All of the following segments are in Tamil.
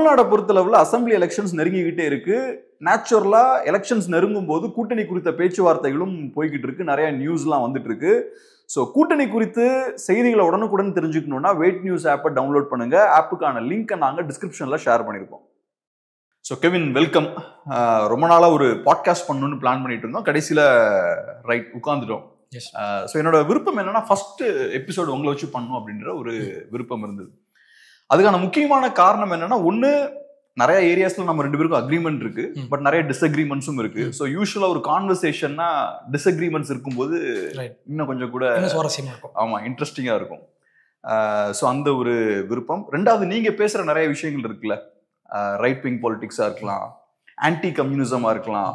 தமிழ்நாடை பொறுத்தளவுல அசம்பிளி எலெக்ஷன்ஸ் நெருங்கிக்கிட்டே இருக்கு. நேச்சுரலா எலெக்ஷன்ஸ் நெருங்கும் போது கூட்டணி குறித்த பேச்சுவார்த்தைகளும் போய்கிட்டு இருக்கு. நிறைய நியூஸ்லாம் வந்துட்டு இருக்கு. ஸோ கூட்டணி குறித்து செய்திகளை உடனுக்குடன் தெரிஞ்சுக்கணும்னா வெயிட் நியூஸ் ஆப்பை டவுன்லோட் பண்ணுங்க. ஆப்புக்கான லிங்கை நாங்கள் டிஸ்கிரிப்ஷன்ல ஷேர் பண்ணியிருக்கோம். So Kevin, welcome. ரொம்ப நாளாக ஒரு பாட்காஸ்ட் பண்ணணும்னு பிளான் பண்ணிட்டு இருந்தோம். கடைசியில் ரைட் உட்காந்துட்டோம். ஸோ என்னோட விருப்பம் என்னன்னா, ஃபர்ஸ்ட் எபிசோடு உங்களை வச்சு பண்ணணும் அப்படின்ற ஒரு விருப்பம் இருந்தது. அதுக்கான முக்கியமான காரணம் என்னன்னா, ஒன்று, நிறைய ஏரியாஸ்ல நம்ம ரெண்டு பேருக்கும் அக்ரிமெண்ட் இருக்கு, பட் நிறைய டிஸ்அக்ரிமெண்ட்ஸும் இருக்கு. ஸோ யூஸ்வலா ஒரு கான்வர்சேஷன்னா டிஸ்அக்ரிமெண்ட்ஸ் இருக்கும்போது இன்னும் கொஞ்சம் கூட சுவாரஸ்யமா இருக்கும். ஆமா, இன்ட்ரெஸ்டிங்கா இருக்கும். ஸோ அந்த ஒரு விருப்பம். ரெண்டாவது, நீங்க பேசுற நிறைய விஷயங்கள் இருக்குல்ல, ரைட் விங் பாலிடிக்ஸா இருக்கலாம், ஆன்டி கம்யூனிசமா இருக்கலாம்,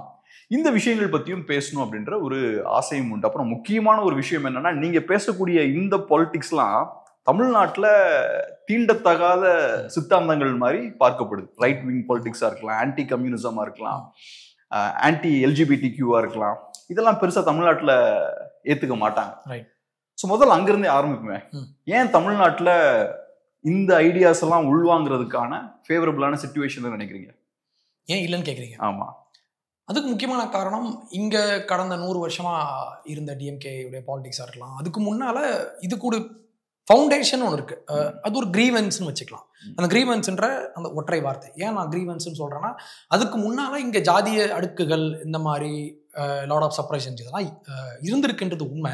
இந்த விஷயங்கள் பத்தியும் பேசணும் அப்படின்ற ஒரு ஆசையும் உண்டு. அப்புறம் முக்கியமான ஒரு விஷயம் என்னன்னா, நீங்க பேசக்கூடிய இந்த பாலிடிக்ஸ்லாம் தமிழ்நாட்டில் தீண்டத்தகாத சித்தாந்தங்கள் மாதிரி பார்க்கப்படுது. ரைட் விங் பாலிடிக்ஸா இருக்கலாம், ஆன்டி கம்யூனிசமா இருக்கலாம், ஆன்டி எல்ஜிபிடிக்யூவா இருக்கலாம். இதெல்லாம் பெருசா தமிழ்நாட்டில் ஏத்துக்க மாட்டாங்க. ஸோ முதல்ல அங்கிருந்தே ஆரம்பிக்குமே. ஏன் தமிழ்நாட்டில் இந்த ஐடியாஸ் எல்லாம் உள்வாங்கிறதுக்கான ஃபேவரபிளான சிச்சுவேஷன் நினைக்கிறீங்க? ஏன் இல்லைன்னு கேட்குறீங்க? ஆமா, அதுக்கு முக்கியமான காரணம் இங்க கடந்த 100 வருஷமா இருந்த டிஎம்கே உடைய பாலிடிக்ஸா இருக்கலாம். அதுக்கு முன்னால இது கூட ஃபவுண்டேஷன் ஒன்று இருக்கு. அது ஒரு கிரீவன்ஸ்னு வச்சுக்கலாம். அந்த கிரீவன்ஸ்ன்ற அந்த ஒற்றை வார்த்தை, ஏன் நான் கிரீவன்ஸ்னு சொல்றேன்னா, அதுக்கு முன்னால இங்க ஜாதிய அடுக்குகள், இந்த மாதிரி லாட் ஆஃப் சப்ரேஷன்ஸ் இதெல்லாம் இருந்திருக்குன்றது உண்மை.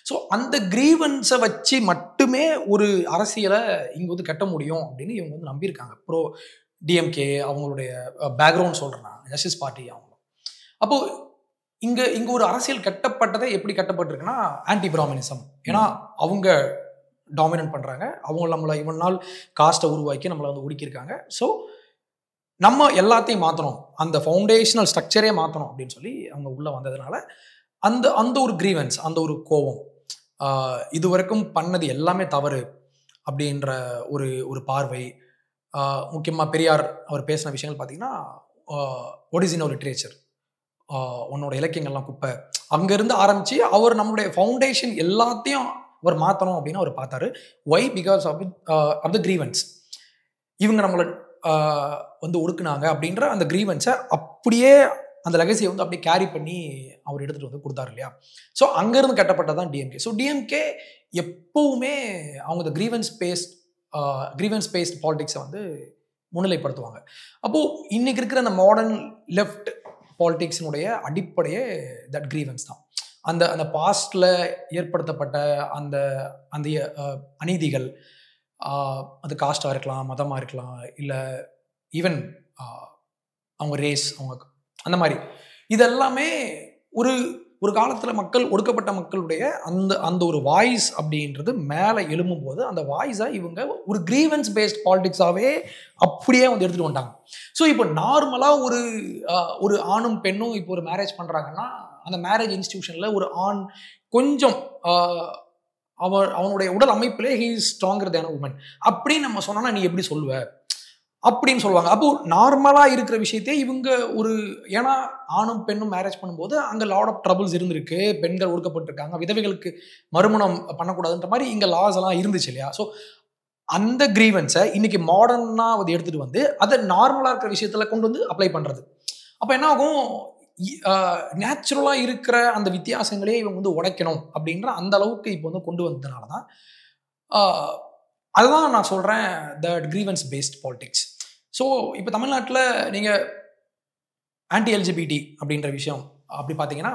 ஸோ அந்த கிரீவன்ஸை வச்சு மட்டுமே ஒரு அரசியலை இங்க வந்து கட்ட முடியும் அப்படின்னு இவங்க வந்து நம்பியிருக்காங்க. ப்ரோ டிஎம்கே அவங்களுடைய பேக்ரவுண்ட் சொல்றேன் நான், ஜஸ்டிஸ் பார்ட்டி அவங்க. அப்போ இங்க ஒரு அரசியல் கட்டப்பட்டதை எப்படி கட்டப்பட்டிருக்குன்னா, ஆன்டி பிராமினிசம். ஏன்னா அவங்க டாமினன்ட் பண்றாங்க, அவங்க நம்மளை இவ்வளவு நாள் காஸ்ட்டை உருவாக்கி நம்மளை வந்து ஒடுக்கியிருக்காங்க. ஸோ நம்ம எல்லாத்தையும் மாற்றணும், அந்த ஃபவுண்டேஷனல் ஸ்ட்ரக்சரே மாற்றணும் அப்படின்னு சொல்லி அவங்க உள்ள வந்ததுனால அந்த ஒரு கிரீவன்ஸ், அந்த ஒரு கோபம், இது வரைக்கும் பண்ணது எல்லாமே தவறு அப்படின்ற ஒரு பார்வை. முக்கியமாக பெரியார் அவர் பேசின விஷயங்கள் பார்த்தீங்கன்னா, what is in our literature, உன்னோட இலக்கியங்கள்லாம் குப்பை, அங்கேருந்து ஆரம்பித்து அவர் நம்மளுடைய ஃபவுண்டேஷன் எல்லாத்தையும் அவர் மாற்றணும் அப்படின்னு அவர் பார்த்தாரு. Why? Because of the grievance. இவங்க நம்மளை வந்து ஒடுக்குனாங்க அப்படின்ற அந்த கிரீவன்ஸை அப்படியே அந்த லெகசியை வந்து அப்படியே கேரி பண்ணி அவர் எடுத்துகிட்டு வந்து கொடுத்தாரு இல்லையா? ஸோ அங்கேருந்து கட்டப்பட்டதான் டிஎம்கே. ஸோ டிஎம்கே எப்போவுமே அவங்க இந்த கிரீவன்ஸ் பேஸ்ட் பாலிடிக்ஸை வந்து முன்னிலைப்படுத்துவாங்க. அப்போது இன்னைக்கு இருக்கிற அந்த மாடர்ன் லெஃப்ட் பாலிடிக்ஸினுடைய அடிப்படையே தட் கிரீவன்ஸ் தான். அந்த பாஸ்ட்ல ஏற்படுத்தப்பட்ட அந்த அந்த அநீதிகள், அது காஸ்டாக இருக்கலாம், மதமாக இருக்கலாம், இல்லை ஈவன் அவங்க ரேஸ், அவங்க அந்த மாதிரி, இதெல்லாமே ஒரு காலத்தில் மக்கள், ஒடுக்கப்பட்ட மக்களுடைய அந்த ஒரு வாய்ஸ் அப்படின்றது மேலே எழும்பும் போது அந்த வாய்ஸை இவங்க ஒரு கிரீவன்ஸ் பேஸ்ட் பாலிடிக்ஸாகவே அப்படியே வந்து எடுத்துகிட்டு வந்துட்டாங்க. ஸோ இப்போ நார்மலாக ஒரு ஆணும் பெண்ணும் இப்போ ஒரு மேரேஜ் பண்ணுறாங்கன்னா, அந்த மேரேஜ் இன்ஸ்டிடியூஷனில் ஒரு ஆண் கொஞ்சம் அவனுடைய உடல் அமைப்பிலே he is stronger than a woman அப்படின்னு நம்ம சொன்னோன்னா, நீ எப்படி சொல்லுவ அப்படின்னு சொல்லுவாங்க. அப்போ நார்மலாக இருக்கிற விஷயத்தே இவங்க ஏன்னா ஆணும் பெண்ணும் மேரேஜ் பண்ணும்போது அங்கே லாட் ஆஃப் ட்ரபிள்ஸ் இருந்திருக்கு, பெண்கள் ஒடுக்கப்பட்டிருக்காங்க, விதவைகளுக்கு மறுமணம் பண்ணக்கூடாதுன்ற மாதிரி இங்கே லாஸ் எல்லாம் இருந்துச்சு இல்லையா? ஸோ அந்த கிரீவன்ஸை இன்னைக்கு மாடர்னாக வந்து எடுத்துகிட்டு வந்து அதை நார்மலாக இருக்கிற விஷயத்தில் கொண்டு வந்து அப்ளை பண்ணுறது. அப்போ என்ன ஆகும், நேச்சுரலாக இருக்கிற அந்த வித்தியாசங்களே இவங்க வந்து உடைக்கணும் அப்படின்ற அந்த அளவுக்கு இப்போ வந்து கொண்டு வந்ததுனால தான் அதுதான் நான் சொல்கிறேன், த கிரீவன்ஸ் பேஸ்ட் பாலிடிக்ஸ். ஸோ இப்போ தமிழ்நாட்டில் நீங்கள் ஆன்டி எல்ஜிபிடி அப்படின்ற விஷயம் அப்படி பார்த்தீங்கன்னா,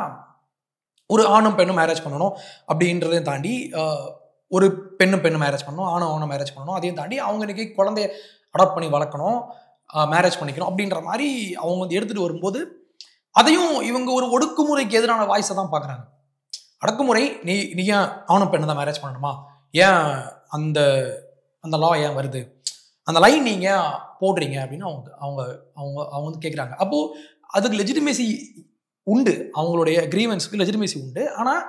ஒரு ஆணும் பெண்ணும் மேரேஜ் பண்ணணும் அப்படின்றதையும் தாண்டி, ஒரு பெண்ணும் மேரேஜ் பண்ணணும், ஆணும் மேரேஜ் பண்ணணும், அதையும் தாண்டி அவங்க இன்னைக்கு குழந்தைய அடாப்ட் பண்ணி வளர்க்கணும், மேரேஜ் பண்ணிக்கணும் அப்படின்ற மாதிரி அவங்க வந்து எடுத்துகிட்டு வரும்போது அதையும் இவங்க ஒரு ஒடுக்குமுறைக்கு எதிரான வாய்ஸை தான் பார்க்குறாங்க. அடக்குமுறை, நீ ஏன் ஆணும் பெண்ணை தான் மேரேஜ் பண்ணணுமா, ஏன் அந்த லா ஏன் வருது, அந்த லைன் நீங்கள் போடுறீங்க அப்படின்னு அவங்க வந்து கேட்குறாங்க. அப்போது அதுக்கு லெஜிட்டிமேசி உண்டு, அவங்களுடைய கிரீவன்ஸுக்கு லெஜிட்டிமேசி உண்டு. ஆனால்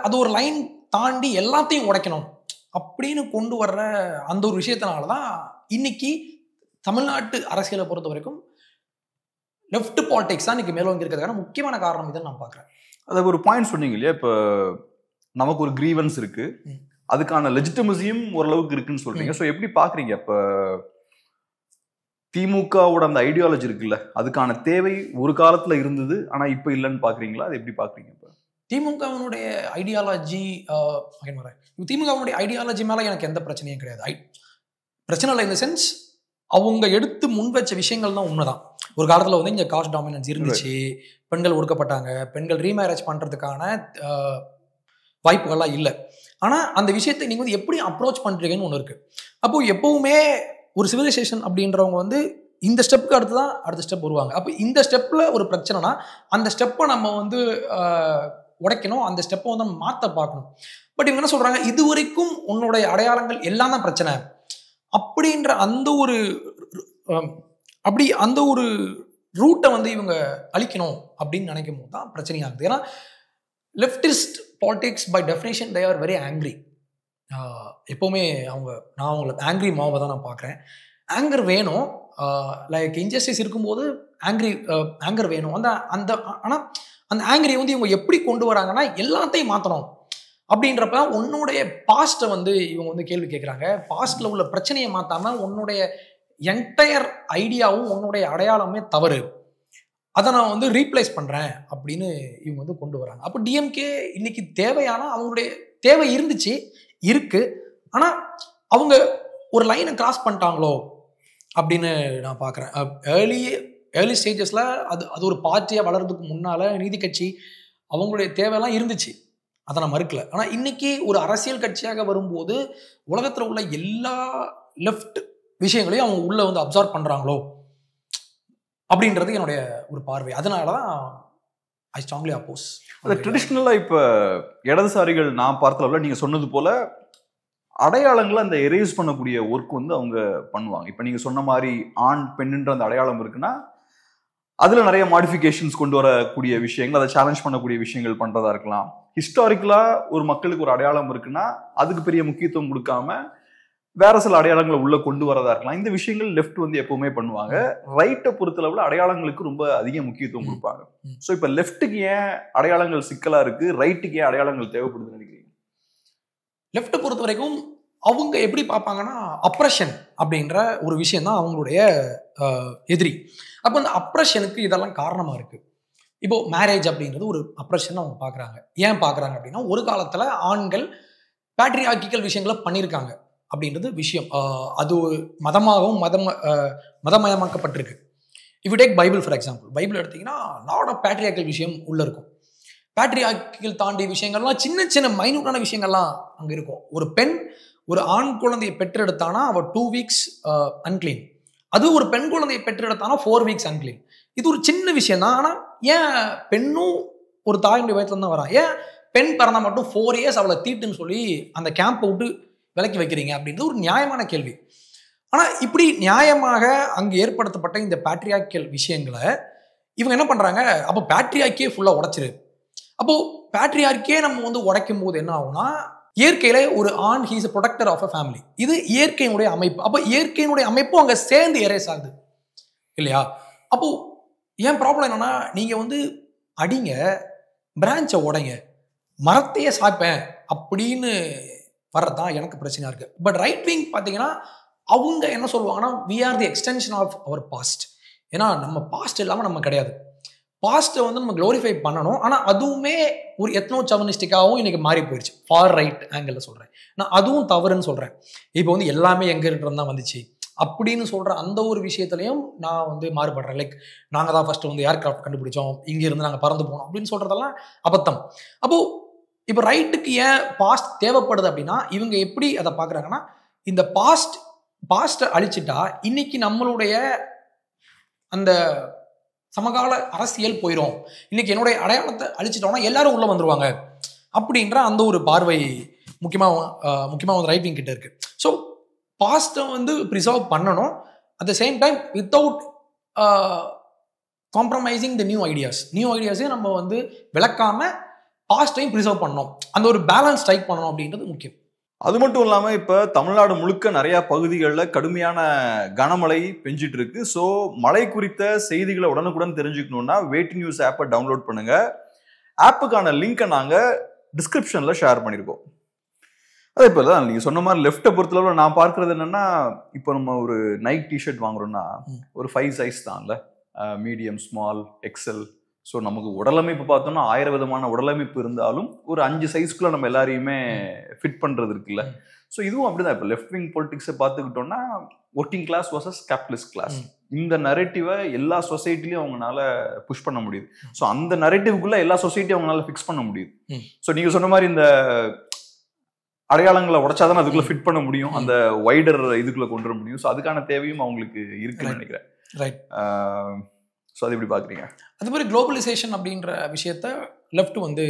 அது ஒரு லைன் தாண்டி எல்லாத்தையும் உடைக்கணும் அப்படின்னு கொண்டு வர்ற அந்த ஒரு விஷயத்தினால தான் இன்னைக்கு தமிழ்நாட்டு அரசியலை பொறுத்த வரைக்கும் லெஃப்ட் பாலிடிக்ஸ் தான் இன்னைக்கு மேலோங்கி இருக்கிறதுக்கான முக்கியமான காரணம் இதை நான் பார்க்குறேன். அதை ஒரு பாயிண்ட் சொன்னீங்க இல்லையா, இப்போ நமக்கு ஒரு கிரீவன்ஸ் இருக்கு, அதுக்கான லெஜிட்டிமசியும் ஓரளவுக்கு இருக்குன்னு சொல்றீங்க. ஸோ எப்படி பாக்குறீங்க? இப்போ திமுகவோட அந்த ஐடியாலஜி இருக்குல்ல, அதுக்கான தேவை ஒரு காலத்துல இருந்தது, ஆனா இப்ப இல்லைன்னு பாக்குறீங்களா? அது எப்படி பாக்குறீங்க? இப்ப திமுகவினுடைய ஐடியாலஜி திமுகவினுடைய ஐடியாலஜி மேல எனக்கு எந்த பிரச்சனையும் கிடையாது. பிரச்சனை இல்லை. இந்த சென்ஸ் அவங்க எடுத்து முன் வச்ச விஷயங்கள் தான் உண்மைதான். ஒரு காலத்துல வந்து இங்க காஸ்ட் டாமினன்ஸ் இருந்துச்சு, பெண்கள் ஒடுக்கப்பட்டாங்க, பெண்கள் ரீமேரேஜ் பண்றதுக்கான வாய்ப்புகள்லாம் இல்லை. ஆனா அந்த விஷயத்தை நீங்க வந்து எப்படி அப்ரோச் பண்றீங்கன்னு ஒண்ணு இருக்கு. அப்போ எப்பவுமே ஒரு சிவிலைசேஷன் அப்படின்றவங்க வந்து இந்த ஸ்டெப்புக்கு அடுத்துதான் அடுத்த ஸ்டெப் வருவாங்க. அப்போ இந்த ஸ்டெப்ல ஒரு பிரச்சனைனா அந்த ஸ்டெப்பை நம்ம வந்து உடைக்கணும், அந்த ஸ்டெப்பை வந்து நம்ம மாற்ற பார்க்கணும். பட் இவங்க என்ன சொல்றாங்க, இது வரைக்கும் உன்னுடைய அடையாளங்கள் எல்லாம் தான் பிரச்சனை அப்படின்ற அந்த ஒரு ரூட்டை வந்து இவங்க அழிக்கணும் அப்படின்னு நினைக்கும் போது தான் பிரச்சனையாகுது. ஏன்னா leftist politics by definition they are very angry. எப்போவுமே நான் அவங்கள ஆங்க்ரி மாவை தான் நான் பார்க்குறேன். ஆங்கர் வேணும், லைக் இன்ஜஸ்டிஸ் இருக்கும்போது ஆங்கர் வேணும். ஆனால் அந்த ஆங்கரை வந்து இவங்க எப்படி கொண்டு வராங்கன்னா எல்லாத்தையும் மாற்றணும் அப்படின்றப்ப உன்னுடைய பாஸ்ட்டை வந்து இவங்க வந்து கேள்வி கேட்குறாங்க. பாஸ்ட்டில் உள்ள பிரச்சனையை மாற்றாமல் உன்னுடைய என்டையர் ஐடியாவும் உன்னுடைய அடையாளமே தவறு, அதை நான் வந்து ரீப்ளேஸ் பண்ணுறேன் அப்படின்னு இவங்க வந்து கொண்டு வராங்க. அப்போ டிஎம்கே இன்னைக்கு தேவையான அவங்களுடைய தேவை இருக்கு. ஆனால் அவங்க ஒரு லைனை கிராஸ் பண்ணிட்டாங்களோ அப்படின்னு நான் பார்க்குறேன். ஏர்லி ஸ்டேஜஸில் அது ஒரு பார்ட்டியாக வளர்றதுக்கு முன்னால் நீதி கட்சி அவங்களுடைய தேவையெல்லாம் இருந்துச்சு, அதை நான் மறுக்கல. ஆனால் இன்னைக்கு ஒரு அரசியல் கட்சியாக வரும்போது உலகத்தில் உள்ள எல்லா லெஃப்ட் விஷயங்களையும் அவங்க உள்ள வந்து அப்சர்வ் பண்ணுறாங்களோ அப்படின்றது என்னுடைய ஒரு பார்வை. அதனால தான் ஐ ஸ்ட்ராங்லி அப்போஸ். அது ட்ரெடிஷ்னலாக இப்போ இடதுசாரிகள் நான் பார்த்தளவில் நீங்கள் சொன்னது போல் அடையாளங்களை அந்த எரேஸ் பண்ணக்கூடிய ஒர்க் வந்து அவங்க பண்ணுவாங்க. இப்போ நீங்கள் சொன்ன மாதிரி ஆண் பெண்ணுன்ற அந்த அடையாளம் இருக்குன்னா அதில் நிறைய மாடிஃபிகேஷன்ஸ் கொண்டு வரக்கூடிய விஷயங்கள், அதை சேலஞ்ச் பண்ணக்கூடிய விஷயங்கள் பண்ணுறதா இருக்கலாம். ஹிஸ்டாரிக்கலாக ஒரு மக்களுக்கு ஒரு அடையாளம் இருக்குன்னா அதுக்கு பெரிய முக்கியத்துவம் கொடுக்காம வேற சில அடையாளங்களை உள்ள கொண்டு வரதா இருக்கலாம். இந்த விஷயங்கள் லெஃப்ட் வந்து எப்பவுமே பண்ணுவாங்க. ரைட்டை பொறுத்தளவுல அடையாளங்களுக்கு ரொம்ப அதிக முக்கியத்துவம் கொடுப்பாங்க. ஸோ இப்போ லெஃப்ட்டுக்கு ஏன் அடையாளங்கள் சிக்கலா இருக்கு, ரைட்டுக்கு ஏன் அடையாளங்கள் தேவைப்படுதுன்னு நினைக்கிறீங்க? லெஃப்ட்டை பொறுத்த வரைக்கும் அவங்க எப்படி பார்ப்பாங்கன்னா அப்ரஷன் அப்படின்ற ஒரு விஷயம் தான் அவங்களுடைய எதிரி. அப்போ அந்த அப்ரஷனுக்கு இதெல்லாம் காரணமாக இருக்குது. இப்போ மேரேஜ் அப்படின்றது ஒரு அப்ரஷன் அவங்க பார்க்குறாங்க. ஏன் பார்க்குறாங்க அப்படின்னா ஒரு காலத்தில் ஆண்கள் பேட்ரியார்க்கிக்கல் விஷயங்களை பண்ணியிருக்காங்க அப்படின்றது விஷயம். அது மதமாகவும் மதமயமாக்கப்பட்டிருக்கு. If you take Bible for example, Bible எடுத்தீங்கன்னா லாட் ஆஃப் பேட்ரியார்க்கல் விஷயம் உள்ளே இருக்கும். பேட்ரியார்க்கில் தாண்டிய விஷயங்கள்லாம் சின்ன சின்ன மைனூட்டான விஷயங்கள்லாம் அங்கே இருக்கும். ஒரு பெண் ஒரு ஆண் குழந்தையை பெற்றெடுத்தானா அவள் 2 வீக்ஸ் அன்கிளீன். அது ஒரு பெண் குழந்தையை பெற்றெடுத்தானா 4 வீக்ஸ் அன்கிளீன். இது ஒரு சின்ன விஷயம் தான். ஆனால் ஏன் பெண்ணும் ஒரு தாயினுடைய வயத்துல தான் வரான், ஏன் பெண் பிறந்தா மட்டும் 4 இயர்ஸ் அவளை தீட்டுன்னு சொல்லி அந்த கேம்பை விட்டு விலக்கி வைக்கிறீங்க அப்படின்றது ஒரு நியாயமான கேள்வி. ஆனால் இப்படி நியாயமாக அங்கு ஏற்படுத்தப்பட்ட இந்த பேட்ரியார்க்கியல் விஷயங்களை இவங்க என்ன பண்ணுறாங்க, அப்போ பேட்ரியார்க்கியே ஃபுல்லாக உடைச்சிரு. அப்போது பேட்ரியார்க்கியே நம்ம வந்து உடைக்கும் போது என்ன ஆகும்னா, இயற்கையில ஒரு ஆண் he's a protector of a family. இது இயற்கையினுடைய அமைப்பு. அப்போ இயற்கையினுடைய அமைப்பும் அங்கே சேர்ந்து எரேஸ் ஆகுது இல்லையா? அப்போது ஏன் ப்ராப்ளம் என்னன்னா, நீங்கள் வந்து அடிங்க, பிரான்ச்சை உடைங்க, மரத்தையே சாய்ப்பேன் அப்படின்னு வர்றதுதான் எனக்கு பிரச்சனையாக இருக்குது. பட் ரைட் விங் பார்த்தீங்கன்னா அவங்க என்ன சொல்லுவாங்கன்னா, we are the extension of our past. ஏன்னா நம்ம பாஸ்ட் இல்லாமல் நம்ம கிடையாது. பாஸ்ட்டை வந்து நம்ம க்ளோரிஃபை பண்ணணும். ஆனால் அதுவுமே ஒரு எத்னோசவனிஸ்டிக்காகவும் இன்னைக்கு மாறி போயிடுச்சு. ஃபார் ரைட் ஆங்கிளில் சொல்கிறேன் நான், அதுவும் தவறுன்னு சொல்கிறேன். இப்போ வந்து எல்லாமே எங்கிட்ட தான் வந்துச்சு அப்படின்னு சொல்கிற அந்த ஒரு விஷயத்துலையும் நான் வந்து மாறுபடுறேன். லைக் நாங்கள் தான் ஃபஸ்ட்டு வந்து ஏர்கிராஃப்ட் கண்டுபிடிச்சோம், இங்கேருந்து நாங்கள் பறந்து போனோம் அப்படின்னு சொல்கிறதெல்லாம் அபத்தம். அப்போது இப்போ ரைட்டுக்கு ஏன் பாஸ்ட் தேவைப்படுது அப்படின்னா, இவங்க எப்படி அதை பார்க்குறாங்கன்னா, இந்த பாஸ்ட்டை அழிச்சிட்டா இன்னைக்கு நம்மளுடைய அந்த சமகால அரசியல் போயிடும், இன்னைக்கு என்னுடைய அடையாளத்தை அழிச்சிட்டோம்னா எல்லாரும் உள்ளே வந்துருவாங்க அப்படின்ற அந்த ஒரு பார்வை முக்கியமாக வந்து ரைட் விங் கிட்ட இருக்கு. ஸோ பாஸ்ட்டை வந்து ப்ரிசர்வ் பண்ணணும், at the same time without compromising the நியூ ஐடியாஸையும் நம்ம வந்து விளக்காம பாஸ்டையும் ப்ரிசர்வ் பண்ணணும். அந்த ஒரு பேலன்ஸ் ஸ்ட்ரைக் பண்ணணும் அப்படின்றது முக்கியம். அது மட்டும் இல்லாமல் இப்போ தமிழ்நாடு முழுக்க நிறைய பகுதிகளில் கடுமையான கனமழை பெஞ்சிட்டு இருக்கு. ஸோ மழை குறித்த செய்திகளை உடனுக்குடன் தெரிஞ்சுக்கணுன்னா வேட்டி நியூஸ் ஆப்பை டவுன்லோட் பண்ணுங்க. ஆப்புக்கான லிங்கை நாங்கள் டிஸ்கிரிப்ஷனில் ஷேர் பண்ணியிருக்கோம். அதே போல நீங்க சொன்ன மாதிரி லெஃப்ட்டை பொறுத்தளவு நான் பார்க்கறது என்னன்னா, இப்போ நம்ம ஒரு நைக் டிஷர்ட் வாங்குறோம்னா ஒரு 5 சைஸ் தான்ல, மீடியம், ஸ்மால், எக்ஸல். ஸோ நமக்கு உடலமைப்பு பார்த்தோம்னா 1000 விதமான உடலமைப்பு இருந்தாலும் ஒரு 5 சைஸ்க்குள்ள நம்ம எல்லாரையுமே ஃபிட் பண்றது இருக்குல்ல. ஸோ இதுவும் அப்படிதான். இப்போ லெஃப்ட் விங் பொலிட்டிக்ஸை பார்த்துக்கிட்டோம்னா working class versus capitalist class, இந்த நரேட்டிவை எல்லா சொசைட்டிலையும் அவங்களால புஷ் பண்ண முடியுது. ஸோ அந்த நரேட்டிவுக்குள்ள எல்லா சொசைட்டியும் அவங்களால ஃபிக்ஸ் பண்ண முடியுது. ஸோ நீங்க சொன்ன மாதிரி இந்த அடையாளங்களை உடைச்சாதான் அதுக்குள்ள ஃபிட் பண்ண முடியும், அந்த வைடர் இதுக்குள்ள கொண்டு வர முடியும். ஸோ அதுக்கான தேவையும் அவங்களுக்கு இருக்குன்னு நினைக்கிறேன். ரைட். ஸோ அது எப்படி பார்க்குறீங்க? அது மாதிரி குளோபலைசேஷன் அப்படின்ற விஷயத்த லெஃப்ட் வந்து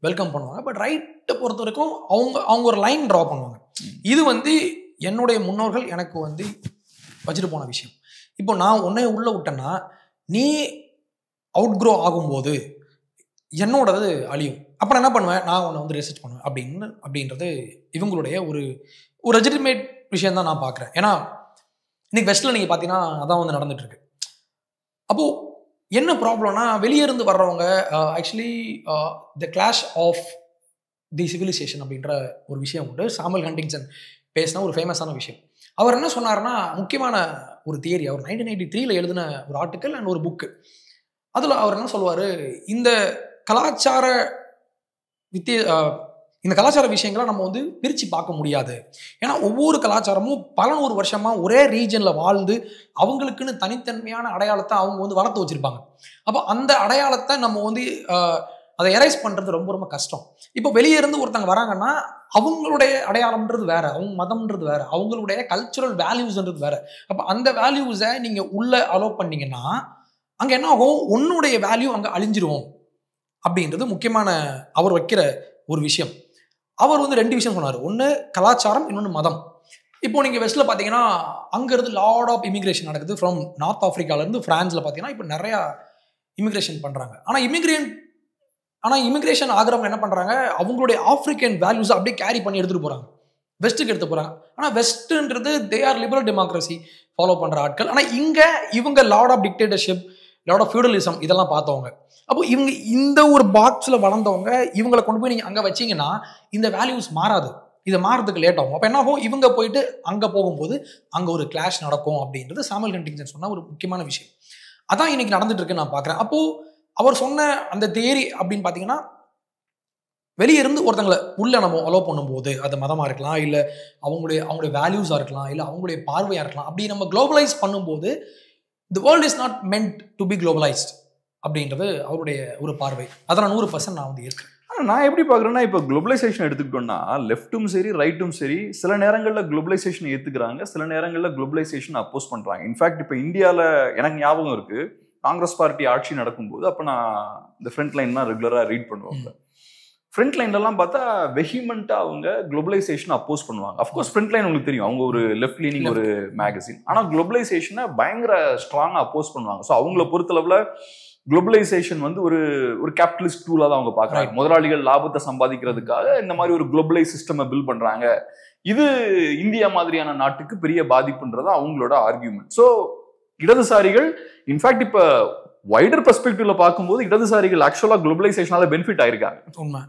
வெல்கம் பண்ணுவாங்க. பட் ரைட்டை பொறுத்த வரைக்கும் அவங்க ஒரு லைன் ட்ரா பண்ணுவாங்க. இது வந்து என்னுடைய முன்னோர்கள் எனக்கு வந்து வச்சுட்டு போன விஷயம். இப்போ நான் உன்னை உள்ள விட்டேன்னா நீ அவுட் க்ரோ ஆகும்போது என்னோடது அழியும். அப்போ நான் என்ன பண்ணுவேன், நான் உன்னை வந்து ரெசிஸ்ட் பண்ணுவேன் அப்படின்றது இவங்களுடைய ஒரு லெஜிட்டிமேட் விஷயம் தான் நான் பார்க்குறேன். ஏன்னா இன்னைக்கு வெஸ்ட்டில் நீங்கள் பார்த்தீங்கன்னா அதான் வந்து நடந்துட்டு இருக்கு. அப்போது என்ன ப்ராப்ளம்னா, வெளியே இருந்து வர்றவங்க actually the clash of the civilisation அப்படின்ற ஒரு விஷயம் உண்டு. சாமுவல் ஹண்டிங்டன் பேசின ஒரு ஃபேமஸான விஷயம். அவர் என்ன சொன்னார்னா, முக்கியமான ஒரு தியரி, அவர் 1993 எழுதின ஒரு ஆர்டிக்கல் அண்ட் ஒரு புக்கு. அதில் அவர் என்ன சொல்லுவார், இந்த கலாச்சார இந்த கலாச்சார விஷயங்களை நம்ம வந்து பிரித்து பார்க்க முடியாது. ஏன்னா ஒவ்வொரு கலாச்சாரமும் பல 100 வருஷமாக ஒரே ரீஜனில் வாழ்ந்து அவங்களுக்குன்னு தனித்தன்மையான அடையாளத்தை அவங்க வந்து வளர்த்து வச்சுருப்பாங்க. அப்போ அந்த அடையாளத்தை நம்ம வந்து அதை எரைஸ் பண்ணுறது ரொம்ப ரொம்ப கஷ்டம். இப்போ வெளியே இருந்து ஒருத்தங்க வராங்கன்னா அவங்களுடைய அடையாளம்ன்றது வேற, அவங்க மதம்ன்றது வேற, அவங்களுடைய கல்ச்சுரல் வேல்யூஸ்ன்றது வேற. அப்போ அந்த வேல்யூஸை நீங்கள் உள்ளே அலோவ் பண்ணீங்கன்னா அங்கே என்ன ஆகும், உன்னுடைய வேல்யூ அங்கே அழிஞ்சிரும் அப்படின்றது முக்கியமான அவர் வைக்கிற ஒரு விஷயம். அவர் வந்து 2 விஷயம் சொன்னார். ஒன்று கலாச்சாரம், இன்னொன்று மதம். இப்போ நீங்கள் வெஸ்ட்டில் பார்த்தீங்கன்னா அங்கேருந்து லாட் ஆஃப் இமிகிரேஷன் நடக்குது. ஃப்ரம் நார்த் ஆஃப்ரிக்காலேருந்து ஃப்ரான்ஸில் பார்த்தீங்கன்னா இப்போ நிறையா இமிகிரேஷன் பண்ணுறாங்க. ஆனால் இமிகிரேஷன் ஆகிறவங்க என்ன பண்ணுறாங்க, அவங்களுடைய ஆஃப்ரிக்கன் வேல்யூஸை அப்படியே கேரி பண்ணி எடுத்துகிட்டு போகிறாங்க, வெஸ்ட்டுக்கு எடுத்து போகிறாங்க. ஆனால் வெஸ்ட்டுன்றது they are liberal democracy follow பண்ணுற ஆட்கள். ஆனால் இங்கே இவங்க lot of dictatorship, lot of feudalism இதெல்லாம் பார்த்தவங்க. அப்போ இவங்க இந்த ஒரு பாக்ஸில் வளர்ந்தவங்க, இவங்களை கொண்டு போய் நீங்கள் அங்கே வச்சிங்கன்னா இந்த வேல்யூஸ் மாறாது, இதை மாறதுக்கு லேட் ஆகும். அப்போ என்ன ஆகும், இவங்க போயிட்டு அங்கே போகும்போது அங்கே ஒரு கிளாஷ் நடக்கும் அப்படின்றது சாமுவல் ஹண்டிங்டன் சொன்ன ஒரு முக்கியமான விஷயம். அதான் இன்னைக்கு நடந்துட்டு இருக்குன்னு நான் பார்க்குறேன். அப்போது அவர் சொன்ன அந்த தியரி அப்படின்னு பார்த்தீங்கன்னா, வெளியே இருந்து ஒருத்தங்களை உள்ள நம்ம அலோவ் பண்ணும்போது, அது மதமாக இருக்கலாம், இல்லை அவங்களுடைய வேல்யூஸாக இருக்கலாம், இல்லை அவங்களுடைய பார்வையாக இருக்கலாம், அப்படி நம்ம குளோபலைஸ் பண்ணும்போது the world is not meant to be globalised அப்படின்றது அவருடைய ஒரு பார்வை. அதனால் 100% நான் வந்து இருக்கேன். ஆனால் நான் எப்படி பார்க்குறேன்னா, இப்போ குளோபலைசேஷன் எடுத்துக்கிட்டோம்னா லெஃப்ட்டும் சரி ரைட்டும் சரி சில நேரங்களில் குளோபலைசேஷன் ஏற்றுக்கிறாங்க, சில நேரங்களில் குளோபலைசேஷன் அப்போஸ் பண்ணுறாங்க. இன்ஃபேக்ட் இப்போ இந்தியாவில் எனக்கு ஞாபகம் இருக்குது, காங்கிரஸ் பார்ட்டி ஆட்சி நடக்கும்போது அப்போ நான் இந்த ஃப்ரண்ட் லைன்லாம் ரெகுலராக ரீட் பண்ணுவாங்க. ஃப்ரண்ட் லைன்லலாம் பார்த்தா வெஹிமெண்ட்டாக அவங்க குளோபலைசேஷன் அப்போஸ் பண்ணுவாங்க. அஃப்கோர்ஸ் ஃப்ரண்ட் லைன் உங்களுக்கு தெரியும், அவங்க ஒரு லெஃப்ட் லீனிங் ஒரு மேகசின். ஆனால் குளோபலைசேஷனை பயங்கர ஸ்ட்ராங்காக அப்போஸ் பண்ணுவாங்க. ஸோ அவங்கள பொறுத்தளவில் குளோபலைசேஷன் வந்து ஒரு கேபிட்டலிஸ்ட் டூலாக தான் அவங்க பார்க்குறாங்க. முதலாளிகள் லாபத்தை சம்பாதிக்கிறதுக்காக இந்த மாதிரி ஒரு குளோபலைஸ் சிஸ்டமை பில்ட் பண்ணுறாங்க. இது இந்தியா மாதிரியான நாட்டுக்கு பெரிய பாதிப்புன்றது அவங்களோட ஆர்கியூமெண்ட். ஸோ இடதுசாரிகள் இன்ஃபேக்ட் இப்போ வைடர் பெர்ஸ்பெக்டிவ்ல பார்க்கும்போது இடதுசாரிகள் ஆக்சுவலாக குளோபலைசேஷனால பெனிஃபிட் ஆயிருக்காங்க. உண்மை.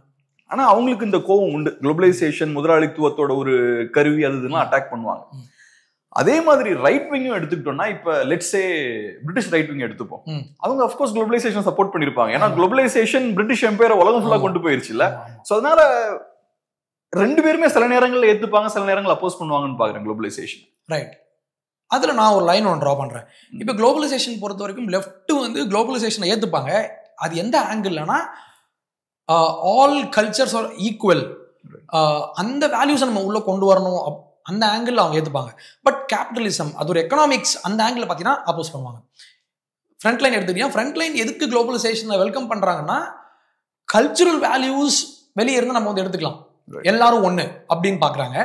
ஆனால் அவங்களுக்கு இந்த கோவம் உண்டு, குளோபலைசேஷன் முதலாளித்துவத்தோட ஒரு கருவி, அதுலாம் அட்டாக் பண்ணுவாங்க. அதே மாதிரி ரைட் விங்கும் எடுத்துக்கிட்டோம்னா, இப்ப let's say British right wing எடுத்துப்போம். அவங்க அஃப்கோர்ஸ் குளோபலைசேஷன் சப்போர்ட் பண்ணிருப்பாங்க. ஏன்னா குளோபலைசேஷன் பிரிட்டிஷ் எம்பையரை உலகம் ஃபுல்லா கொண்டு போயிருச்சு இல்ல. சோ அதனால 2 பேருமே சில நேரங்கள்ல ஏத்துப்பாங்க, சில நேரங்கள் அப்போஸ் பண்ணுவாங்கன்னு பாக்குறேன் குளோபலைசேஷன். ரைட். அதுல நான் ஒரு லைன் ஒன்று ட்ரா பண்றேன். இப்ப குளோபலைசேஷன் பொறுத்த வரைக்கும் லெஃப்ட் வந்து குளோபலைசேஷனை ஏத்துப்பாங்க. அது எந்த ஆங்கிள்னா, ஆல் கல்ச்சர்ஸ் ஆர் ஈக்குவல், அந்த வேல்யூஸை நம்ம உள்ள கொண்டு வரணும், அந்த ஆங்கிள் அவங்க ஏற்றுப்பாங்க. பட் கேபிட்டலிசம், அது ஒரு எக்கனாமிக்ஸ், அந்த ஆங்கிள் பார்த்தீங்கன்னா அப்போஸ் பண்ணுவாங்க. ஃப்ரண்ட் லைன் எடுத்துக்கிட்டீங்கன்னா, ஃப்ரண்ட் லைன் எதுக்கு குளோபலைசேஷனை வெல்கம் பண்ணுறாங்கன்னா, கல்ச்சுரல் வேல்யூஸ் வெளியே இருந்து நம்ம வந்து எடுத்துக்கலாம், எல்லாரும் ஒன்று அப்படின்னு பார்க்குறாங்க.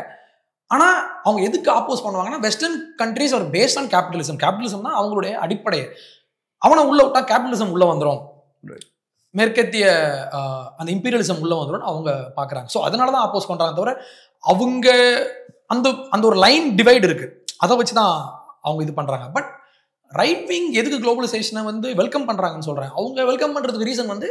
ஆனால் அவங்க எதுக்கு ஆப்போஸ் பண்ணுவாங்கன்னா, western countries are based on capitalism. Capitalism தான் அவங்களுடைய அடிப்படையை. அவனை உள்ள விட்டா கேபிட்டலிசம் உள்ள வந்துடும், மேற்கத்திய அந்த இம்பீரியலிசம் உள்ள வந்துடும் அவங்க பார்க்குறாங்க. ஸோ அதனால தான் ஆப்போஸ் பண்ணுறாங்க. தவிர அவங்க அந்த ஒரு லைன் டிவைட் இருக்கு, அதை வச்சு தான் அவங்க இது பண்றாங்க. பட் ரைட் விங் எதுக்கு குளோபலைசேஷனை வந்து வெல்கம் பண்றாங்கன்னு சொல்றேன். அவங்க வெல்கம் பண்றதுக்கு ரீசன் வந்து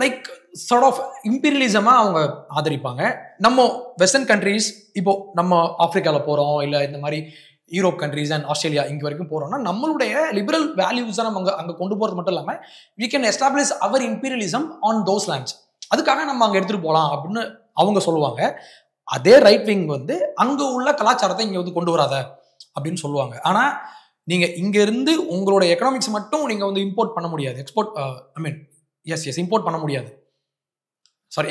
லைக் சார்ட் ஆஃப் இம்பீரியலிசமா அவங்க ஆதரிப்பாங்க. நம்ம வெஸ்டர்ன் கண்ட்ரீஸ், இப்போ நம்ம ஆப்பிரிக்காவில் போகிறோம், இல்லை இந்த மாதிரி யூரோப் கண்ட்ரீஸ் அண்ட் ஆஸ்திரேலியா இங்கே வரைக்கும் போகிறோம்னா, நம்மளுடைய லிபரல் வேல்யூஸை நம்ம அங்கே கொண்டு போகிறது மட்டும் இல்லாமல் we can establish our imperialism on those lands. அதுக்காக நம்ம அங்கே எடுத்துகிட்டு போகலாம் அப்படின்னு அவங்க சொல்லுவாங்க. அதே ரைட் விங் வந்து அங்கே உள்ள கலாச்சாரத்தை இங்கே வந்து கொண்டு வராத அப்படின்னு சொல்லுவாங்க. ஆனால் நீங்கள் இங்கேருந்து உங்களோட எக்கனாமிக்ஸ் மட்டும் நீங்கள் வந்து இம்போர்ட் பண்ண முடியாது, இம்போர்ட் பண்ண முடியாது,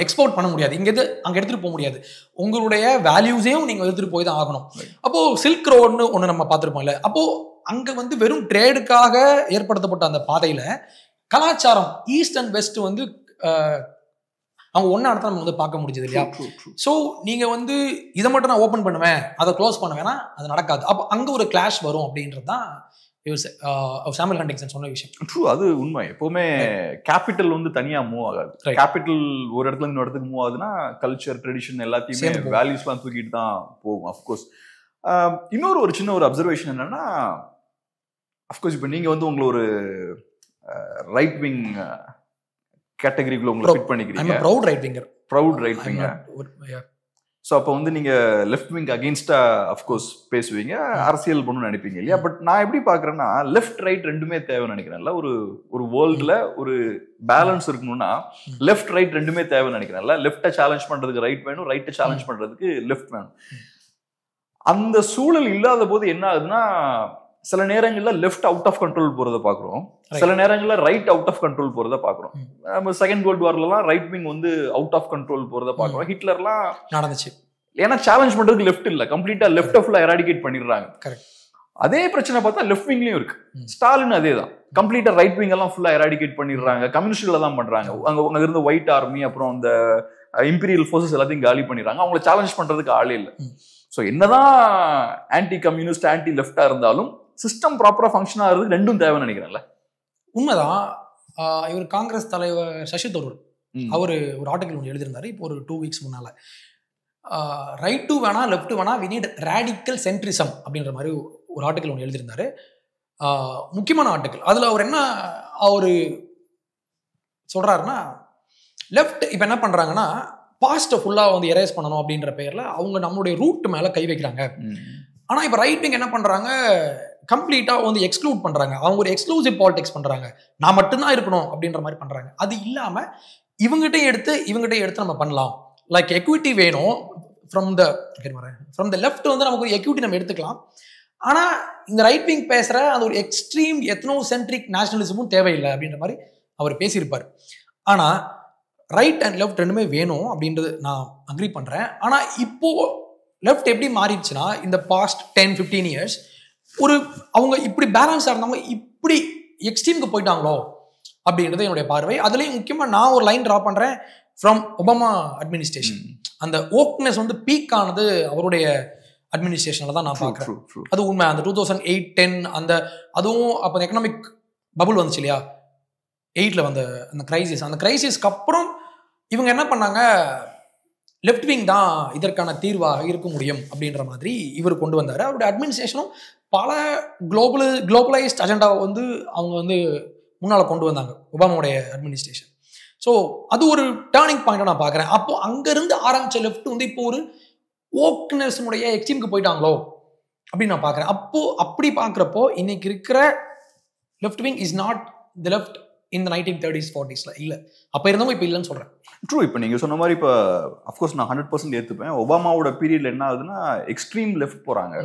எக்ஸ்போர்ட் பண்ண முடியாது, இங்கேருந்து அங்கே எடுத்துகிட்டு போக முடியாது. உங்களுடைய வேல்யூஸையும் நீங்கள் எடுத்துகிட்டு போய் தான் ஆகணும். அப்போது சில்க் ரோடுன்னு ஒன்று நம்ம பார்த்துருப்போம்ல, அப்போது அங்கே வந்து வெறும் ட்ரேடுக்காக ஏற்படுத்தப்பட்ட அந்த பாதையில் கலாச்சாரம் ஈஸ்ட் அண்ட் வெஸ்ட் வந்து அவங்க ஒன்றா இடத்துல நம்ம வந்து பார்க்க முடிஞ்சது இல்லையா? ஸோ நீங்கள் வந்து இதை மட்டும் நான் ஓப்பன் பண்ணுவேன், அதை க்ளோஸ் பண்ணுவேன்னா அது நடக்காது. அப்போ அங்கே ஒரு கிளாஷ் வரும் அப்படின்றது தான் சாமுவல் ஹண்டிங்டன் சொன்ன விஷயம். ட்ரூ, அது உண்மை. எப்பவுமே கேபிட்டல் வந்து தனியா மூவ் ஆகாது. கேபிட்டல் ஒரு இடத்துல இன்னொரு இடத்துக்கு மூவ் ஆகுதுன்னா கல்ச்சர், ட்ரெடிஷன் எல்லாத்தையுமே வேல்யூஸ்லாம் தூக்கிட்டு தான் போகும். அஃப்கோர்ஸ் இன்னொரு ஒரு சின்ன ஒரு அப்சர்வேஷன் என்னன்னா, அஃப்கோர்ஸ் இப்போ நீங்க வந்து உங்களை ஒரு ரைட் விங் கேட்டகரிக்குள்ள உங்களை ஃபிட் பண்ணிக்கிறீங்க. Proud right winger. ஸோ அப்போ வந்து நீங்கள் லெஃப்ட் விங் அகெயின்ஸ்டா அஃப்கோர்ஸ் பேசுவீங்க, அரசியல் பண்ணணும்னு நினைப்பீங்க இல்லையா? பட் நான் எப்படி பார்க்குறேன்னா, லெஃப்ட் ரைட் ரெண்டுமே தேவைன்னு நினைக்கிறேன்ல. ஒரு வேர்ல்டில் ஒரு பேலன்ஸ் இருக்கணும்னா லெஃப்ட் ரைட் ரெண்டுமே தேவைன்னு நினைக்கிறேன்ல. லெஃப்ட்டை சேலஞ்ச் பண்ணுறதுக்கு ரைட் வேணும், ரைட்டை சேலஞ்ச் பண்ணுறதுக்கு லெஃப்ட் வேணும். அந்த சூழல் இல்லாத போது என்ன ஆகுதுன்னா, சில நேரங்களில் லெஃப்ட் அவுட் ஆஃப் கண்ட்ரோல் போகிறத பார்க்குறோம், சில நேரங்களில் ரைட் அவுட் ஆஃப் கண்ட்ரோல் போகிறத பார்க்குறோம். நம்ம செகண்ட் வேர்ல்டு வார்லாம் ரைட் விங் வந்து அவுட் ஆஃப் கண்ட்ரோல் போகிறத பார்க்குறோம். ஹிட்லர்லாம் நடந்துச்சு. ஏன்னா சேலஞ்ச் பண்றதுக்கு லெஃப்ட் இல்ல, கம்ப்ளீட்டா லெஃப்ட் ஃபுல்லா எராடிகேட் பண்ணிடுறாங்க. அதே பிரச்சனை பார்த்தா லெஃப்ட் விங்லயும் இருக்கு. ஸ்டாலின் அதே தான், கம்ப்ளீட்டா ரைட் விங் எல்லாம் ஃபுல்லா எராடிகேட் பண்ணிடுறாங்க. கம்யூனிஸ்ட்ல தான் பண்றாங்க. அங்க இருந்து ஒயிட் ஆர்மி அப்புறம் அந்த இம்பீரியல் ஃபோர்ஸஸ் எல்லாத்தையும் காலி பண்ணிடுறாங்க. அவங்களை சேலஞ்ச் பண்றதுக்கு ஆளே இல்லை. ஸோ என்னதான் ஆன்டி கம்யூனிஸ்ட், ஆன்டி லெஃப்டா இருந்தாலும் சிஸ்டம் ப்ராப்பரா ஃபங்க்ஷன் ஆகுறது ரெண்டும் தேவைன்னு நினைக்கிறேன்ல. உண்மைதான். இவர் காங்கிரஸ் தலைவர் சசி தரூர் அவர் ஒரு ஆர்டிகல் ஒன்று எழுதியிருந்தாரு இப்போ ஒரு 2 வீக்ஸ் முன்னால. ரைட்டு வேணா லெஃப்ட் வேணா, வி நீட் ரேடிக்கல் சென்ட்ரிசம் அப்படின்ற மாதிரி ஒரு ஆர்டிகல் ஒன்று எழுதியிருந்தாரு. முக்கியமான ஆர்டிகல். அதில் அவர் என்ன சொல்றாருன்னா, லெஃப்ட் இப்போ என்ன பண்றாங்கன்னா, பாஸ்ட்டை ஃபுல்லாக வந்து எரேஸ் பண்ணணும் அப்படின்ற பெயரில் அவங்க நம்மளுடைய ரூட் மேலே கை வைக்கிறாங்க. ஆனால் இப்போ ரைட் விங் என்ன பண்ணுறாங்க, கம்ப்ளீட்டாக வந்து எக்ஸ்க்ளூட் பண்ணுறாங்க. அவங்க ஒரு எக்ஸ்க்ளூசிவ் பாலிடிக்ஸ் பண்ணுறாங்க, நான் மட்டும்தான் இருக்கணும் அப்படின்ற மாதிரி பண்ணுறாங்க. அது இல்லாமல் இவங்ககிட்ட எடுத்து நம்ம பண்ணலாம். லைக் எக்விட்டி வேணும் ஃப்ரம் த லெஃப்ட் வந்து நமக்கு ஒரு எக்விட்டி நம்ம எடுத்துக்கலாம். ஆனால் இந்த ரைட் விங் பேசுகிற அந்த ஒரு எக்ஸ்ட்ரீம் எத்னோசென்ட்ரிக் நேஷனலிசமும் தேவையில்லை அப்படின்ற மாதிரி அவர் பேசியிருப்பார். ஆனால் ரைட் அண்ட் லெஃப்ட் ரெண்டுமே வேணும் அப்படின்றது நான் அக்ரி பண்ணுறேன். ஆனால் இப்போது லெஃப்ட் எப்படி மாறிடுச்சுன்னா, இந்த பாஸ்ட் 10-15 இயர்ஸ் அவங்க இப்படி பேலன்ஸாக இருந்தவங்க இப்படி எக்ஸ்ட்ரீமுக்கு போயிட்டாங்களோ அப்படின்றது என்னுடைய பார்வை. அதுலேயும் முக்கியமாக நான் ஒரு லைன் ட்ரா பண்ணுறேன் ஃப்ரம் ஒபாமா அட்மினிஸ்ட்ரேஷன். அந்த ஓக்னஸ் வந்து பீக் ஆனது அவருடைய அட்மினிஸ்ட்ரேஷனில் தான் நான் பார்க்குறேன். அது உண்மை. அந்த 2008-10 அதுவும் அப்போ எக்கனாமிக் பபுள் வந்துச்சு இல்லையா, 8ல் வந்த அந்த கிரைசிஸ்க்கு அப்புறம் இவங்க என்ன பண்ணாங்க, லெஃப்ட் விங் தான் இதற்கான தீர்வாக இருக்க முடியும் அப்படின்ற மாதிரி இவர் கொண்டு வந்தார். அவருடைய அட்மினிஸ்ட்ரேஷனும் பல குளோபலைஸ்ட் அஜெண்டாவை வந்து அவங்க வந்து முன்னால் கொண்டு வந்தாங்க, ஒபாமாவுடைய அட்மினிஸ்ட்ரேஷன். ஸோ அது ஒரு டேர்னிங் பாயிண்டாக நான் பார்க்குறேன். அப்போ அங்கேருந்து ஆரம்பித்த லெஃப்ட் வந்து இப்போ ஒரு ஓக்னஸனுடைய எக்ஸ்ட்ரீமுக்கு போயிட்டாங்களோ அப்படின்னு நான் பார்க்குறேன். அப்படி பார்க்குறப்போ இன்னைக்கு இருக்கிற left wing is not the left இந்த 1930s-40s இல்லை. அப்போ இருந்தவங்க இப்போ இல்லைன்னு சொல்கிறேன். ட்ரூ. இப்போ நீங்கள் சொன்ன மாதிரி இப்போ அஃப்கோர்ஸ் நான் 100% ஏற்றுப்பேன். ஒபாமாவோட பீரியட்ல என்ன ஆகுதுன்னா எக்ஸ்ட்ரீம் லெஃப்ட் போகிறாங்க.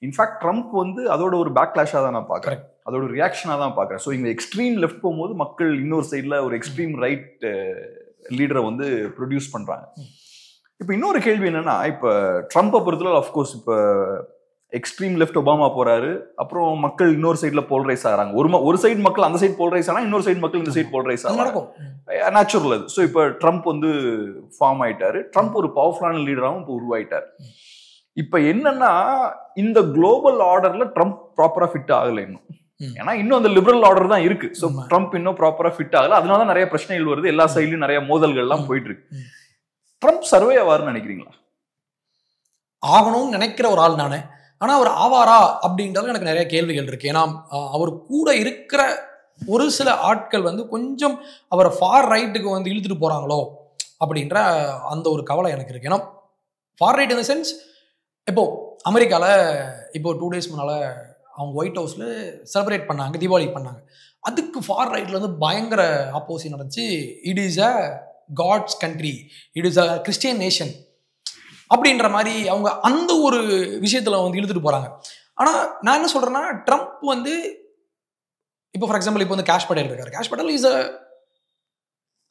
இன்ஃபேக்ட் ட்ரம்ப் வந்து அதோட ஒரு பேக்லாஷாக தான் நான் பார்க்குறேன், அதோட ஒரு ரியாக்ஷனாக தான் பார்க்குறேன். ஸோ இங்கே எக்ஸ்ட்ரீம் லெஃப்ட் போகும்போது மக்கள் இன்னொரு சைடில் ஒரு எக்ஸ்ட்ரீம் ரைட் லீடரை வந்து ப்ரொடியூஸ் பண்ணுறாங்க. இப்போ இன்னொரு கேள்வி என்னன்னா, இப்போ ட்ரம்ப்பை பொறுத்தவரை அஃப்கோர்ஸ் இப்போ எக்ஸ்ட்ரீம் லெஃப்ட் ஒபாமா போறாரு, அப்புறம் மக்கள் இன்னொரு சைட்ல போலரைஸ் ஆகிறாங்க. ஒரு சைடு மக்கள் அந்த சைடு போலரைஸ் ஆனா இன்னொரு சைடு மக்கள் இந்த சைடு போலரைஸ் ஆகும், நேச்சுரல் அது. ஸோ இப்போ ட்ரம்ப் வந்து ஃபார்ம் ஆயிட்டாரு, ட்ரம்ப் ஒரு பவர்ஃபுல்லான லீடராகவும் இப்போ உருவாயிட்டார். இப்ப என்னன்னா இந்த குளோபல் ஆர்டர்ல ட்ரம்ப் ப்ராப்பரா ஃபிட் ஆகல இன்னும். ஏன்னா இன்னும் அந்த லிபரல் ஆர்டர் தான் இருக்கு. ஸோ ட்ரம்ப் இன்னும் ப்ராப்பரா ஃபிட் ஆகல, அதனால நிறைய பிரச்சனைகள் வருது, எல்லா சைட்லயும் நிறைய மோதல்கள் எல்லாம் போயிட்டு இருக்கு. ட்ரம்ப் சர்வே ஆவார்னு நினைக்கிறீங்களா? ஆகணும்னு நினைக்கிற ஒரு ஆள் நானே. ஆனா அவர் ஆவாரா அப்படின்றது எனக்கு நிறைய கேள்விகள் இருக்கு. ஏன்னா அவர் கூட இருக்கிற ஒரு சில ஆட்கள் வந்து கொஞ்சம் அவரை ஃபார் ரைட்டுக்கு வந்து இழுத்துட்டு போறாங்களோ அப்படின்ற அந்த ஒரு கவலை எனக்கு இருக்கு. ஏன்னா for right in the sense, இப்போ அமெரிக்காவில் இப்போ 2 days முன்னால அவங்க ஒயிட் ஹவுஸில் செலிப்ரேட் பண்ணாங்க, தீபாவளி பண்ணாங்க. அதுக்கு ஃபார் ரைட்ல வந்து பயங்கர ஆப்போசிட் நடந்துச்சு. It is a God's country, it is a Christian nation அப்படின்ற மாதிரி அவங்க அந்த ஒரு விஷயத்துல வந்து இழுத்துட்டு போறாங்க. ஆனா நான் என்ன சொல்றேன்னா, ட்ரம்ப் வந்து இப்போ ஃபார் எக்ஸாம்பிள் இப்போ வந்து கேஷ் பட்டேல் இருக்காரு. கேஷ் பட்டேல் இஸ்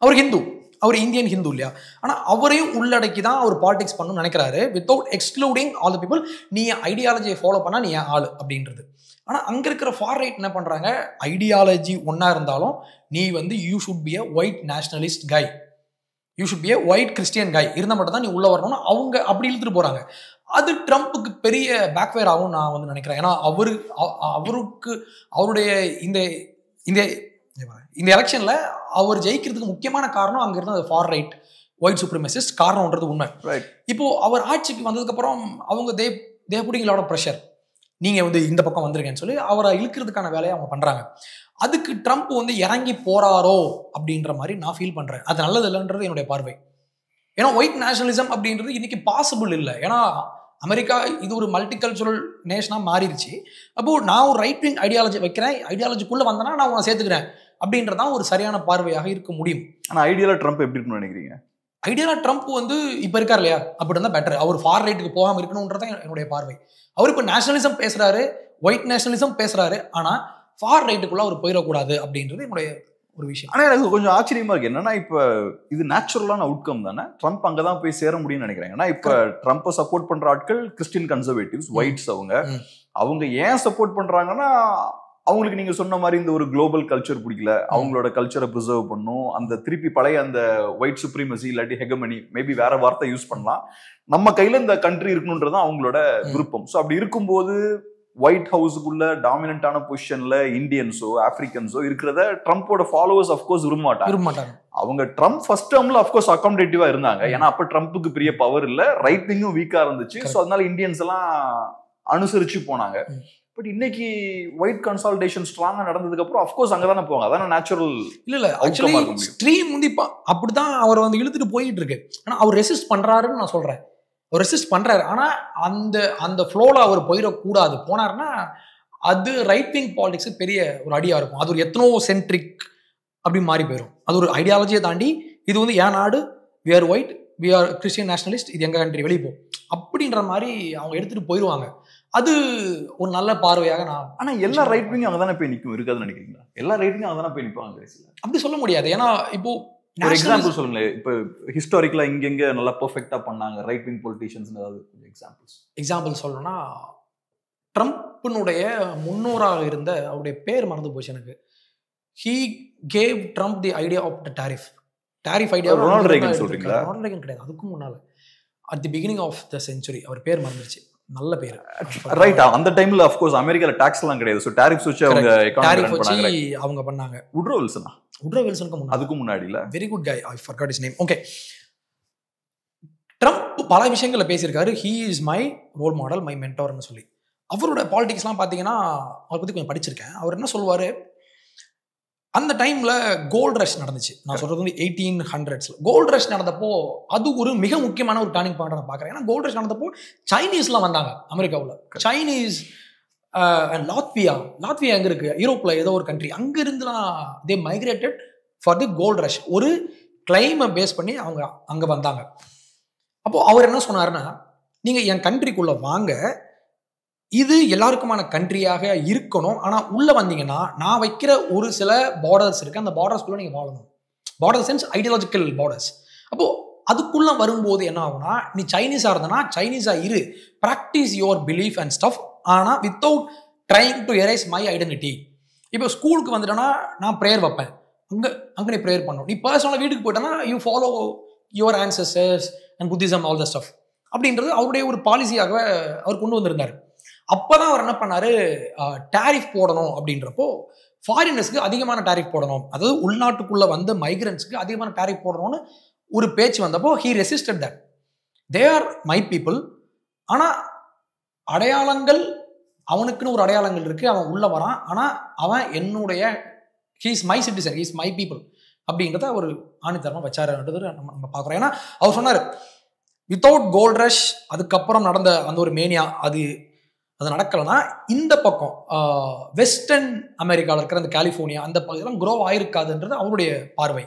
அவர் ஹிந்து, அவர் இந்தியன் ஹிந்து இல்லையா? ஆனா அவரையும் உள்ளடக்கி தான் அவர் பாலிடிக்ஸ் பண்ணணும்னு நினைக்கிறாரு, without excluding all the people. நீ ஐடியாலஜியை ஃபாலோ பண்ணா நீ ஆளு அப்படின்றது. ஆனா அங்க இருக்கிற ஃபார் ரைட் என்ன பண்றாங்க, ஐடியாலஜி ஒன்னா இருந்தாலும் நீ வந்து you should be a white nationalist guy, you should be a white Christian guy இருந்தால் மட்டும் தான் நீ உள்ள வரணும்னு அவங்க அப்படி இழுத்துட்டு போறாங்க. அது ட்ரம்ப்புக்கு பெரிய பேக்ஃபயர் ஆகும் நான் வந்து நினைக்கிறேன். ஏன்னா அவருக்கு அவருடைய இந்த இந்த இந்த எலெக்ஷன்ல அவர் ஜெயிக்கிறதுக்கு முக்கியமான காரணம் அங்க இருந்த ஃபார் ரைட் ஒயிட் சுப்ரமசிஸ்ட் காரணம்ன்றது உண்மை. இப்போ அவர் ஆட்சிக்கு வந்ததுக்கு அப்புறம் அவங்க தே புட்டிங் லாட் ஆஃப் ப்ரெஷர், நீங்க வந்து இந்த பக்கம் வந்திருக்கேன்னு சொல்லி அவரை இழுக்கிறதுக்கான வேலையை அவங்க பண்றாங்க. அதுக்கு ட்ரம்ப் வந்து இறங்கி போறாரோ அப்படின்ற மாதிரி நான் ஃபீல் பண்றேன். அது நல்லது இல்லைன்றது என்னுடைய பார்வை. ஏன்னா ஒயிட் நேஷனலிசம் அப்படின்றது இன்னைக்கு பாசிபிள் இல்லை. ஏன்னா அமெரிக்கா இது ஒரு மல்டிகல்ச்சுரல் நேஷனா மாறிடுச்சு. அப்போ நான் ஒரு ரைட் விங் ஐடியாலஜி வைக்கிறேன், ஐடியாலஜிக்குள்ள வந்தேன்னா நான் உன்னை சேர்த்துக்கிறேன் அப்படின்றதான் ஒரு சரியான பார்வையாக இருக்க முடியும். ஆனா ஐடியால ட்ரம்ப் எப்படி இருக்குன்னு நினைக்கிறீங்க? ஐடியால ட்ரம்ப் வந்து இப்ப இருக்காரு இல்லையா, அப்படி இருந்தா பெட்டர். அவர் ஃபார் ரைட்டுக்கு போகாம இருக்கணும்ன்றதான் என்னுடைய பார்வை. அவர் இப்ப நேஷனலிசம் பேசுறாரு, ஒயிட் நேஷனலிசம் பேசுறாரு, ஆனா ஃபார் ரைட்டுக்குள்ள அவர் போயிடக்கூடாது அப்படின்றது என்னுடைய ஒரு விஷயம். ஆனா எனக்கு கொஞ்சம் ஆச்சரியமா இருக்கு என்னன்னா, இப்ப இது நேச்சுரலான அவுட்கம் தானே, ட்ரம்ப் அங்கதான் போய் சேர முடியும்னு நினைக்கிறேன். ஏன்னா இப்ப ட்ரம்ப்பை சப்போர்ட் பண்ற ஆட்கள் கிறிஸ்டியன் கன்சர்வேட்டிவ்ஸ், ஒயிட்ஸ். அவங்க ஏன் சப்போர்ட் பண்றாங்கன்னா, அவங்களுக்கு நீங்க சொன்ன மாதிரி இந்த ஒரு குளோபல் கல்ச்சர் பிடிக்கல, அவங்களோட கல்ச்சரை ப்ரிசர்வ் பண்ணும், அந்த திருப்பி பழைய அந்த ஒயிட் சுப்ரீமசி இல்லாட்டி ஹெகமனி, மேபி வேற வார்த்தை யூஸ் பண்ணலாம், நம்ம கையில இந்த கண்ட்ரி இருக்கணும்ன்றதான் அவங்களோட விருப்பம். ஸோ அப்படி இருக்கும்போது ஒயிட் ஹவுஸுக்குள்ள டாமினன்டான பொசிஷன்ல இந்தியன்ஸோ ஆப்பிரிக்கன்ஸோ இருக்கிறத ட்ரம்ப்போட ஃபாலோவர்ஸ் அஃப்கோர்ஸ் விரும்ப மாட்டாங்க. அவங்க ட்ரம்ப் ஃபர்ஸ்ட் டேர்ம்ல அஃப்கோர்ஸ் அகாமடேட்டிவா இருந்தாங்க, ஏன்னா அப்ப ட்ரம்ப்புக்கு பெரிய பவர் இல்ல, ரைட் விங்கும் வீக்கா இருந்துச்சு. ஸோ அதனால இந்தியன்ஸ் எல்லாம் அனுசரிச்சு போனாங்க. பட் இன்னைக்கு ஒயிட் கன்சாலிடேஷன் ஸ்ட்ராங்கா நடந்ததுக்கு அப்புறம் அஃப்கோர்ஸ் அங்கதானே போவாங்க. அதான நேச்சுரல். இல்ல ஆக்சுவலி ஸ்ட்ரீம் வந்து அப்படிதான் அவர் வந்து இழுத்துட்டு போயிட்டு இருக்கு. ஆனா அவர் ரெசிஸ்ட் பண்றாருன்னு நான் சொல்றேன். அவர் ரெசிஸ்ட் பண்றாரு, ஆனா அந்த ஃப்ளோல அவர் போயிடக்கூடாது. போனாருன்னா அது ரைட் விங் பாலிடிக்ஸ் பெரிய ஒரு அடியா இருக்கும். அது ஒரு எத்தனோ சென்ட்ரிக் அப்படி மாறி போயிடும். அது ஒரு ஐடியாலஜியை தாண்டி இது வந்து ஏன் நாடு, we are white, we are Christian nationalist, இது எங்க கண்ட்ரி, வெளியே போ அப்படின்ற மாதிரி அவங்க எடுத்துட்டு போயிடுவாங்க. அது ஒரு நல்ல பார்வையாக நான். ஆனா எல்லா ரைட் விங் அங்கதானே போய் நிற்கும் இருக்காதுன்னு நினைக்கிறீங்களா? எல்லா ரைட் விங் அங்கதானே போய் நிற்பாங்க. அப்படி சொல்ல முடியாது. ஏன்னா இப்போ ஒரு எக்ஸாம்பிள் சொல்லுங்களேன். இப்போ ஹிஸ்டாரிக்கலா இங்க நல்லா பெர்ஃபெக்ட்டா பண்ணாங்க ரைட் விங் பொலிட்டிஷியன்ஸ், ஏதாவது எக்ஸாம்பிள் சொல்லணும்னா, ட்ரம்ப்னுடைய முன்னோராக இருந்த அவருடைய பேர் மறந்து போச்சு எனக்கு. He gave Trump the idea of the tariff idea. Ronald Reagan சொல்றீங்களா? ரொனால்ட் ரேகன் கிடையாது, அதுக்கு முன்னால at the beginning of the century. அவர் பேர் மறந்துருச்சு, நல்ல பேர். ரைட். அந்த டைம்ல ஆஃப் கோர்ஸ் அமெரிக்கால டாக்ஸ் எல்லாம் கிடையாது. சோ டாரிஃப்ஸ் வச்சு அவங்க எகானமி ரன் பண்ணாங்க. அவங்க பண்ணாங்க. உட்ரோ வில்சனுக்கு முன்னாடி, அதுக்கு முன்னாடி இல்ல, very good guy, I forgot his name. Okay, Trump பல விஷயங்கள்ல பேசியிருக்காரு. He is my role model, my மென்டார்னு சொல்லி. அவரோட பாலிடிக்ஸ்லாம் பார்த்தீங்கன்னா அவரை பத்தி கொஞ்சம் படிச்சிருக்கேன். அவர் என்ன சொல்லுவாரு, அந்த டைம்ல கோல்ட் ரஷ் நடந்துச்சு. நான் சொல்றது வந்து 1800s கோல்ட் ரஷ் நடந்தப்போ அது ஒரு மிக முக்கியமான ஒரு டர்னிங் பாயிண்ட் நான் பார்க்குறேன். ஏன்னா கோல்ட் ரஷ் நடந்தப்போ சைனீஸ்லாம் வந்தாங்க அமெரிக்காவில். சைனீஸ் லாத்வியா எங்க இருக்கு, யூரோப்ல ஏதோ ஒரு கண்ட்ரி, அங்க இருந்துலாம் they migrated for the gold rush. ஒரு கிளைமை பேஸ் பண்ணி அவங்க அங்க வந்தாங்க. அப்போ அவர் என்ன சொன்னாருன்னா, நீங்க என் கண்ட்ரிக்குள்ள வாங்க, இது எல்லாருக்குமான கண்ட்ரியாக இருக்கணும், ஆனா உள்ள வந்தீங்கன்னா நான் வைக்கிற ஒரு சில பார்டர்ஸ் இருக்கு, அந்த பார்டர்ஸ்குள்ள நீங்க வாழணும். Border sense ideological borders. அப்போ அதுக்குள்ள வரும்போது என்ன ஆகும்னா, நீ சைனீஸா இருந்தனா சைனீஸா இரு, practise your belief and stuff, ஆனா without trying to erase my identity. இப்போ ஸ்கூலுக்கு வந்துட்டேன்னா நான் ப்ரேயர் வைப்பேன், அங்க நீ ப்ரேயர் பண்ணணும். நீ பர்சனலாக வீட்டுக்கு போயிட்டேன்னா you follow your ancestors and Buddhism, all the stuff அப்படின்றது அவருடைய ஒரு பாலிசியாக அவர் கொண்டு வந்திருந்தார். அப்பதான் அவர் என்ன பண்ணாரு, டாரிஃப் போடணும் அப்படின்றப்போ ஃபாரினர்ஸ்க்கு அதிகமான டாரிஃப் போடணும், அதாவது உள்நாட்டுக்குள்ள வந்த மைக்ரன்ஸ்க்கு அதிகமான டாரிஃப் போடணும்னு ஒரு பேச்சு வந்தப்போ he resisted that. They are my people, ஆனா அடையாளங்கள், அவனுக்குன்னு ஒரு அடையாளங்கள் இருக்கு, அவன் உள்ள வரான், ஆனா அவன் என்னுடைய he's my citizen, he's my people அப்படின்றத ஒரு ஆணித்தரமாக வச்சாருன்றது நம்ம பார்க்குறோம். ஏன்னா அவர் சொன்னார் வித்தவுட் கோல்ட் ரஷ் அதுக்கப்புறம் நடந்த அந்த ஒரு மேனியா அது நடக்கலைன்னா இந்த பக்கம் வெஸ்டர்ன் அமெரிக்காவில் இருக்கிற அந்த கலிஃபோர்னியா அந்த பகுதியெல்லாம் க்ரோ ஆயிருக்காதுன்றது அவருடைய பார்வை.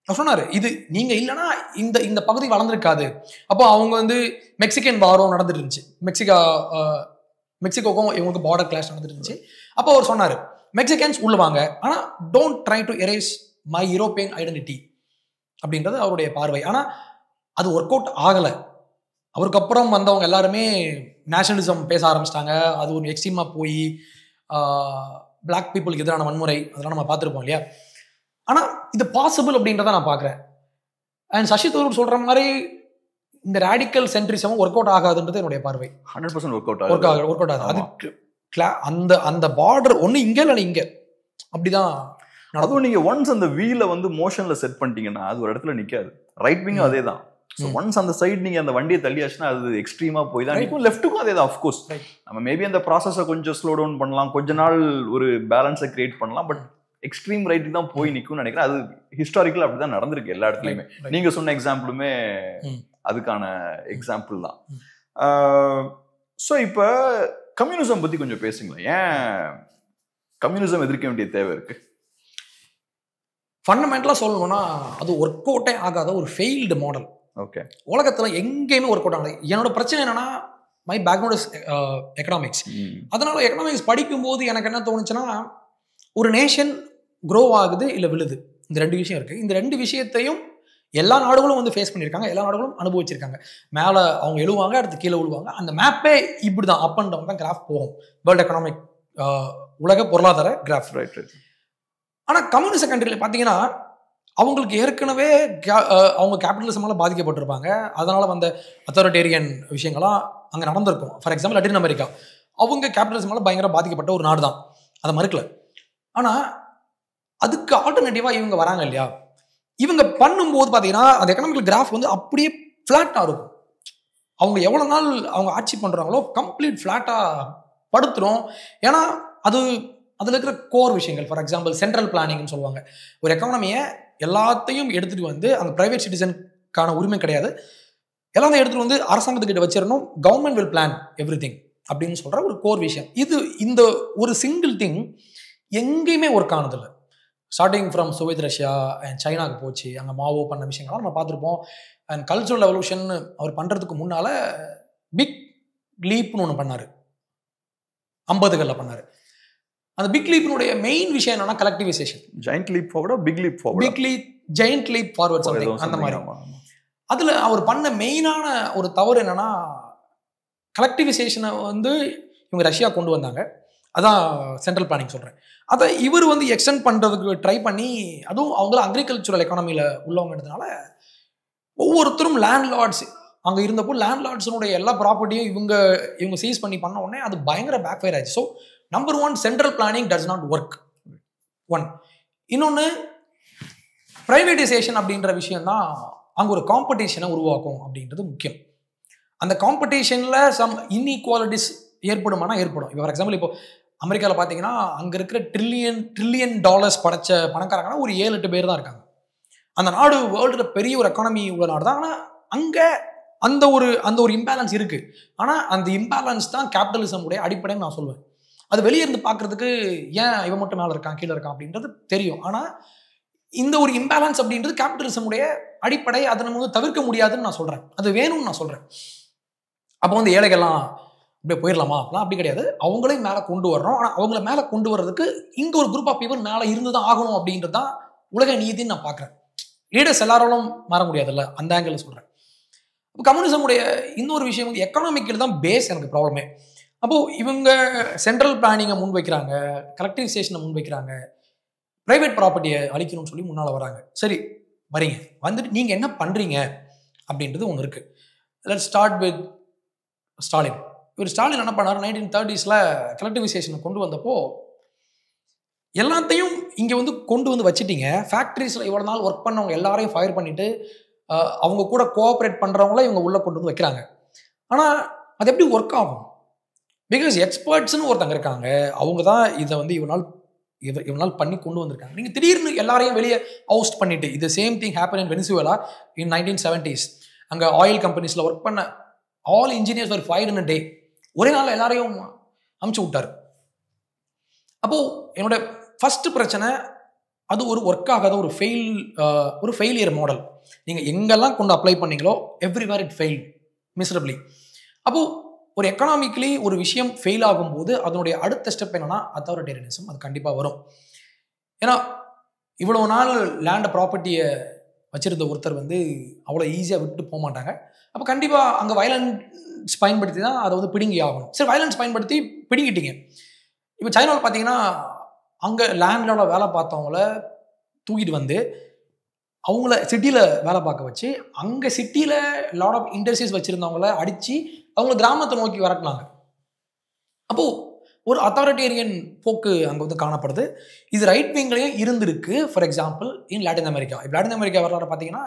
அவர் சொன்னார் இது நீங்கள் இல்லைன்னா இந்த பகுதி வளர்ந்துருக்காது. அப்போ அவங்க வந்து மெக்சிகன் வாரம் நடந்துட்டு இருந்துச்சு, மெக்சிகோக்கும் இவங்களுக்கு பார்டர் கிளாஷ் நடந்துட்டு இருந்துச்சு. அப்போ அவர் சொன்னார் மெக்சிகன்ஸ் உள்ள வாங்க, ஆனால் don't try to erase my European identity அப்படின்றது அவருடைய பார்வை. ஆனால் அது ஒர்க் அவுட் ஆகலை. அவருக்கு அப்புறம் வந்தவங்க எல்லாருமே நேஷனலிசம் பேச ஆரம்பிச்சிட்டாங்க. அது ஒரு எக்ஸ்ட்ரீமாக போய் பிளாக் பீப்புளுக்கு எதிரான வன்முறை அதெல்லாம் நம்ம பார்த்துருப்போம் இல்லையா. ஆனால் இது பாசிபிள் அப்படின்றத நான் பார்க்குறேன். அண்ட் சசி தரூர் சொல்கிற மாதிரி இந்த ரேடிக்கல் சென்ட்ரிசமும் ஒர்க் அவுட் ஆகாதுன்றது என்னுடைய பார்வை. 100% ஒர்க் அவுட் ஆகாது. அதுக்கு அந்த பார்டர் ஒன்று இங்கே இல்லை இங்கே அப்படிதான். அதுவும் நீங்க ஒன்ஸ் அந்த வீலை வந்து மோஷன்ல செட் பண்ணிட்டீங்கன்னா அது ஒரு இடத்துல நிக்காது. ரைட் விங்கும் அதே தான். ஸோ ஒன்ஸ் அந்த சைடு நீங்க அந்த வண்டியை தள்ளியாச்சுன்னா அது எக்ஸ்ட்ரீமா போய் தான் நிற்கும். லெஃப்ட்டுக்கும் அதே தான். அஃப்கோர்ஸ் நம்ம மேபி அந்த ப்ராசஸை கொஞ்சம் ஸ்லோ டவுன் பண்ணலாம், கொஞ்ச நாள் ஒரு பேலன்ஸை கிரியேட் பண்ணலாம். பட் எக்ஸ்ட்ரீம் ரைட்டுக்கு தான் போய் நிற்கும்னு நினைக்கிறேன். அது ஹிஸ்டாரிக்கல் அப்படிதான் நடந்திருக்கு எல்லா இடத்துலையுமே. நீங்க சொன்ன எக்ஸாம்பிளுமே அதுக்கான எக்ஸாம்பிள் தான். ஸோ இப்போ கம்யூனிசம் பத்தி கொஞ்சம் பேசுங்களேன். ஏன் கம்யூனிசம் எதிர்க்க வேண்டிய தேவை இருக்கு? ஃபண்டமெண்டலாக சொல்லணும்னா அது ஒர்க் அவுட்டே ஆகாத ஒரு ஃபெயில்டு மாடல். ஓகே, உலகத்தில் எங்கேயுமே ஒர்க் அவுட் ஆகலை. என்னோட பிரச்சனை என்னன்னா மை பேக்ரவுண்ட் இஸ் எக்கனாமிக்ஸ். அதனால எக்கனாமிக்ஸ் படிக்கும்போது எனக்கு என்ன தோணுச்சுன்னா ஒரு நேஷன் க்ரோ ஆகுது இல்லை விழுது, இந்த ரெண்டு விஷயம் இருக்குது. இந்த ரெண்டு விஷயத்தையும் எல்லா நாடுகளும் வந்து ஃபேஸ் பண்ணியிருக்காங்க, எல்லா நாடுகளும் அனுபவிச்சிருக்காங்க. மேலே அவங்க எழுவாங்க, அடுத்து கீழே விழுவாங்க. அந்த மேப்பே இப்படி தான் அப் அண்ட் டவுன் தான் கிராஃப் போகும். வேர்ல்டு எக்கனாமிக் உலக பொருளாதார கிராஃப். Right right. ஆனால் கம்யூனிஸ்ட் கண்ட்ரியில் பார்த்தீங்கன்னா அவங்களுக்கு ஏற்கனவே அவங்க கேபிட்டலிசமால் பாதிக்கப்பட்டிருப்பாங்க. அதனால் வந்த அத்தாரிட்டேரியன் விஷயங்கள்லாம் அங்கே நடந்திருக்கும். ஃபார் எக்ஸாம்பிள் லட்டின் அமெரிக்கா, அவங்க கேபிட்டலிசமால் பயங்கர பாதிக்கப்பட்ட ஒரு நாடு தான், அதை மறுக்கல. ஆனால் அதுக்கு ஆல்டர்னேட்டிவாக இவங்க வராங்க இல்லையா. இவங்க பண்ணும்போது பார்த்தீங்கன்னா அந்த எக்கனாமிக்கல் கிராஃப் வந்து அப்படியே ஃப்ளாட்டாக இருக்கும். அவங்க எவ்வளோ நாள் அவங்க ஆட்சி பண்ணுறாங்களோ கம்ப்ளீட் ஃப்ளாட்டாக படுத்துரும். ஏன்னா அதில் இருக்கிற கோர் விஷயங்கள், ஃபார் எக்ஸாம்பிள் சென்ட்ரல் பிளானிங்னு சொல்லுவாங்க. ஒரு எக்கானமியை எல்லாத்தையும் எடுத்துகிட்டு வந்து அந்த ப்ரைவேட் சிட்டிசனுக்கான உரிமை கிடையாது, எல்லாத்தையும் எடுத்துகிட்டு வந்து அரசாங்கத்துக்கிட்ட வச்சிடணும். Government will plan everything அப்படின்னு சொல்கிற ஒரு கோர் விஷயம். இந்த ஒரு சிங்கிள் திங் எங்கேயுமே ஒர்க் ஆனதில்லை. Starting from Soviet Russia and சைனாவுக்கு போச்சு, அங்கே மாவோ பண்ண விஷயங்கள்லாம் நம்ம பார்த்துருப்போம். அண்ட் கல்ச்சுரல் எவல்யூஷன் அவர் பண்ணுறதுக்கு முன்னால் பிக் லீப்னு ஒன்று பண்ணார், 50களில் பண்ணார். அந்த பிக் லீப்னுடைய மெயின் விஷயம் என்னன்னா கலெக்டிவைசேஷன். ஜெயண்ட் லீப் ஃபார்வர்டா, big leap forward, big leap, giant leap forward something அந்த மாதிரி. அதில் அவர் பண்ண மெயினான ஒரு தவறு என்னன்னா கலெக்டிவைசேஷனை வந்து இவங்க ரஷ்யா கொண்டு வந்தாங்க. அதான் சென்ட்ரல் பிளானிங் சொல்கிறேன். அதை இவர் வந்து எக்ஸ்டெண்ட் பண்ணுறதுக்கு ட்ரை பண்ணி, அதுவும் அவங்கள அக்ரிகல்ச்சுரல் எக்கானமியில் உள்ளவங்கன்றதுனால ஒவ்வொருத்தரும் லேண்ட்லார்ட்ஸ் அங்கே இருந்தப்போ லேண்ட்லார்ட்ஸனுடைய எல்லா ப்ராப்பர்ட்டியும் இவங்க சீஸ் பண்ண உடனே அது பயங்கர பேக்ஃபயர் ஆயிடுச்சு. So number one, central planning does not work. One. இன்னொன்று, ப்ரைவேட்டைசேஷன் அப்படின்ற விஷயம் தான் அங்கே ஒரு காம்படிஷனை உருவாக்கும் அப்படின்றது முக்கியம். அந்த காம்படிஷனில் சம் இன்இக்வாலிட்டிஸ் ஏற்படுமானா ஏற்படும். இப்போ ஃபார் எக்ஸாம்பிள் இப்போ அமெரிக்காவில் பார்த்தீங்கன்னா அங்கே இருக்கிற ட்ரில்லியன் டாலர்ஸ் படைச்ச பணக்காரங்கன்னா ஒரு 7-8 பேர் தான் இருக்காங்க. அந்த நாடு வேர்ல்டில் பெரிய ஒரு எக்கானமி உள்ள நாடு தான். ஆனால் அங்கே அந்த ஒரு இம்பேலன்ஸ் இருக்குது. ஆனால் அந்த இம்பேலன்ஸ் தான் கேபிட்டலிசம் உடைய அடிப்படைன்னு நான் சொல்லுவேன். அது வெளியே இருந்து பார்க்கறதுக்கு ஏன் இவன் மட்டும் மேலே இருக்கான் கீழே இருக்கான் அப்படின்றது தெரியும். ஆனால் இந்த ஒரு இம்பேலன்ஸ் அப்படின்றது கேபிட்டலிசம் உடைய அடிப்படை, அதை நம்ம வந்து தவிர்க்க முடியாதுன்னு நான் சொல்கிறேன். அது வேணும்னு நான் சொல்கிறேன். அப்போ வந்து ஏழைகள்லாம் அப்படியே போயிடலாமா அப்படிலாம் அப்படி கிடையாது. அவங்களையும் மேலே கொண்டு வர்றோம். ஆனால் அவங்கள மேலே கொண்டு வர்றதுக்கு இங்கே ஒரு குரூப் ஆஃப் பீப்புள் மேலே இருந்து தான் ஆகணும் அப்படின்றது தான் உலக நீதின்னு நான் பார்க்குறேன். லீடர்ஸ் எல்லாராலும் மாற முடியாதுல்ல, அந்த ஆங்கிள் சொல்கிறேன். இப்போ கம்யூனிசமுடைய இன்னொரு விஷயம் வந்து எக்கனாமிக்கில் தான் பேஸ் எனக்கு ப்ராப்ளமே. அப்போது இவங்க சென்ட்ரல் பிளானிங்கை முன் வைக்கிறாங்க, கலெக்டிவைசேஷனை முன் வைக்கிறாங்க, ப்ரைவேட் ப்ராப்பர்ட்டியை அழிக்கணும்னு சொல்லி முன்னால் வராங்க. சரி வரீங்க, வந்துட்டு நீங்கள் என்ன பண்ணுறீங்க அப்படின்றது ஒன்று இருக்குது. Let's start with Stalin. இவர் ஸ்டாலின் என்ன பண்ணார், 1930s கலெக்டிவைசேஷனை கொண்டு வந்தப்போ எல்லாத்தையும் இங்கே வந்து கொண்டு வந்து வச்சுட்டீங்க. ஃபேக்ட்ரிஸில் இவ்வளோ நாள் ஒர்க் பண்ணவங்க எல்லாரையும் ஃபயர் பண்ணிவிட்டு அவங்க கூட கோஆப்ரேட் பண்ணுறவங்கள இவங்க உள்ளே கொண்டு வந்து வைக்கிறாங்க. ஆனால் அது எப்படி ஒர்க் ஆகும்? பிகாஸ் எக்ஸ்பர்ட்ஸ்னு ஒருத்தங்க இருக்காங்க, அவங்க தான் இதை வந்து இவ்வளோ நாள் இவனால் பண்ணி கொண்டு வந்திருக்காங்க. நீங்க திடீர்னு எல்லாரையும் வெளியே அவுஸ்ட் பண்ணிட்டு, இது same thing happen in Venezuela in 1970s. அங்க ஆயில் கம்பெனிஸ்ல ஒர்க் பண்ண ஆல் இன்ஜினியர்ஸ் ஒரு ஃபைட் இன் அ டே. ஒரே நாள் எல்லாரையும் அமுச்சு விட்டாரு. அப்போ என்னோட ஃபர்ஸ்ட் பிரச்சனை, அது ஒரு ஒர்க் ஆகாத ஒரு ஃபெயிலியர் மாடல். நீங்க எங்கெல்லாம் கொண்டு அப்ளை பண்ணீங்களோ எவ்ரிவேர் இட் ஃபெயில் மிசரபிளி. அப்போ ஒரு எக்கனாமிக்கலி ஒரு விஷயம் ஃபெயில் ஆகும்போது அதனுடைய அடுத்த ஸ்டெப் என்னன்னா அத்தாரிட்டேரியனிசம். அது கண்டிப்பாக வரும். ஏன்னா இவ்வளவு நாள் லேண்ட் ப்ராப்பர்ட்டியை வச்சிருந்த ஒருத்தர் வந்து அவ்வளோ ஈஸியாக விட்டு போக மாட்டாங்க. அப்போ கண்டிப்பாக அங்கே வயலன்ஸ் பயன்படுத்தி தான் அதை வந்து பிடுங்கி ஆகணும். சரி, வயலன்ஸ் பயன்படுத்தி பிடுங்கிட்டீங்க. இப்போ சைனாவில் பார்த்தீங்கன்னா அங்கே லேண்டில் வேலை பார்த்தவங்கள தூக்கிட்டு வந்து அவங்கள சிட்டியில் வேலை பார்க்க வச்சு, அங்கே சிட்டியில் லாட் ஆஃப் இண்டஸ்ட்ரீஸ் வச்சுருந்தவங்கள அடித்து அவங்கள கிராமத்தை நோக்கி வரட்டினாங்க. அப்போது ஒரு அத்தாரிட்டேரியன் போக்கு அங்கே வந்து காணப்படுது. இது ரைட் விங்லேயும் இருந்திருக்கு. For example in Latin America. இப்போ லாட்டின் அமெரிக்கா வரலாறு பார்த்தீங்கன்னா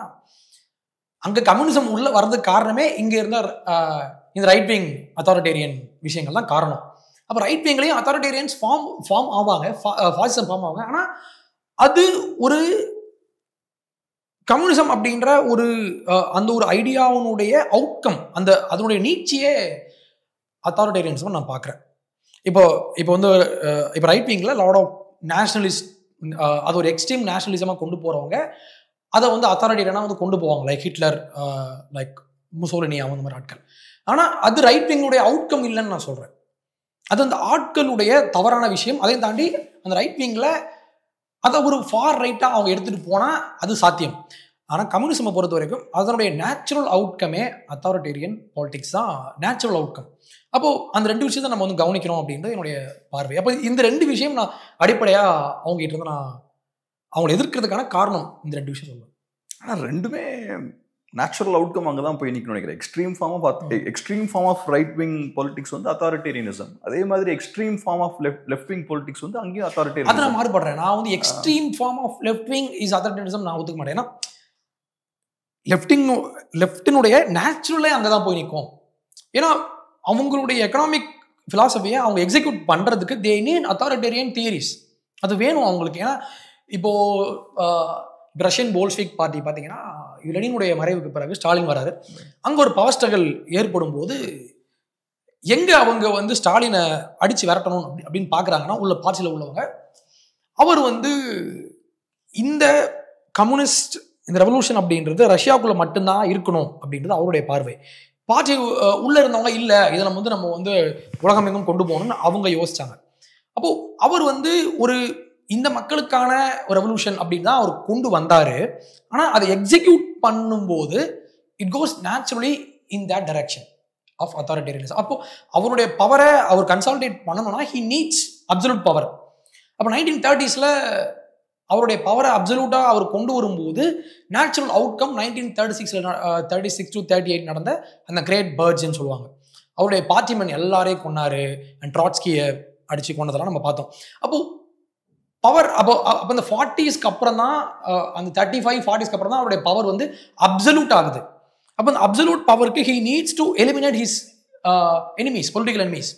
அங்கே கம்யூனிசம் உள்ள வர்றதுக்கு காரணமே இங்கே இருந்த இந்த ரைட் விங் அத்தாரிட்டேரியன் விஷயங்கள் தான் காரணம். அப்போ ரைட் விங்லேயும் அத்தாரிட்டேரியன்ஸ் ஃபார்ம் ஆவாங்க, ஃபாசிசம் ஃபார்ம் ஆவாங்க. ஆனால் அது ஒரு கம்யூனிசம் அப்படின்ற ஒரு அந்த ஒரு ஐடியாவுடைய அவுட்கம், அதனுடைய நீட்சியே அத்தாரிட்டேரியன்ஸும் நான் பார்க்குறேன். இப்போ வந்து இப்போ ரைட் விங்கில் லாட் ஆஃப் நேஷனலிஸ்ட், அது ஒரு எக்ஸ்ட்ரீம் நேஷனலிசமாக கொண்டு போகிறவங்க அதை வந்து அத்தாரிட்டேரியனாக வந்து கொண்டு போவாங்க. லைக் ஹிட்லர், லைக் முசோலினி, அந்த மாதிரி ஆட்கள். ஆனால் அது ரைட் விங்குடைய அவுட்கம் இல்லைன்னு நான் சொல்கிறேன். அது அந்த ஆட்களுடைய தவறான விஷயம். அதையும் தாண்டி அந்த ரைட் விங்கில் அதை ஒரு ஃபார் ரைட்டாக அவங்க எடுத்துகிட்டு போனால் அது சாத்தியம். ஆனால் கம்யூனிசமை பொறுத்த வரைக்கும் அதனுடைய நேச்சுரல் அவுட்கமே அத்தாரிட்டேரியன் பாலிடிக்ஸ் தான் நேச்சுரல் அவுட்கம். அப்போது அந்த ரெண்டு விஷயத்தை நம்ம வந்து கவனிக்கிறோம் அப்படின்றது என்னுடைய பார்வை. அப்போ இந்த ரெண்டு விஷயம் நான் அடிப்படையாக அவங்ககிட்ட இருந்து நான் அவங்களை எதிர்க்கிறதுக்கான காரணம் இந்த ரெண்டு விஷயம் சொல்லுவேன். ஆனால் ரெண்டுமே நேச்சுரல் அவுட்கம் அங்கே தான் போய் நிற்கணும்னு நினைக்கிறேன். Extreme form of right wing politics வந்து அத்தாரிட்டேரியனிசம், அதே மாதிரி extreme form of left wing politics வந்து அங்கேயும் அத்தாரிட்டேரியன். அதை நான் மாறுபடுறேன். நான் வந்து extreme form of left wing is authoritarianism நான் ஒத்துக்க மாட்டேன். ஏன்னா லெஃப்டினுடைய நேச்சுரலே அங்கே தான் போய் நிற்கும். ஏன்னா அவங்களுடைய எக்கனாமிக் ஃபிலாசபியை அவங்க எக்ஸிக்யூட் பண்ணுறதுக்கு தே நீட் அத்தாரிட்டேரியன் தியரிஸ். அது வேணும் அவங்களுக்கு. ஏன்னா இப்போது ரஷ்யன் போல்ஷிவிக் பார்ட்டி பார்த்தீங்கன்னா லெனினுடைய மறைவுக்கு பிறகு ஸ்டாலின் வராரு. அங்கே ஒரு பவர் ஸ்ட்ரகல் ஏற்படும் போது எங்கே அவங்க வந்து ஸ்டாலினை அடித்து விரட்டணும் அப்படின்னு பார்க்குறாங்கன்னா உள்ள பார்ட்டியில் உள்ளவங்க, அவர் வந்து இந்த கம்யூனிஸ்ட் இந்த ரெவல்யூஷன் அப்படின்றது ரஷ்யாவுக்குள்ள மட்டும்தான் இருக்கணும் அப்படின்றது அவருடைய பார்வை. பார்ட்டி உள்ள இருந்தவங்க இல்லை, இதை நம்ம வந்து உலகம் எங்கும் கொண்டு போகணும்னு அவங்க யோசிச்சாங்க. அப்போ அவர் வந்து ஒரு இந்த மக்களுக்கான ஒரு ரெவல்யூஷன் அப்படின்னு தான் அவர் கொண்டு வந்தாரு. ஆனால் அதை எக்ஸிக்யூட் பண்ணும்போது it goes naturally in that direction of authoritarianism. அப்போ அவருடைய பவரை அவர் கன்சாலிடேட் பண்ணணும்னா ஹி நீட்ஸ் அப்சல்யூட் பவர். அப்போ 1930s அவருடைய பவரை அப்சல்யூட்டாக அவர் கொண்டு வரும்போது நேச்சுரல் அவுட்கம் 1936 to 38 நடந்த அந்த கிரேட் பர்ஜ்ன்னு சொல்லுவாங்க. அவருடைய பார்ட்டிமன் எல்லாரையும் கொன்னாரு, அண்ட் ட்ராட்ஸ்கியை அடிச்சு கொண்டதெல்லாம் நம்ம பார்த்தோம். அப்போ பவர் அப்போ அந்த 40ஸ்க்கு அப்புறம் தான், அந்த 35-40ஸ்க்கு அப்புறம் தான் அவருடைய பவர் வந்து அப்சல்யூட் ஆகுது. அப்போ அந்த அப்சல்யூட் பவருக்கு he needs to eliminate his enemies, political enemies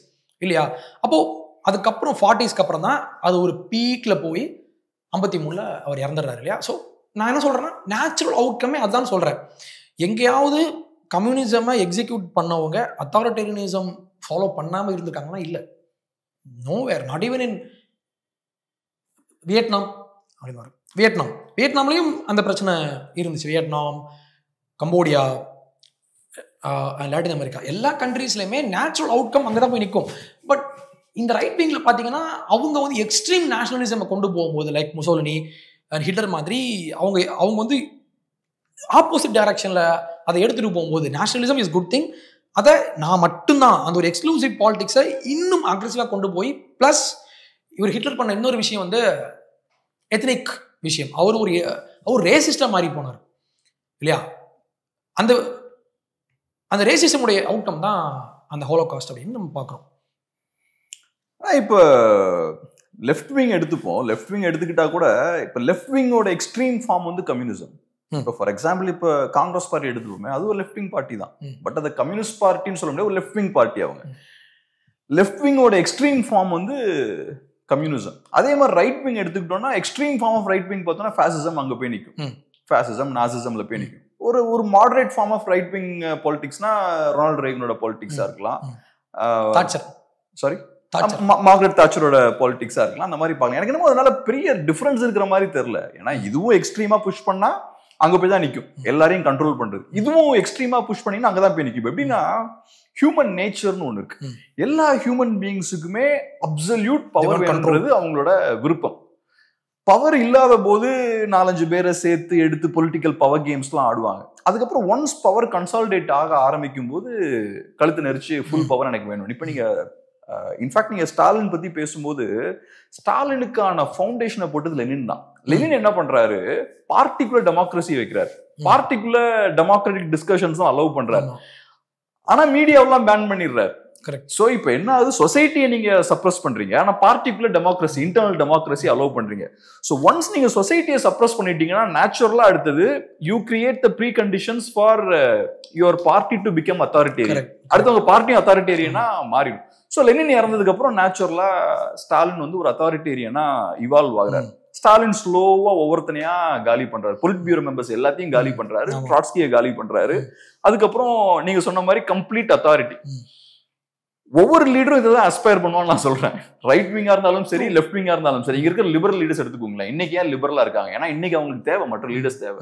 இல்லையா? அப்போ அதுக்கப்புறம் 40ஸ்க்கு அப்புறம் தான் அது ஒரு பீக்கில் போய் 53 அவர் இறந்துடுறாரு இல்லையா? ஸோ நான் என்ன சொல்கிறேன்னா நேச்சுரல் அவுட்கமே அதுதான் சொல்கிறேன். எங்கேயாவது கம்யூனிசமை எக்ஸிக்யூட் பண்ணவங்க அத்தாரிட்டேரியனிசம் ஃபாலோ பண்ணாமல் இருந்திருக்காங்கன்னா இல்லை, nowhere, not even in Vietnam அப்படின்னு வரும். வியட்நாம்லேயும் அந்த பிரச்சனை இருந்துச்சு. வியட்நாம், கம்போடியா, லாட்டின் அமெரிக்கா எல்லா கண்ட்ரீஸ்லையுமே நேச்சுரல் அவுட்கம் அங்கே தான் போய் நிற்கும். பட் இந்த ரைட் விங்கில் பார்த்தீங்கன்னா அவங்க வந்து எக்ஸ்ட்ரீம் நேஷனலிசமை கொண்டு போகும்போது லைக் முசோலினி அண்ட் ஹிட்லர் மாதிரி அவங்க வந்து ஆப்போசிட் டைரக்ஷனில் அதை எடுத்துகிட்டு போகும்போது நேஷனலிசம் இஸ் குட் திங், அதை நான் மட்டும்தான் அந்த ஒரு எக்ஸ்க்ளூசிவ் பாலிடிக்ஸை இன்னும் அக்ரெசிவாக கொண்டு போய் ப்ளஸ் இவர் ஹிட்லர் பண்ண இன்னொரு விஷயம் வந்து எத்னிக் விஷயம். அவர் ரேசிஸ்டாக மாறி போனார் இல்லையா? அந்த ரேசிசமுடைய அவுட்கம் தான் அந்த ஹோலோகாஸ்ட் அப்படின்னு நம்ம பார்க்குறோம். இப்போ லெஃப்ட் விங் எடுத்துப்போம். லெஃப்ட் விங் எடுத்துக்கிட்டா கூட இப்போ லெஃப்ட் விங்கோட எக்ஸ்ட்ரீம் ஃபார்ம் வந்து கம்யூனிசம். இப்போ ஃபார் எக்ஸாம்பிள் இப்போ காங்கிரஸ் பார்ட்டி எடுத்துப்போமே, அது ஒரு லெஃப்ட் விங் பார்ட்டி தான். பட் அது கம்யூனிஸ்ட் பார்ட்டின்னு சொல்ல முடியாது, ஒரு லெஃப்ட் விங் பார்ட்டி. அவங்க லெஃப்ட் விங்கோட எக்ஸ்ட்ரீம் ஃபார்ம் வந்து கம்யூனிசம். அதே மாதிரி ரைட் விங் எடுத்துக்கிட்டோம்னா extreme form of right wing பார்த்தோம்னா ஃபேசிசம் அங்க போய் நிற்கும். ஃபேசிசம் நாசிசம்ல போய் நிற்கும். ஒரு moderate form of right wing பாலிடிக்ஸ்னா Ronald ரேகனோட பாலிடிக்ஸா இருக்கலாம், சாரி மார்கரெட் தாச்சரோட பாலிடிக்ஸா இருக்கலாம். அந்த மாதிரி பார்க்கலாம். எனக்கு என்னமோ அதனால பெரிய டிஃபரன்ஸ் இருக்கிற மாதிரி தெரியல. ஏன்னா இதுவும் எக்ஸ்ட்ரீமா புஷ் பண்ணா அங்க போய் தான் நிற்கும், எல்லாரையும் கண்ட்ரோல் பண்றது. இதுவும் எக்ஸ்ட்ரீமா புஷ் பண்ணினா அங்கதான் போய் நிற்கும். எப்படின்னா ஹியூமன் நேச்சர்னு ஒண்ணு இருக்கு. எல்லா ஹியூமன் பீயிங்ஸுக்குமே அப்சல்யூட் பவர் வேணுன்றது அவங்களோட விருப்பம். பவர் இல்லாத போது 4-5 பேரை சேர்த்து எடுத்து பொலிட்டிக்கல் பவர் கேம்ஸ்லாம் ஆடுவாங்க. அதுக்கப்புறம் ஒன்ஸ் பவர் கன்சாலிடேட் ஆக ஆரம்பிக்கும் போது கழுத்து நெரிச்சு ஃபுல் பவர் எனக்கு வேணும். இப்ப நீங்க இன்ஃபேக்ட் நீங்க ஸ்டாலின் பத்தி பேசும்போது ஸ்டாலினுக்கான ஃபவுண்டேஷனை போட்டது லெனின் தான். லெனின் என்ன பண்றாரு, பார்ட்டிகுலர் டெமோக்ரஸி வைக்கிறாரு, பார்ட்டிகுலர் டெமோக்ராட்டிக் டிஸ்கஷன்ஸ் அலோவ் பண்றாரு. ஆனா மீடியாவெல்லாம் பேன் பண்ணிடுறாரு. சோ இப்ப என்ன ஆகுது, சொசைட்டியை நீங்க சப்ரஸ் பண்றீங்க, ஆனா particular democracy internal democracy allow பண்றீங்க. சோ ஒன்ஸ் நீங்க சொசைட்டியை சப்ரஸ் பண்ணிட்டீங்கன்னா நேச்சுரலா அடுத்தது you create the preconditions for your party to become authoritarian. அடுத்தவங்க பார்ட்டி அத்தாரிட்டேரியனா மாறிடும். ஸோ லெனின் இறந்ததுக்கு அப்புறம் நேச்சுரலா ஸ்டாலின் வந்து ஒரு அத்தாரிட்டேரியனா இவால்வ் ஆகுறாரு. ஸ்டாலின் ஸ்லோவா ஒவ்வொருத்தனையா காலி பண்றாரு. பொலிட் பியூரோ மெம்பர்ஸ் எல்லாத்தையும் காலி பண்றாரு, ட்ராட்ஸ்கியை காலி பண்றாரு. அதுக்கப்புறம் நீங்க சொன்ன மாதிரி கம்ப்ளீட் அத்தாரிட்டி. ஒவ்வொரு லீடரும் இதை தான் அஸ்பயர் பண்ணுவான்னு நான் சொல்றேன். ரைட் விங்கா இருந்தாலும் சரி, லெஃப்ட் விங்கா இருந்தாலும் சரி. இங்க இருக்கிற லிபரல் லீடர்ஸ் எடுத்துக்கோங்களேன், இன்னைக்கு ஏன் லிபரலா இருக்காங்க? ஏன்னா இன்னைக்கு அவங்களுக்கு தேவை, மற்ற லீடர்ஸ் தேவை.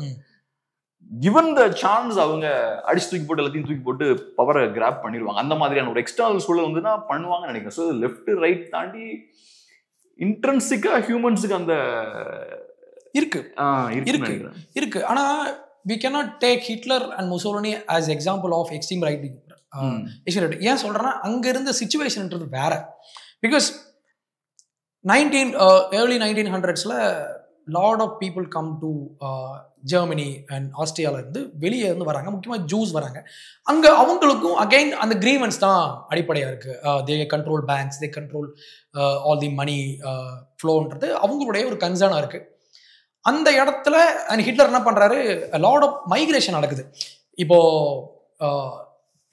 கிவன் த சான்ஸ் அவங்க அடிச்சு தூக்கி போட்டு எல்லாத்தையும் தூக்கி போட்டு பவரை கிராப் பண்ணிடுவாங்க. அந்த மாதிரியான ஒரு எக்ஸ்டர்னல் சூழல் வந்து தான் பண்ணுவாங்கன்னு நினைக்கிறேன். ஸோ லெஃப்ட் ரைட் தாண்டி இன்ட்ரென்சிக்கா ஹியூமன்ஸுக்கு அந்த இருக்கு. ஆனா we cannot take Hitler and Mussolini as example of extreme right wing. ஏன் சொல்றேன்னா அங்க இருந்த சிச்சுவேஷன்ன்றது வேற. Because early 1900s lot of people come to Germany and ஆஸ்திரியால இருந்து வெளியே இருந்து வராங்க, முக்கியமாக ஜூஸ் வராங்க. அங்கே அவங்களுக்கும் அகைன் அந்த கிரீவன்ஸ் தான் அடிப்படையாக இருக்கு. They control banks, they control all the money ஃப்ளோன்றது அவங்களுடைய ஒரு கன்சர்னாக இருக்கு. அந்த இடத்துல அண்ட் ஹிட்லர் என்ன பண்றாரு, லாட் ஆஃப் மைக்ரேஷன் நடக்குது. இப்போ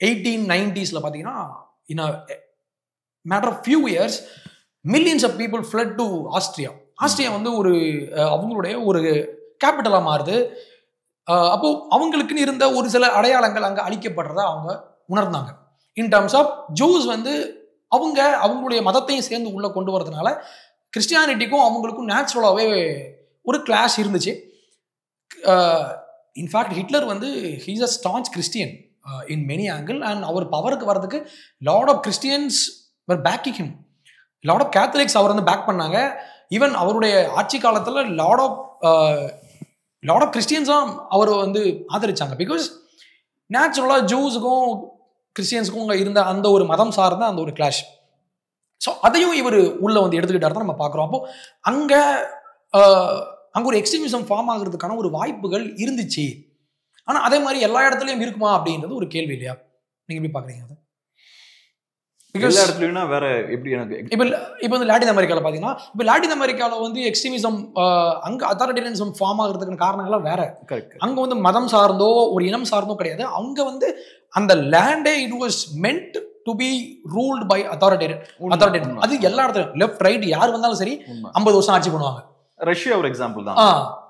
1890s பார்த்தீங்கன்னா in a matter of few years millions of people flood to Austria. Austria வந்து ஒரு அவங்களுடைய ஒரு கேபிட்டலா மாறுது. அப்போ அவங்களுக்குன்னு இருந்த ஒரு சில அடையாளங்கள் அங்கே அழிக்கப்படுறதா அவங்க உணர்ந்தாங்க. இன் டர்ம்ஸ் ஆஃப் ஜூஸ் வந்து அவங்களுடைய மதத்தையும் சேர்ந்து உள்ள கொண்டு வரதுனால கிறிஸ்டியானிட்டிக்கும் அவங்களுக்கும் நேச்சுரலாகவே ஒரு கிளாஷ் இருந்துச்சு. இன்ஃபேக்ட் ஹிட்லர் வந்து he's a staunch Christian in many angle. And அவர் பவருக்கு வர்றதுக்கு lot of Christians were backing him. Lot of Catholics அவர் வந்து பேக் பண்ணாங்க. ஈவன் அவருடைய ஆட்சி காலத்தில் லாட் ஆஃப் கிறிஸ்டியன்ஸும் அவர் வந்து ஆதரிச்சாங்க. பிகாஸ் நேச்சுரலாக ஜூஸுக்கும் கிறிஸ்டியன்ஸுக்கும் இருந்த அந்த ஒரு மதம் சார்ந்த அந்த ஒரு கிளாஷ். ஸோ அதையும் இவர் உள்ள வந்து எடுத்துக்கிட்டாரு தான் நம்ம பார்க்குறோம். அப்போ அங்கே ஒரு எக்ஸ்ட்ரீமிசம் ஃபார்ம் ஆகுறதுக்கான ஒரு வாய்ப்புகள் இருந்துச்சு. ஆனால் அதே மாதிரி எல்லா இடத்துலையும் இருக்குமா அப்படின்றது ஒரு கேள்வி இல்லையா? நீங்கள் எப்படி பார்க்குறீங்க அதை? எல்லா இடத்துலயும்னா வேற எப்படி? எனக்கு இப்போ வந்து லாட்டின் அமெரிக்காவில் பார்த்தீங்கன்னா, இப்போ லாட்டின் அமெரிக்காவில் வந்து எக்ஸ்ட்ரீமிசம் அங்கே அத்தாரிட்டேரியனிசம் ஃபார்ம் ஆகிறதுக்கான காரணங்கள்லாம் வேற. அங்கே வந்து மதம் சார்ந்தோ ஒரு இனம் சார்ந்தோ கிடையாது. அங்கே வந்து அந்த லேண்டே it was meant to be ruled by authoritarian. அது எல்லா இடத்துலையும் லெஃப்ட் ரைட் யார் வந்தாலும் சரி 50 வருஷம் ஆட்சி பண்ணுவாங்க. ரஷ்யா ஒரு எக்ஸாம்பிள் தான்.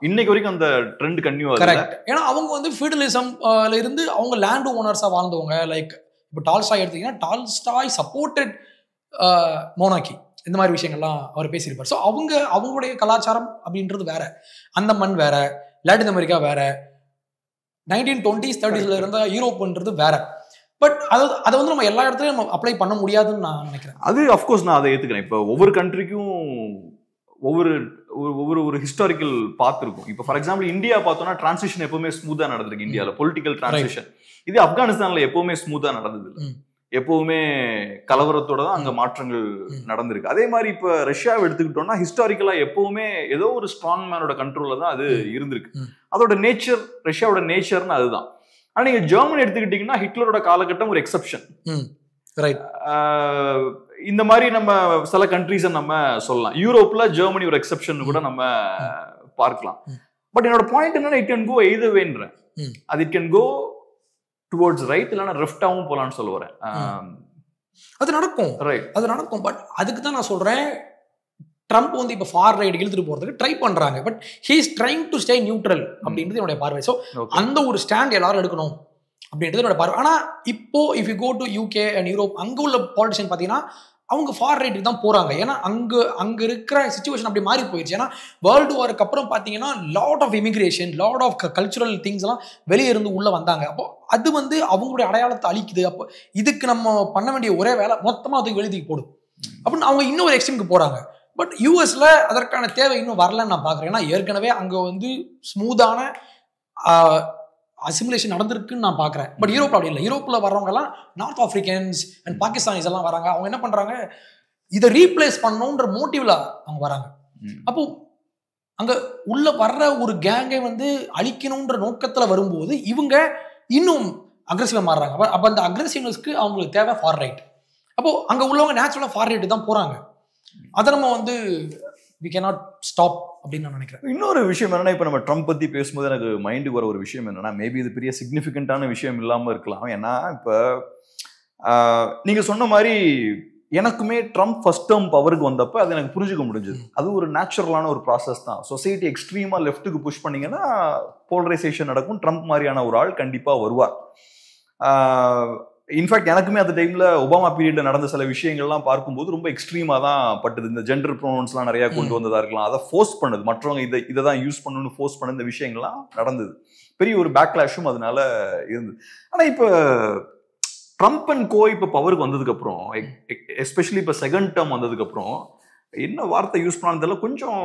இன்னைக்கு வரைக்கும் அந்த ட்ரெண்ட் கன்டினியூ ஆகுது. கரெக்ட். ஏன்னா அவங்க வந்து ஃபீடலிசம்ல இருந்து அவங்க லேண்ட் ஓனர்ஸா வாழ்ந்தவங்க. லைக் இப்போ டால்ஸ்டாய் எடுத்தீங்கன்னா டால்ஸ்டாய் சப்போர்ட்டட் மோனார்கி, இந்த மாதிரி விஷயங்கள்லாம் அவர் பேசியிருப்பார். ஸோ அவங்களுடைய கலாச்சாரம் அப்படின்றது வேற, அந்த மண் வேற, லாட்டின் அமெரிக்கா வேற, 1920s 30s இருந்த யூரோப்ன்றது வேற. பட் அதை வந்து நம்ம எல்லா இடத்துலையும் நம்ம அப்ளை பண்ண முடியாதுன்னு நான் நினைக்கிறேன். அது அஃப்கோர்ஸ் நான் அதை ஏற்றுக்கிறேன். இப்போ ஒவ்வொரு கண்ட்ரிக்கும் ஒவ்வொரு ஹிஸ்டாரிக்கல் பாத் இருக்கும். இப்போ ஃபார் எக்ஸாம்பிள் இந்தியா பார்த்தோம்னா டிரான்சிஷன் எப்பவுமே ஸ்மூத்தா நடந்திருக்கு. இந்தியாவில் பொலிட்டிக்கல் டிரான்சிஷன். இது ஆப்கானிஸ்தான்ல எப்பவுமே ஸ்மூத்தா நடந்தது இல்லை. எப்பவுமே கலவரத்தோட தான் அங்க மாற்றங்கள் நடந்திருக்கு. அதே மாதிரி இப்ப ரஷ்யாவை எடுத்துக்கிட்டோம்னா ஹிஸ்டாரிக்கலா எப்பவுமே ஏதோ ஒரு ஸ்ட்ராங் மேனோட கண்ட்ரோல்ல தான் அது இருந்திருக்கு. அதோட நேச்சர், ரஷ்யாவோட நேச்சர்னு அதுதான். ஆனா நீங்க ஜெர்மனி எடுத்துக்கிட்டீங்கன்னா ஹிட்லரோட காலகட்டம் ஒரு எக்ஸெப்ஷன். இந்த மாதிரி நம்ம சில கண்ட்ரீஸை நம்ம சொல்லலாம். யூரோப்ல ஜெர்மனி ஒரு எக்ஸெப்ஷன் கூட நம்ம பார்க்கலாம். பட் என்னோட பாயிண்ட் என்னன்னா, இட் கேன் கோ எய்தர் வேன்றேன். அது it can go towards right, இல்லைன்னா லெஃப்டாவும் போலான்னு சொல்ல வரேன். அது நடக்கும், ரைட், அது நடக்கும். பட் அதுக்கு தான் நான் சொல்றேன், ட்ரம்ப் வந்து இப்போ ஃபார் ரைட் இழுத்துட்டு போறதுக்கு ட்ரை பண்றாங்க. But he is trying to stay neutral அப்படின்றது என்னுடைய பார்வை. ஸோ அந்த ஒரு ஸ்டாண்ட் எல்லாரும் எடுக்கணும் அப்படின்றது என்னோட பார்வை. ஆனா இப்போ if you go to UK and Europe, அங்க உள்ள பாலிட்டிஷியன் பாத்தீங்கன்னா அவங்க ஃபார் ரைட்டுக்கு தான் போறாங்க. ஏன்னா அங்க இருக்கிற சிச்சுவேஷன் அப்படி மாறி போயிடுச்சு. ஏன்னா வேர்ல்டு வாருக்கு அப்புறம் பாத்தீங்கன்னா lot of immigration, lot of cultural things எல்லாம் வெளியே இருந்து உள்ள வந்தாங்க. அப்போ அது வந்து அவங்களுடைய அடையாளத்தை அழிக்குது. அப்போ இதுக்கு நம்ம பண்ண வேண்டிய ஒரே வேலை மொத்தமா அதுக்கு வெளியே போடும் அப்படின்னு அவங்க இன்னொரு எக்ஸ்ட்ரீமுக்கு போறாங்க. பட் யூஎஸ்ல அதற்கான தேவை இன்னும் வரலன்னு நான் பாக்குறேன். ஏன்னா ஏற்கனவே அங்க வந்து ஸ்மூத்தான அசிமுலேஷன் நடந்திருக்குன்னு நான் பார்க்குறேன். பட் யூரோப் அப்படி இல்லை. யூரோப்பில் வர்றவங்க எல்லாம் நார்த் ஆஃப்ரிக்கன்ஸ் அண்ட் பாகிஸ்தானிஸ் எல்லாம் வராங்க. அவங்க என்ன பண்றாங்க, இதை ரீப்ளேஸ் பண்ணணுன்ற மோட்டிவ்ல அவங்க வராங்க. அப்போ அங்க உள்ள வர்ற ஒரு கேங்கை வந்து அழிக்கணும்ன்ற நோக்கத்துல வரும்போது இவங்க இன்னும் அக்ரெசிவா மாறுறாங்க. அப்ப அந்த அக்ரெசிவ்னஸ்க்கு அவங்களுக்கு தேவை ஃபார் ரைட். அப்போ அங்க உள்ளவங்க நேச்சுரலா ஃபார் ரைட் தான் போறாங்க. அதை நம்ம வந்து we cannot stop அப்படின்னு நான் நினைக்கிறேன். இன்னொரு விஷயம் என்னன்னா, இப்போ நம்ம ட்ரம்ப் பத்தி பேசும்போது எனக்கு மைண்டுக்கு வர ஒரு விஷயம் என்னன்னா, மேபி இது பெரிய சிக்னிஃபிகண்டான விஷயம் இல்லாம இருக்கலாம். ஏன்னா இப்போ நீங்க சொன்ன மாதிரி எனக்குமே ட்ரம்ப் ஃபர்ஸ்ட் டேர்ம் பவருக்கு வந்தப்ப அது எனக்கு புரிஞ்சுக்க முடிஞ்சது. அது ஒரு நேச்சுரலான ஒரு ப்ராசஸ் தான். சொசைட்டி எக்ஸ்ட்ரீமா லெஃப்ட்டுக்கு புஷ் பண்ணீங்கன்னா போலரைசேஷன் நடக்கும். ட்ரம்ப் மாதிரியான ஒரு ஆள் கண்டிப்பா வருவார். இன்ஃபேக்ட் எனக்குமே அந்த டைம்ல ஒபாமா பீரியட்ல நடந்த சில விஷயங்கள்லாம் பார்க்கும்போது ரொம்ப எக்ஸ்ட்ரீமா தான் பட்டது. இந்த ஜெண்டர் ப்ரோனவுன்ஸ்லாம் நிறைய கொண்டு வந்ததா இருக்கலாம், அதை ஃபோர்ஸ் பண்ணது, மற்றவங்க இதை தான் யூஸ் பண்ணணும்னு ஃபோர்ஸ் பண்ண இந்த விஷயங்கள்லாம் நடந்தது. பெரிய ஒரு பேக்லாஷும் அதனால இருந்தது. ஆனா இப்போ ட்ரம்ப் அண்ட் கோ இப்போ பவருக்கு வந்ததுக்கு அப்புறம், எஸ்பெஷலி இப்போ செகண்ட் டேர்ம் வந்ததுக்கு அப்புறம் என்ன வார்த்தை யூஸ் பண்ணான்னு தெரியல, கொஞ்சம்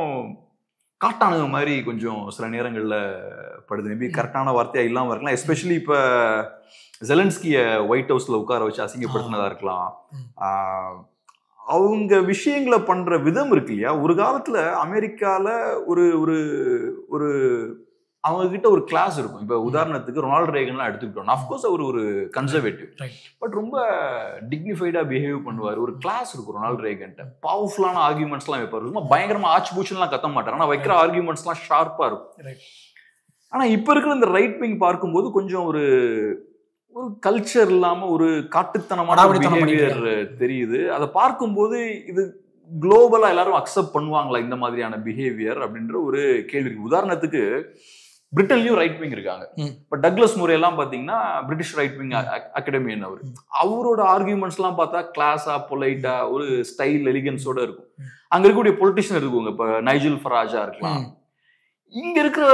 காட்டானுங்க மாதிரி கொஞ்சம் சில நேரங்கள்ல படுது. மேபி கரெக்டான வார்த்தையா இல்லாம இருக்கலாம். எஸ்பெஷலி இப்போ ஜெலன்ஸ்கிய ஒயிட் ஹவுஸ்ல உட்கார வச்சு அசிங்கப்படுத்தினதா இருக்கலாம். அவங்க விஷயங்களை பண்ற விதம் இருக்கு இல்லையா. ஒரு காலத்துல அமெரிக்கால ஒரு ஒரு ஒரு அவங்க கிட்ட ஒரு கிளாஸ் இருக்கும். இப்ப உதாரணத்துக்கு ரொனால்டு ரேகன்லாம் எடுத்துக்கிட்டோம். அஃப்கோர்ஸ் அவர் ஒரு கன்சர்வேட்டிவ், பட் ரொம்ப டிக்னிஃபைடா பிஹேவ் பண்ணுவார். ஒரு கிளாஸ் இருக்கும் ரொனால்டு ரேகன்ட்ட. பவர்ஃபுல்லான ஆர்குமெண்ட்ஸ் எல்லாம் வைப்பாரு. ரொம்ப பயங்கரமா ஆச்சு பூச்சுலாம் கத்த மாட்டார். ஆனா வைக்கிற ஆர்குமெண்ட்ஸ் எல்லாம் ஷார்ப்பா இருக்கும். ஆனா இப்ப இருக்கிற இந்த ரைட் விங் பார்க்கும்போது கொஞ்சம் ஒரு கல்ச்சர் இல்லாம ஒரு காட்டுத்தனமான பிஹேவியர் தெரியுது. அதை பார்க்கும்போது இது குளோபலா எல்லாரும் அக்செப்ட் பண்ணுவாங்களா இந்த மாதிரியான பிஹேவியர் அப்படின்ற ஒரு கேள்வி இருக்கு. உதாரணத்துக்கு பிரிட்டன்லயும் ரைட் விங் இருக்காங்க. இப்ப டக்ளஸ் முரே எல்லாம் பாத்தீங்கன்னா பிரிட்டிஷ் ரைட் விங் அகாடமியன். அவரோட ஆர்குமெண்ட்ஸ் எல்லாம் பார்த்தா கிளாஸா, பொலைட்டா, ஒரு ஸ்டைல், எலிகன்ஸோட இருக்கும். அங்க இருக்கக்கூடிய பொலிட்டிஷியன் இருக்குங்க. இப்ப நைஜல் ஃபராஜா இருக்கலாம். இங்க இருக்கிற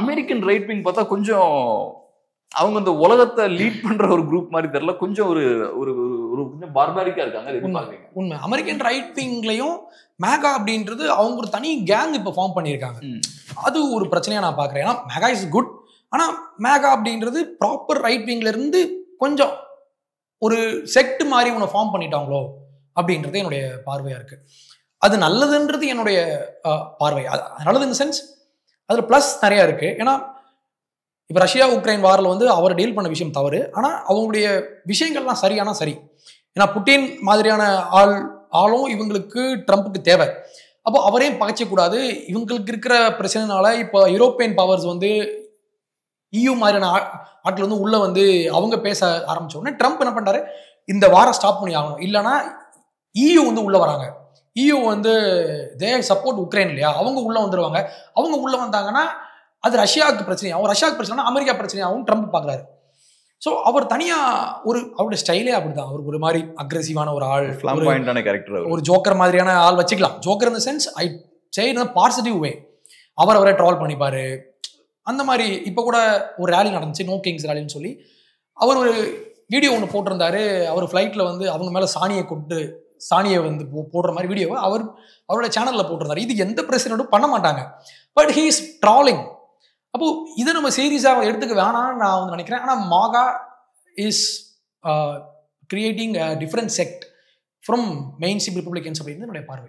அமெரிக்கன் ரைட் விங் பார்த்தா கொஞ்சம் அவங்க இந்த உலகத்தை லீட் பண்ற ஒரு குரூப் மாதிரி தெரியல. கொஞ்சம் ஒரு ஒரு கொஞ்சம் பார்பாரிக்கா இருக்காங்க. உண்மை. அமெரிக்கன் ரைட் விங்லயும் மேகா அப்படின்றது அவங்க ஒரு தனி கேங் இப்ப ஃபார்ம் பண்ணியிருக்காங்க. அது ஒரு பிரச்சனையா நான் பாக்குறேன். ஏன்னா மேகா இஸ் குட், ஆனா மேகா அப்படின்றது ப்ராப்பர் ரைட் விங்ல இருந்து கொஞ்சம் ஒரு செக்ட் மாதிரி ஒன்று ஃபார்ம் பண்ணிட்டாங்களோ அப்படின்றது என்னுடைய பார்வையா இருக்கு. அது நல்லதுன்றது என்னுடைய பார்வை. நல்லது இன் சென்ஸ் அதுல பிளஸ் நிறைய இருக்கு. ஏன்னா இப்போ ரஷ்யா உக்ரைன் வாரில் வந்து அவர் டீல் பண்ண விஷயம் தவறு, ஆனால் அவங்களுடைய விஷயங்கள்லாம் சரியானா சரி. ஏன்னா புட்டின் மாதிரியான ஆளும் இவங்களுக்கு ட்ரம்ப்புக்கு தேவை. அப்போ அவரையும் பகைச்சக்கூடாது. இவங்களுக்கு இருக்கிற பிரச்சனைனால இப்போ யூரோப்பியன் பவர்ஸ் வந்து EU மாதிரியான ஆட்கள் வந்து உள்ள வந்து அவங்க பேச ஆரம்பிச்ச உடனே ட்ரம்ப் என்ன பண்றாரு, இந்த வாரம் ஸ்டாப் பண்ணி ஆகணும், இல்லைன்னா EU வந்து உள்ள வராங்க. EU வந்து தே சப்போர்ட் உக்ரைன் இல்லையா, அவங்க உள்ள வந்துடுவாங்க. அவங்க உள்ள வந்தாங்கன்னா அது ரஷ்யாவுக்கு பிரச்சனையாகும். ரஷ்யாவுக்கு பிரச்சனை அமெரிக்கா பிரச்சனையாகவும் ட்ரம்ப் பார்க்குறாரு. ஸோ அவர் தனியா அவருடைய ஸ்டைலே அப்படிதான். அவருக்கு ஒரு மாதிரி அக்ரெசிவான ஒரு ஆள், ஒரு ஜோக்கர் மாதிரியான ஆள் வச்சுக்கலாம். ஜோக்கர் இந்த சென்ஸ் ஐ சே பாசிட்டிவ் வே. அவரை ட்ரால் பண்ணிப்பாரு அந்த மாதிரி. இப்போ கூட ஒரு ரேலி நடந்துச்சு, நோ கிங்ஸ் ரேலின்னு சொல்லி. அவர் ஒரு வீடியோ ஒன்று போட்டிருந்தாரு. அவர் ஃப்ளைட்டில் வந்து அவங்க மேலே சாணியை வந்து போடுற மாதிரி வீடியோவை அவரோட சேனலில் போட்டிருந்தாரு. இது எந்த பிரசிடென்ட்டும் பண்ண மாட்டாங்க. But he is trolley. அப்போ இதை நம்ம சீரியஸாக எடுத்துக்க வேணாம்னு நான் வந்து நினைக்கிறேன். ஆனால் MAGA is creating different sect from mainstream Republicans அப்படின்னு என்னுடைய பார்வை.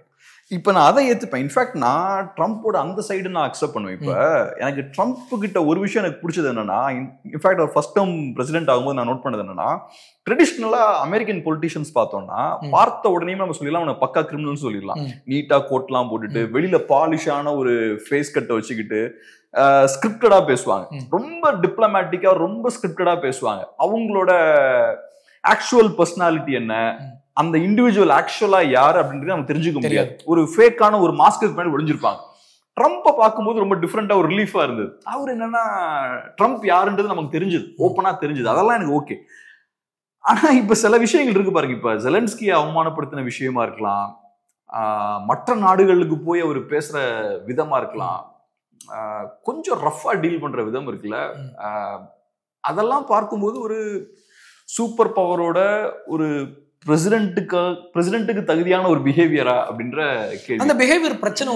இப்போ நான் அதை ஏற்றுப்பேன். இன்ஃபேக்ட் நான் ட்ரம்ப்போட அந்த சைடு நான் அக்செப்ட் பண்ணுவேன். இப்போ எனக்கு ட்ரம்ப் கிட்ட ஒரு விஷயம் எனக்கு பிடிச்சது என்னன்னா, இன்ஃபேக்ட் அவர் ஃபர்ஸ்ட் டேர்ம் பிரசிடென்ட் ஆகும்போது நான் நோட் பண்ணது என்னன்னா, ட்ரெடிஷ்னலா அமெரிக்கன் பொலிட்டிஷியன்ஸ் பார்த்தோம்னா பார்த்த உடனே நம்ம சொல்லிடலாம் அவனை பக்கா கிரிமினல்னு சொல்லிடலாம். நீட்டா கோட்லாம் போட்டுட்டு வெளியில பாலிஷான ஒரு ஃபேஸ் கட்டை வச்சுக்கிட்டு ஸ்கிரிப்டடா பேசுவாங்க. ரொம்ப டிப்ளமேட்டிக்கா ரொம்ப ஸ்கிரிப்டடா பேசுவாங்க. அவங்களோட ஆக்சுவல் பர்சனாலிட்டி என்ன, அந்த இண்டிவிஜுவல் ஆக்சுவலா யாரு அப்படின்றது நமக்கு தெரிஞ்சுக்க முடியாது. ஒரு ஃபேக்கான ஒரு மாஸ்க்கு பின்னாடி ஒளிஞ்சிருப்பாங்க. ட்ரம்ப்பை பார்க்கும்போது ரொம்ப டிஃப்ரெண்டா ஒரு ரிலீஃபா இருந்தது. அவர் என்னன்னா ட்ரம்ப் யாருன்றது நமக்கு தெரிஞ்சது, ஓப்பனா தெரிஞ்சது, அதெல்லாம் எனக்கு ஓகே. ஆனா இப்ப சில விஷயங்கள் இருக்கு பாருங்க. இப்ப ஜெலன்ஸ்கியை அவமானப்படுத்தின விஷயமா இருக்கலாம், மற்ற நாடுகளுக்கு போய் அவர் பேசுற விதமா இருக்கலாம், கொஞ்சம் ரஃபா டீல் பண்ற விதம் இருக்குல்ல, அதெல்லாம் பார்க்கும்போது ஒரு சூப்பர் பவரோட ஒரு பிரசிடென்ட்டுக்கு தகுதியான ஒரு பிஹேவியரா அப்படின்ற கேள்வி. அந்த பிஹேவியர் பிரச்சனை,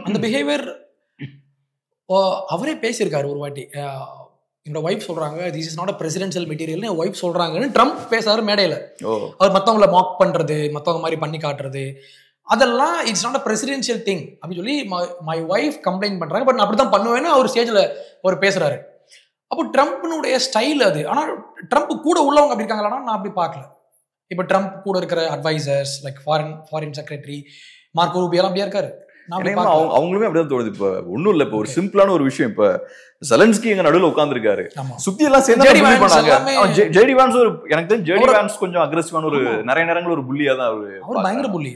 அந்த பிஹேவியர் அவரே பேசியிருக்காரு ஒரு வாட்டி. என்னோட ஒய்ஃப் சொல்றாங்க this is not a presidential material, N wife சொல்றாங்கன்னு ட்ரம்ப் பேசாரு மேடையில. அவர் மத்தவங்களை மாக் பண்றது, மத்தவங்க மாதிரி பண்ணி காட்டுறது, அதெல்லாம் it's not a presidential thing அப்படின்னு சொல்லி மை ஒய்ஃப் கம்ப்ளைண்ட் பண்றாங்க. பட் நான் அப்படித்தான் பண்ணுவேன்னு அவர் ஸ்டேஜ்ல அவர் பேசுறாரு. அப்போ ட்ரம்ப்னுடைய ஸ்டைல் அது. ஆனா ட்ரம்ப் கூட உள்ளவங்க அப்படி இருக்காங்களா? நான் அப்படி பார்க்கல. இப்ப ட்ரம்ப் கூட இருக்கிற advisers like foreign secretary Marco Rubio எல்லாம் அப்படியே இருக்காரு. அவங்களுமே அப்படிதான் தோணுது. இப்ப ஒண்ணும் இல்ல, இப்ப ஒரு சிம்பிளான ஒரு விஷயம், இப்ப ஜெலன்ஸ்கி எங்க நடுவுல உட்கார்ந்துருக்காரு, சுத்தி எல்லாம் சேர்ந்து ஜேடி வான்ஸ் ஒரு, எனக்கு தெரிஞ்சு ஜேடி வான்ஸ் கொஞ்சம் அக்ரெசிவான ஒரு, நிறைய நேரங்கள் ஒரு புள்ளியா தான் அவர் பயங்கர புள்ளி.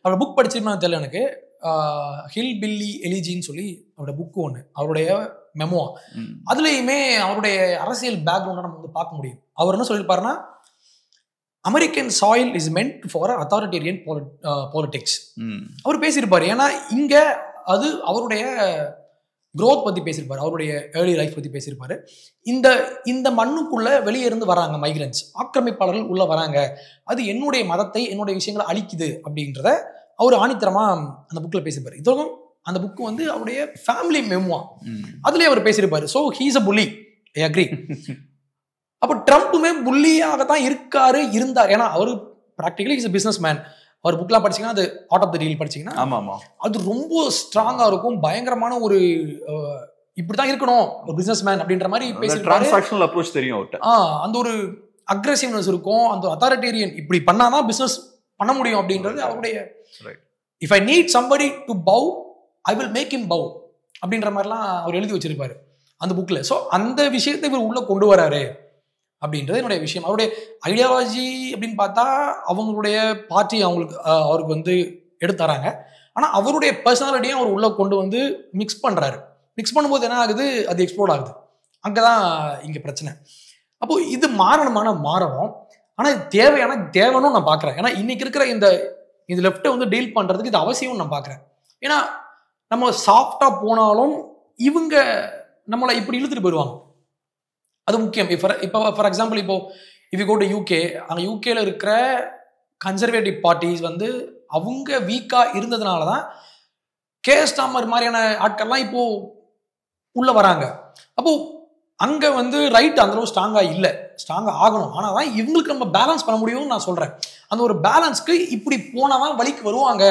அவர் புக் படிச்சிருந்தா தெரியல எனக்கு, ஹில் பில்லி எலிஜின்னு சொல்லி அவரோட புக் ஒண்ணு, அவருடைய மெமோ. அதுலயுமே அவருடைய அரசியல் பேக்ரவுண்ட நம்ம வந்து பார்க்க முடியும். அவர் என்ன சொல்லியிருப்பாருன்னா, American soil is meant for authoritarian politics அவர் பேசியிருப்பாரு. ஏன்னா இங்க அது அவருடைய growth பத்தி பேசியிருப்பாரு, அவருடைய ஏர்லி லைஃப் பத்தி பேசியிருப்பாரு. இந்த மண்ணுக்குள்ள வெளியே இருந்து வராங்க மைக்ரன்ஸ், ஆக்கிரமிப்பாளர்கள் உள்ள வராங்க, அது என்னுடைய மதத்தை என்னுடைய விஷயங்களை அழிக்குது அப்படின்றத அவர் ஆணித்தரமா அந்த புக்ல பேசியிருப்பாரு. இதுவும் அந்த புக்கு வந்து அவருடைய ஃபேமிலி மெமோ, அதுலயே அவர் பேசியிருப்பாரு. So he's a bully, I agree. அப்போ ட்ரம்ப்புமே புள்ளியாகத்தான் இருந்தார். ஏன்னா அவரு practically is a businessman. அவர் புக்லாம் படிச்சீங்கன்னா, அது ஆட் ஆஃப் த டீல் படிச்சீங்கன்னா அது ரொம்ப ஸ்ட்ராங்கா இருக்கும், பயங்கரமான ஒரு இப்படிதான் இருக்கணும் ஒரு பிசினஸ் மேன் அப்படின்ற மாதிரி டிரான்சாக்ஷனல் அப்ரோச் தெரியும் அவர்ட்ட. அந்த ஒரு அக்ரெசிவ்னஸ் இருக்கும், அந்த அத்தாரிட்டேரியன் இப்படி பண்ணாதான் பிசினஸ் பண்ண முடியும் அப்படின்றது அவருடைய. If I need somebody to bow I will make him bow அப்படின்ற மாதிரிலாம் அவர் எழுதி வச்சிருப்பாரு அந்த புக்ல. ஸோ அந்த விஷயத்தை இவர் உள்ள கொண்டு வராரு அப்படின்றது என்னுடைய விஷயம். அவருடைய ஐடியாலஜி அப்படின்னு பார்த்தா அவங்களுடைய பார்ட்டி அவருக்கு வந்து எடுத்துறாங்க. ஆனால் அவருடைய பர்சனாலிட்டியும் அவர் உள்ள கொண்டு வந்து மிக்ஸ் பண்றாரு. மிக்ஸ் பண்ணும்போது என்ன ஆகுது, அது எக்ஸ்ப்ளோர் ஆகுது. அங்கதான் இங்க பிரச்சனை. அப்போ இது மாறணும். ஆனா இது தேவைன்னு நான் பாக்குறேன். ஏன்னா இன்னைக்கு இருக்கிற இந்த லெஃப்ட்டை வந்து டீல் பண்றதுக்கு இது அவசியம் நான் பாக்குறேன். ஏன்னா நம்ம சாஃப்டா போனாலும் இவங்க நம்மளை இப்படி இழுத்துட்டு போயிடுவாங்க, அது முக்கியம். இப்போ ஃபார் எக்ஸாம்பிள், இப்போ if you go to UK, அங்கே யூகேல இருக்கிற கன்சர்வேட்டிவ் பார்ட்டிஸ் வந்து அவங்க வீக்கா இருந்ததுனால தான் ஸ்டாமர் மாதிரியான ஆட்கள்லாம் இப்போ உள்ள வராங்க. அப்போ அங்க வந்து ரைட் அந்த அளவு ஸ்ட்ராங்கா ஆகணும். ஆனால் தான் இவங்களுக்கு நம்ம பேலன்ஸ் பண்ண முடியும்னு நான் சொல்றேன். அந்த ஒரு பேலன்ஸ்க்கு இப்படி போனாதான் வழிக்கு வருவாங்க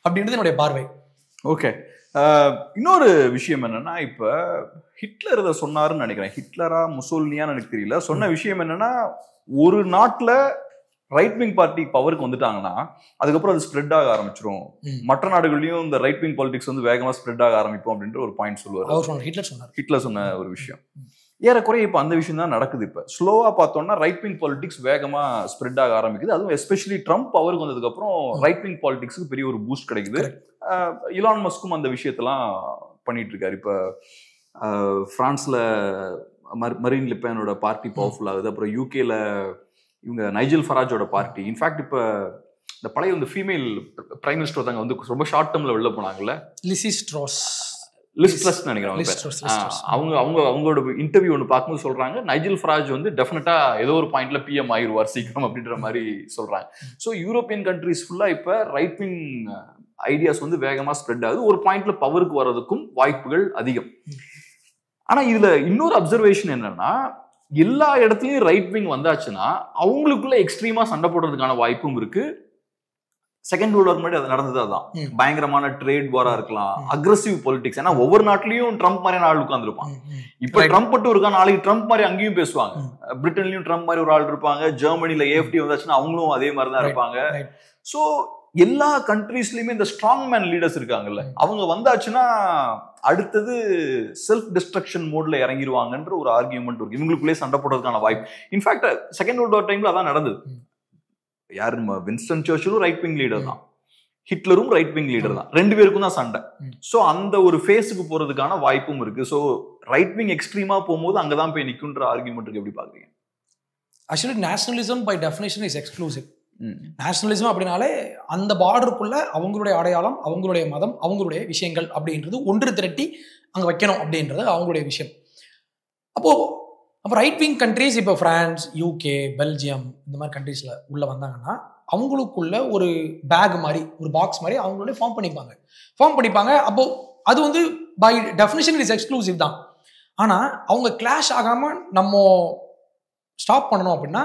அப்படின்றது என்னுடைய பார்வை. ஓகே, இன்னொரு விஷயம் என்னன்னா, இப்ப ஹிட்லர் இதை சொன்னாருன்னு நினைக்கிறேன், ஹிட்லரா முசோலினியான்னு எனக்கு தெரியல. சொன்ன விஷயம் என்னன்னா, ஒரு நாட்டுல ரைட் விங் பார்ட்டி பவருக்கு வந்துட்டாங்கன்னா அதுக்கப்புறம் அது ஸ்ப்ரெட் ஆக ஆரம்பிச்சிடும், மற்ற நாடுகள்லயும் இந்த ரைட் விங் பாலிடிக்ஸ் வந்து வேகமா ஸ்ப்ரெட் ஆக ஆரம்பிக்கும் அப்படின்ற ஒரு பாயிண்ட் சொல்லுவாரு ஹிட்லர் சொன்ன ஒரு விஷயம். ஏறக்குறைய இப்ப அந்த விஷயம் தான் நடக்குது. இப்ப ஸ்லோவா பார்த்தோம்னா ரைட் விங் பாலிடிக்ஸ் வேகமா ஸ்ப்ரெட் ஆக ஆரம்பிக்குது. அதுவும் எஸ்பெஷலி ட்ரம்ப் பவருக்கு வந்ததுக்கு அப்புறம் ரைட் விங் பாலிடிக்ஸ்க்கு பெரிய ஒரு பூஸ்ட் கிடைக்குது. இலான் மஸ்கும் அந்த விஷயத்தெல்லாம் பண்ணிட்டு இருக்காரு. இப்ப பிரான்ஸ்ல மரீன் லிப்பேனோட பார்ட்டி பவர்ஃபுல் ஆகுது. அப்புறம் யூகேல இவங்க நைஜல் ஃபராஜோட பார்ட்டி. இன்ஃபேக்ட் இப்ப இந்த பழைய வந்து ஃபீமேல் பிரைம் மினிஸ்டர் தாங்க வந்து ரொம்ப ஷார்ட் டேர்ம்ல வெளில போனாங்கல்ல, லிஸ் ட்ரஸ் நினைக்கிறேன். அவங்களோட இன்டர்வியூ ஒன்று பார்க்கும்போது சொல்றாங்க, நைஜல் ஃபராஜ் வந்து டெஃபினட்டா ஏதோ ஒரு பாயிண்ட்ல பிஎம் ஆயிடுவார் சீக்கிரம் அப்படின்ற மாதிரி சொல்றாங்க. ஸோ யூரோப்பியன் கண்ட்ரிஸ் ஃபுல்லா இப்ப ரைட் விங் ஐடியாஸ் வந்து வேகமா ஸ்ப்ரெட் ஆகுது. ஒரு பாயிண்ட்ல பவருக்கு வர்றதுக்கும் வாய்ப்புகள் அதிகம். ஆனா இதுல இன்னொரு அப்சர்வேஷன் என்னன்னா, எல்லா இடத்துலயும் ரைட் விங் வந்தாச்சுன்னா அவங்களுக்குள்ள எக்ஸ்ட்ரீமா சண்டை போடுறதுக்கான வாய்ப்பும் இருக்கு. செகண்ட் வேர்ல்ட் வார் முன்னாடி அது நடந்தது. அதான் பயங்கரமான ட்ரேட் வாரா இருக்கலாம், அக்ரெசிவ் பொலிட்டிக்ஸ். ஏன்னா ஒவ்வொரு நாட்டிலயும் ட்ரம்ப் மாதிரி ஆள் உட்கார்ந்துருப்பாங்க. இப்ப ட்ரம்ப் மட்டும் இருக்கா, நாளைக்கு ட்ரம்ப் மாதிரி அங்கேயும் பேசுவாங்க. பிரிட்டன்லயும் ட்ரம்ப் மாதிரி ஒரு ஆள் இருப்பாங்க, ஜெர்மனில ஏஎஃப்டி வந்தாச்சுன்னா அவங்களும் அதே மாதிரிதான் இருப்பாங்க. சோ எல்லா கண்ட்ரீஸ்லயுமே இந்த ஸ்ட்ராங் மேன் லீடர்ஸ் இருக்காங்கல்ல, அவங்க வந்தாச்சுன்னா அடுத்தது செல்ஃப் டிஸ்ட்ரக்ஷன் மோட்ல இறங்கிடுவாங்கன்ற ஒரு ஆர்கியூமெண்ட் இருக்கு. இவங்களுக்குள்ளே சண்டை போடுறதுக்கான வாய்ப்பு. இன்ஃபேக்ட் செகண்ட் வேர்ல்ட் வார் டைம்ல அதான் நடந்தது. யாரு வின்ஸ்டன் சர்ச்சிலும் ரைட் விங் லீடர் தான், ஹிட்லரும் ரைட் விங் லீடர் தான், 2 பேருக்கும் தான் சண்டை. ஸோ அந்த ஒரு ஃபேஸுக்கு போறதுக்கான வாய்ப்பும் இருக்கு. ஸோ ரைட் விங் எக்ஸ்ட்ரீமா போகும்போது அங்கதான் போய் நிக்குன்ற ஆர்குமெண்ட் இருக்கு. எப்படி பாக்குறீங்க? Actually nationalism by definition is exclusive. Nationalism அப்படின்னாலே அந்த பார்டருக்குள்ள அவங்களுடைய அடையாளம், அவங்களுடைய மதம், அவங்களுடைய விஷயங்கள் அப்படின்றது ஒன்று திரட்டி அங்க வைக்கணும் அப்படின்றது அவங்களுடைய விஷயம். அப்போ ரைட் விங் கண்ட்ரீஸ் இப்போ பிரான்ஸ், யூகே, பெல்ஜியம் இந்த மாதிரி கண்ட்ரீஸ்ல உள்ள வந்தாங்கன்னா அவங்களுக்குள்ள ஒரு பேக் மாதிரி, ஒரு பாக்ஸ் மாதிரி அவங்களோட ஃபார்ம் பண்ணிப்பாங்க. அப்போ அது வந்து பை டெஃபினிஷன் இஸ் எக்ஸ்க்ளூசிவ் தான். ஆனா அவங்க கிளாஷ் ஆகாம நம்ம ஸ்டாப் பண்ணணும் அப்படின்னா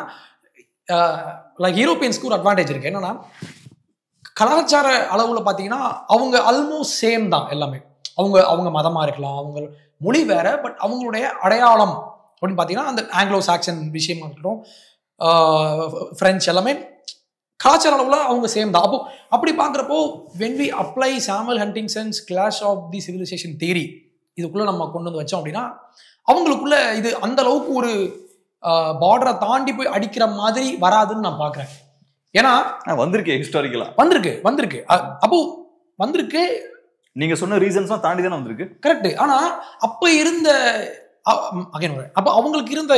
லைக் யூரோப்பியன்ஸ்க்கு ஒரு அட்வான்டேஜ் இருக்கு. என்னன்னா கலாச்சார அளவுல பாத்தீங்கன்னா அவங்க ஆல்மோஸ்ட் சேம் தான் எல்லாமே. அவங்க மதமா இருக்கலாம், அவங்க மொழி வேற, பட் அவங்களுடைய அடையாளம் அப்படின்னு பாத்தீங்கன்னா அந்த ஆங்கிலோ சாக்சன் விஷயமா இருக்கட்டும், பிரெஞ்சு எல்லாமே கலாச்சார அளவுல அவங்க சேம் தான். அப்போ அப்படி பாக்குறப்போ when we apply Samuel Huntington's clash of the civilisation theory இதுக்குள்ள நம்ம கொண்டு வந்து வச்சோம் அப்படின்னா அவங்களுக்குள்ள இது அந்த அளவுக்கு ஒரு பார்டரை தாண்டி போய் அடிக்கிற மாதிரி வராதுன்னு நான் பாக்குறேன். ஏன்னா வந்திருக்கு ஹிஸ்டாரிக்கலா வந்திருக்கு அப்போ வந்திருக்கு. நீங்க சொன்ன ரீசன்ஸ் தாண்டி தானே வந்திருக்கு. கரெக்ட். ஆனா அப்ப இருந்த அப்ப அவங்களுக்கு இருந்த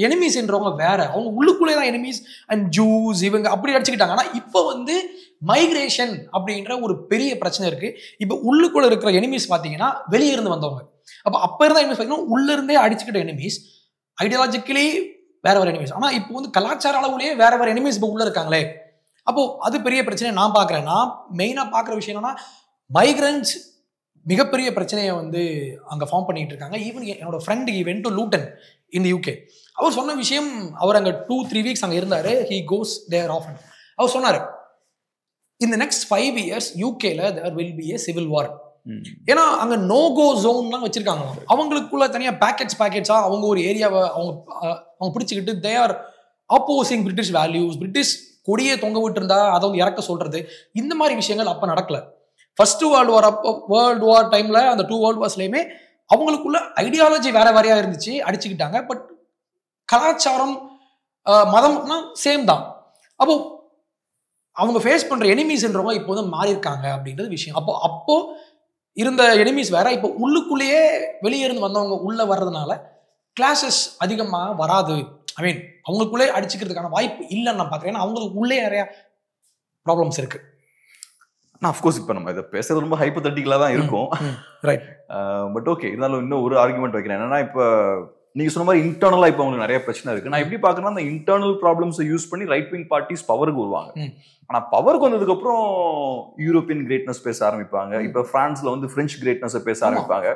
எனிமீஸ்ன்றவங்க வேற, அவங்க உள்ளுக்குள்ளே தான் எனிமீஸ் அண்ட் ஜூஸ் இவங்க அப்படி அடிச்சுக்கிட்டாங்க. ஆனா இப்ப வந்து மைக்ரேஷன் அப்படின்ற ஒரு பெரிய பிரச்சனை இருக்கு. இப்ப உள்ளுக்குள்ள இருக்கிற எனிமீஸ் பாத்தீங்கன்னா வெளியே இருந்து வந்தவங்க. அப்ப இருந்த எனிமீஸ் பாத்தீங்கன்னா உள்ள இருந்தே அடிச்சுக்கிட்ட எனிமீஸ், ஐடியாலஜிக்கலி வேற எனிமீஸ். ஆனா இப்போ வந்து கலாச்சார அளவுலயே வேற எனிமீஸ் இப்போ உள்ள இருக்காங்களே. அப்போ அது பெரிய பிரச்சனை நான் பாக்குறேன். நான் மெயினா பாக்குற விஷயம் என்னன்னா மைக்ரன்ஸ் மிகப்பெரிய பிரச்சனையை வந்து அங்க ஃபார்ம் பண்ணிட்டு இருக்காங்க. ஈவன் என்னோட friend he went to Luton in the UK. அவர் சொன்ன விஷயம், அவர் அங்க 2-3 வீக்ஸ் அங்க இருந்தாரு. he goes there often. அவர் சொன்னாரு in the next 5 years UKல there will be a civil war. ஏன்னா அங்க நோ கோ ஜோன்லாம் வச்சிருக்காங்க. அவங்களுக்குள்ள தனியா பேக்கெட்ஸா அவங்க ஒரு ஏரியாவை அவங்க பிடிச்சிக்கிட்டு they are opposing British values. British கொடியை தொங்க விட்டு இருந்தா அதை வந்து இறக்க சொல்றது, இந்த மாதிரி விஷயங்கள் அப்ப நடக்கல. ஃபர்ஸ்ட் வேர்ல்டு வார் டைம்ல அந்த 2 வேர்ல்டு வார்ஸ்லயுமே அவங்களுக்குள்ள ஐடியாலஜி வேறையா இருந்துச்சு, அடிச்சுக்கிட்டாங்க. பட் கலாச்சாரம் மதம்னா சேம் தான். அப்போ அவங்க ஃபேஸ் பண்ற எனிமீஸ்ன்றவங்க இப்போ வந்து மாறி இருக்காங்க அப்படின்றது விஷயம். அப்போ இருந்த எனிமீஸ் வேற, இப்போ உள்ளுக்குள்ளேயே வெளியே இருந்து வந்தவங்க உள்ள வர்றதுனால கிளாஸஸ் அதிகமா வராது. ஐ மீன் அவங்களுக்குள்ளே அடிச்சுக்கிறதுக்கான வாய்ப்பு இல்லைன்னு நான் பாக்குறேன். அவங்களுக்கு உள்ளே நிறைய ப்ராப்ளம்ஸ் இருக்கு. அஃப்கோர்ஸ் இப்போ நம்ம இதை பேசுறது ரொம்ப ஹைப்போதெட்டிக்கலாக தான் இருக்கும். ரைட். பட் ஓகே, இருந்தாலும் இன்னும் ஒரு ஆர்குமெண்ட் வைக்கிறேன். என்னன்னா இப்போ நீங்க சொன்ன மாதிரி இன்டர்னலா இப்போ உங்களுக்கு நிறைய பிரச்சனை இருக்கு. நான் எப்படி பாக்குறேன்னா அந்த இன்டர்னல் ப்ராப்ளம்ஸை யூஸ் பண்ணி ரைட் விங் பார்ட்டிஸ் பவருக்கு வருவாங்க. ஆனா பவருக்கு வந்ததுக்கு அப்புறம் யூரோப்பியன் கிரேட்னஸ் பேச ஆரம்பிப்பாங்க. இப்ப பிரான்ஸ்ல வந்து பிரெஞ்சு கிரேட்னஸ் பேச ஆரம்பிப்பாங்க.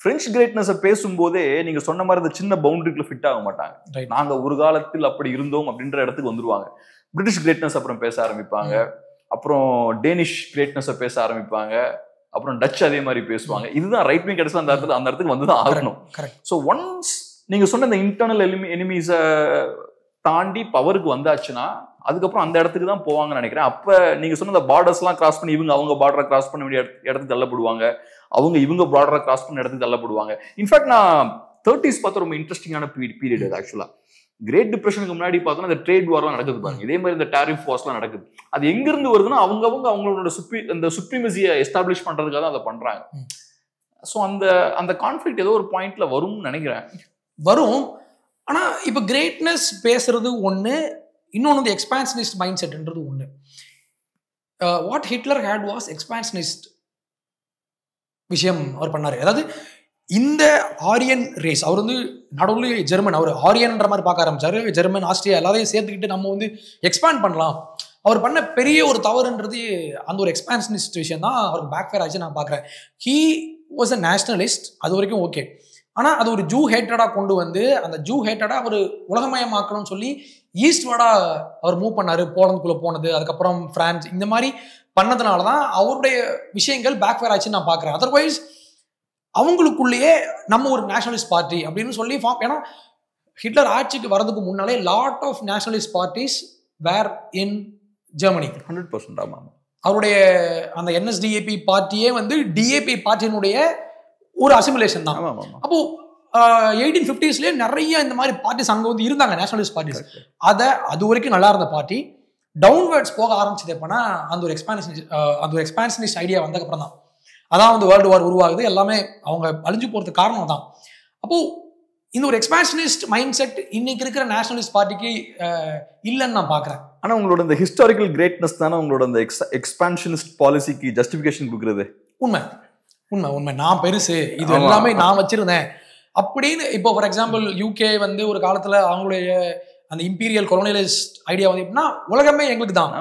பிரெஞ்சு கிரேட்னஸ் பேசும்போதே நீங்க சொன்ன மாதிரி அந்த சின்ன பவுண்டரிக்குள்ள ஃபிட் ஆக மாட்டாங்க. நாங்க ஒரு காலத்தில் அப்படி இருந்தோம் அப்படின்ற இடத்துக்கு வந்துருவாங்க. பிரிட்டிஷ் கிரேட்னஸ் அப்புறம் பேச ஆரம்பிப்பாங்க. அப்புறம் டேனிஷ் கிரேட்னஸ் பேச ஆரம்பிப்பாங்க. அப்புறம் டச் அதே மாதிரி பேசுவாங்க. இதுதான் ரைட் விங் கிடைச்சா அந்த இடத்துக்கு வந்துதான் ஆகணும். ஸோ ஒன்ஸ் நீங்க சொன்ன இந்த இன்டர்னல் எனிமீஸை தாண்டி பவருக்கு வந்தாச்சுன்னா அதுக்கப்புறம் அந்த இடத்துக்கு தான் போவாங்கன்னு நினைக்கிறேன். அப்ப நீங்க சொன்ன இந்த பார்டர்ஸ் எல்லாம் கிராஸ் பண்ணி அவங்க பார்டரை கிராஸ் பண்ண வேண்டிய இடத்துக்கு தள்ளப்படுவாங்க. இவங்க பார்டரை கிராஸ் பண்ண இடத்துக்கு தள்ளப்படுவாங்க. இன்ஃபேக்ட் நான் 30s பார்த்த ரொம்ப இன்ட்ரெஸ்டிங்கான பீரியட் அது. ஆக்சுவலா கிரேட் டிப்ரெஷனுக்கு முன்னாடி பார்த்தோம்னா இந்த ட்ரேட் வார்லாம் நடக்குது பாருங்க. இதே மாதிரி இந்த டாரிஃப் வார்ஸ்லாம் நடக்குது. அது எங்க இருந்து வருதுன்னா அவங்களோட சுப்ரீமசியை எஸ்டாப்ளிஷ் பண்றதுக்காக தான் அதை பண்றாங்க. ஸோ அந்த கான்ஃபிளிக்ட் ஏதோ ஒரு பாயிண்ட்ல வரும்னு நினைக்கிறேன். வரும். ஆனா இப்ப கிரேட்னஸ் பேசுறது ஒண்ணு, இன்னொன்று வந்து எக்ஸ்பான்ஷனிஸ்ட் மைண்ட் செட்ன்றது ஒண்ணு. What Hitler had was expansionist விஷயம் அவர் பண்ணாரு. அதாவது இந்த ஆரியன் ரேஸ், அவர் வந்து நடுவுல ஜெர்மன், அவர் ஆரியன்ற மாதிரி பார்க்க ஆரம்பிச்சாரு. ஜெர்மன், ஆஸ்திரியா எல்லாத்தையும் சேர்த்துக்கிட்டு நம்ம வந்து எக்ஸ்பேண்ட் பண்ணலாம். அவர் பண்ண பெரிய ஒரு தவறுன்றது அந்த ஒரு எக்ஸ்பான்ஷனிஸ்ட் விஷயம் தான் அவருக்கு பேக் ஃபயர் ஆச்சு நான் பார்க்குறேன். ஹீ வாஸ் அ நேஷனலிஸ்ட், அது வரைக்கும் ஓகே. ஆனால் அது ஒரு ஜூ ஹேட்டடாக கொண்டு வந்து அந்த ஜூ ஹேட்டடாக அவர் உலகமயமாக்கணும்னு சொல்லி ஈஸ்ட்வர்டாக அவர் மூவ் பண்ணார். போலந்துக்குள்ளே போனது, அதுக்கப்புறம் பிரான்ஸ், இந்த மாதிரி பண்ணதுனால தான் அவருடைய விஷயங்கள் பேக் ஃபயர் ஆச்சுன்னு நான் பார்க்குறேன். அதர்வைஸ் அவங்களுக்குள்ளேயே நம்ம ஒரு நேஷனலிஸ்ட் பார்ட்டி அப்படின்னு சொல்லி ஏன்னா ஹிட்லர் ஆட்சிக்கு வரதுக்கு முன்னாலே lot of nationalist parties were in Germany. 100%. ஆமாம். அவருடைய அந்த என்எஸ்டிஏபி பார்ட்டியே வந்து டிஏபி பார்ட்டியினுடைய ஒரு அசிமுலேஷன் தான். அப்போ 1850ஸ்லயே நிறைய இந்த மாதிரி பார்ட்டிஸ் அங்க வந்து இருந்தாங்க, நேஷனலிஸ்ட் பார்ட்டிஸ். அது வரைக்கும் நல்லா இருந்த பார்ட்டி. டவுன்வர்ட்ஸ் போக ஆரம்பிச்சது எப்பன்னா அந்த ஒரு எக்ஸ்பான்ஷனிஸ்ட் ஐடியா வந்ததுக்கப்புறம் தான். அதான் வந்து வேர்ல்டு வார் உருவாகுது, எல்லாமே அவங்க அழிஞ்சு போறதுக்கு காரணம் தான். அப்போ இந்த ஒரு எக்ஸ்பான்ஷனிஸ்ட் மைண்ட் செட் இன்னைக்கு இருக்கிற நேஷனலிஸ்ட் பார்ட்டிக்கு இல்லைன்னு நான் பாக்குறேன். ஆனா உங்களோட இந்த ஹிஸ்டாரிக்கல் கிரேட்னஸ் தானே உங்களோட இந்த எக்ஸ்பான்ஷனிஸ்ட் பாலிசிக்கு ஜஸ்டிபிகேஷன் கொடுக்குறது. உண்மை உண்மை உண்மை. நான் பெருசு, இது எல்லாமே நான் வச்சிருந்தேன் அப்படின்னு. இப்போ ஃபார் எக்ஸாம்பிள் யூகே வந்து ஒரு காலத்துல அவங்களுடைய அந்த இம்பீரியல் கொலோனியலிஸ்ட் ஐடியா வந்து எப்படின்னா உலகமே எங்களுக்கு தான்.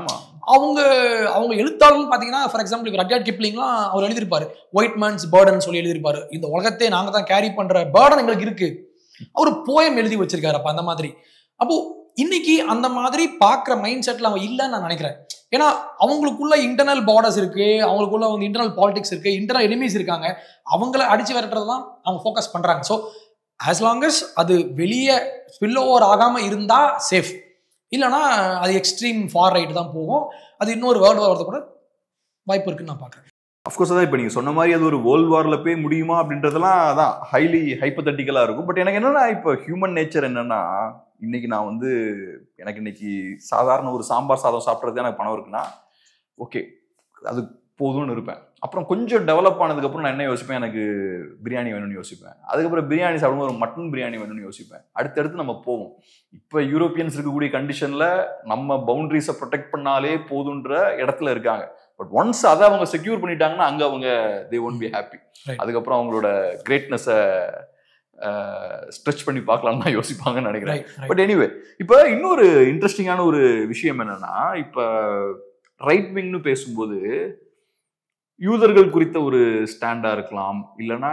அவங்க எழுத்தாளர்னு பாத்தீங்கன்னா ஃபார் எக்ஸாம்பிள் இப்போ ரட்யார்ட் கிப்லிங்லாம் அவர் எழுதியிருப்பாரு ஒயிட் மேன்ஸ் பேர்டன் சொல்லி எழுதியிருப்பாரு. இந்த உலகத்தை நாங்க தான் கேரி பண்ற பேர்டன் எங்களுக்கு இருக்கு. அவர் போயம் எழுதி வச்சிருக்காரு. அப்ப அந்த மாதிரி அப்போ இன்னைக்கு அந்த மாதிரி பாக்குற மைண்ட் செட்ல அவங்க இல்லைன்னு நான் நினைக்கிறேன். ஏன்னா அவங்களுக்குள்ள இன்டர்னல் பார்டர்ஸ் இருக்கு, அவங்களுக்குள்ள வந்து இன்டர்னல் பாலிடிக்ஸ் இருக்கு, இன்டர்னல் எனிமீஸ் இருக்காங்க. அவங்கள அடிச்சு விரட்டுறதுதான் அவங்க ஃபோக்கஸ் பண்றாங்க. ஸோ as long as அது வெளியே ஸ்பில் ஓவர் ஆகாம இருந்தா சேஃப், இல்லைன்னா அது எக்ஸ்ட்ரீம் ஃபார் ரைட் தான் போகும். அது இன்னொரு வேர்ல்டு வார் வரது கூட வாய்ப்பு இருக்குன்னு நான் பாக்குறேன். அஃப்கோர்ஸ் அதான் இப்போ நீங்கள் சொன்ன மாதிரி அது ஒரு வேர்ல்டு வாரில் போய் முடியுமா அப்படின்றதெல்லாம் அதான் ஹைலி ஹைப்போதட்டிக்கலாக இருக்கும். பட் எனக்கு என்னன்னா இப்போ ஹியூமன் நேச்சர் என்னன்னா, இன்னைக்கு நான் வந்து எனக்கு இன்னைக்கு சாதாரண ஒரு சாம்பார் சாதம் சாப்பிட்றது எனக்கு பணம் இருக்குன்னா ஓகே அது போதும்னு இருப்பேன். அப்புறம் கொஞ்சம் டெவலப் ஆனதுக்கப்புறம் நான் என்ன யோசிப்பேன், எனக்கு பிரியாணி வேணும்னு யோசிப்பேன். அதுக்கப்புறம் பிரியாணி சாப்பிடும்போது ஒரு மட்டன் பிரியாணி வேணும்னு யோசிப்பேன். அடுத்தடுத்து நம்ம போவோம். இப்போ யூரோப்பியன்ஸ் இருக்கக்கூடிய கண்டிஷனில் நம்ம பவுண்டரிஸை ப்ரொடெக்ட் பண்ணாலே போதுன்ற இடத்துல இருக்காங்க. பட் ஒன்ஸ் அதை அவங்க செக்யூர் பண்ணிட்டாங்கன்னா அங்கே அவங்க தே ஒன்ட் பி ஹாப்பி. அதுக்கப்புறம் அவங்களோட கிரேட்னஸை ஸ்ட்ரெச் பண்ணி பார்க்கலாம்னு தான் யோசிப்பாங்கன்னு நினைக்கிறேன். பட் எனிவே இப்போ இன்னொரு இன்ட்ரெஸ்டிங்கான ஒரு விஷயம் என்னன்னா, இப்போ ரைட் விங்னு பேசும்போது யூதர்கள் குறித்த ஒரு ஸ்டாண்டா இருக்கலாம், இல்லைன்னா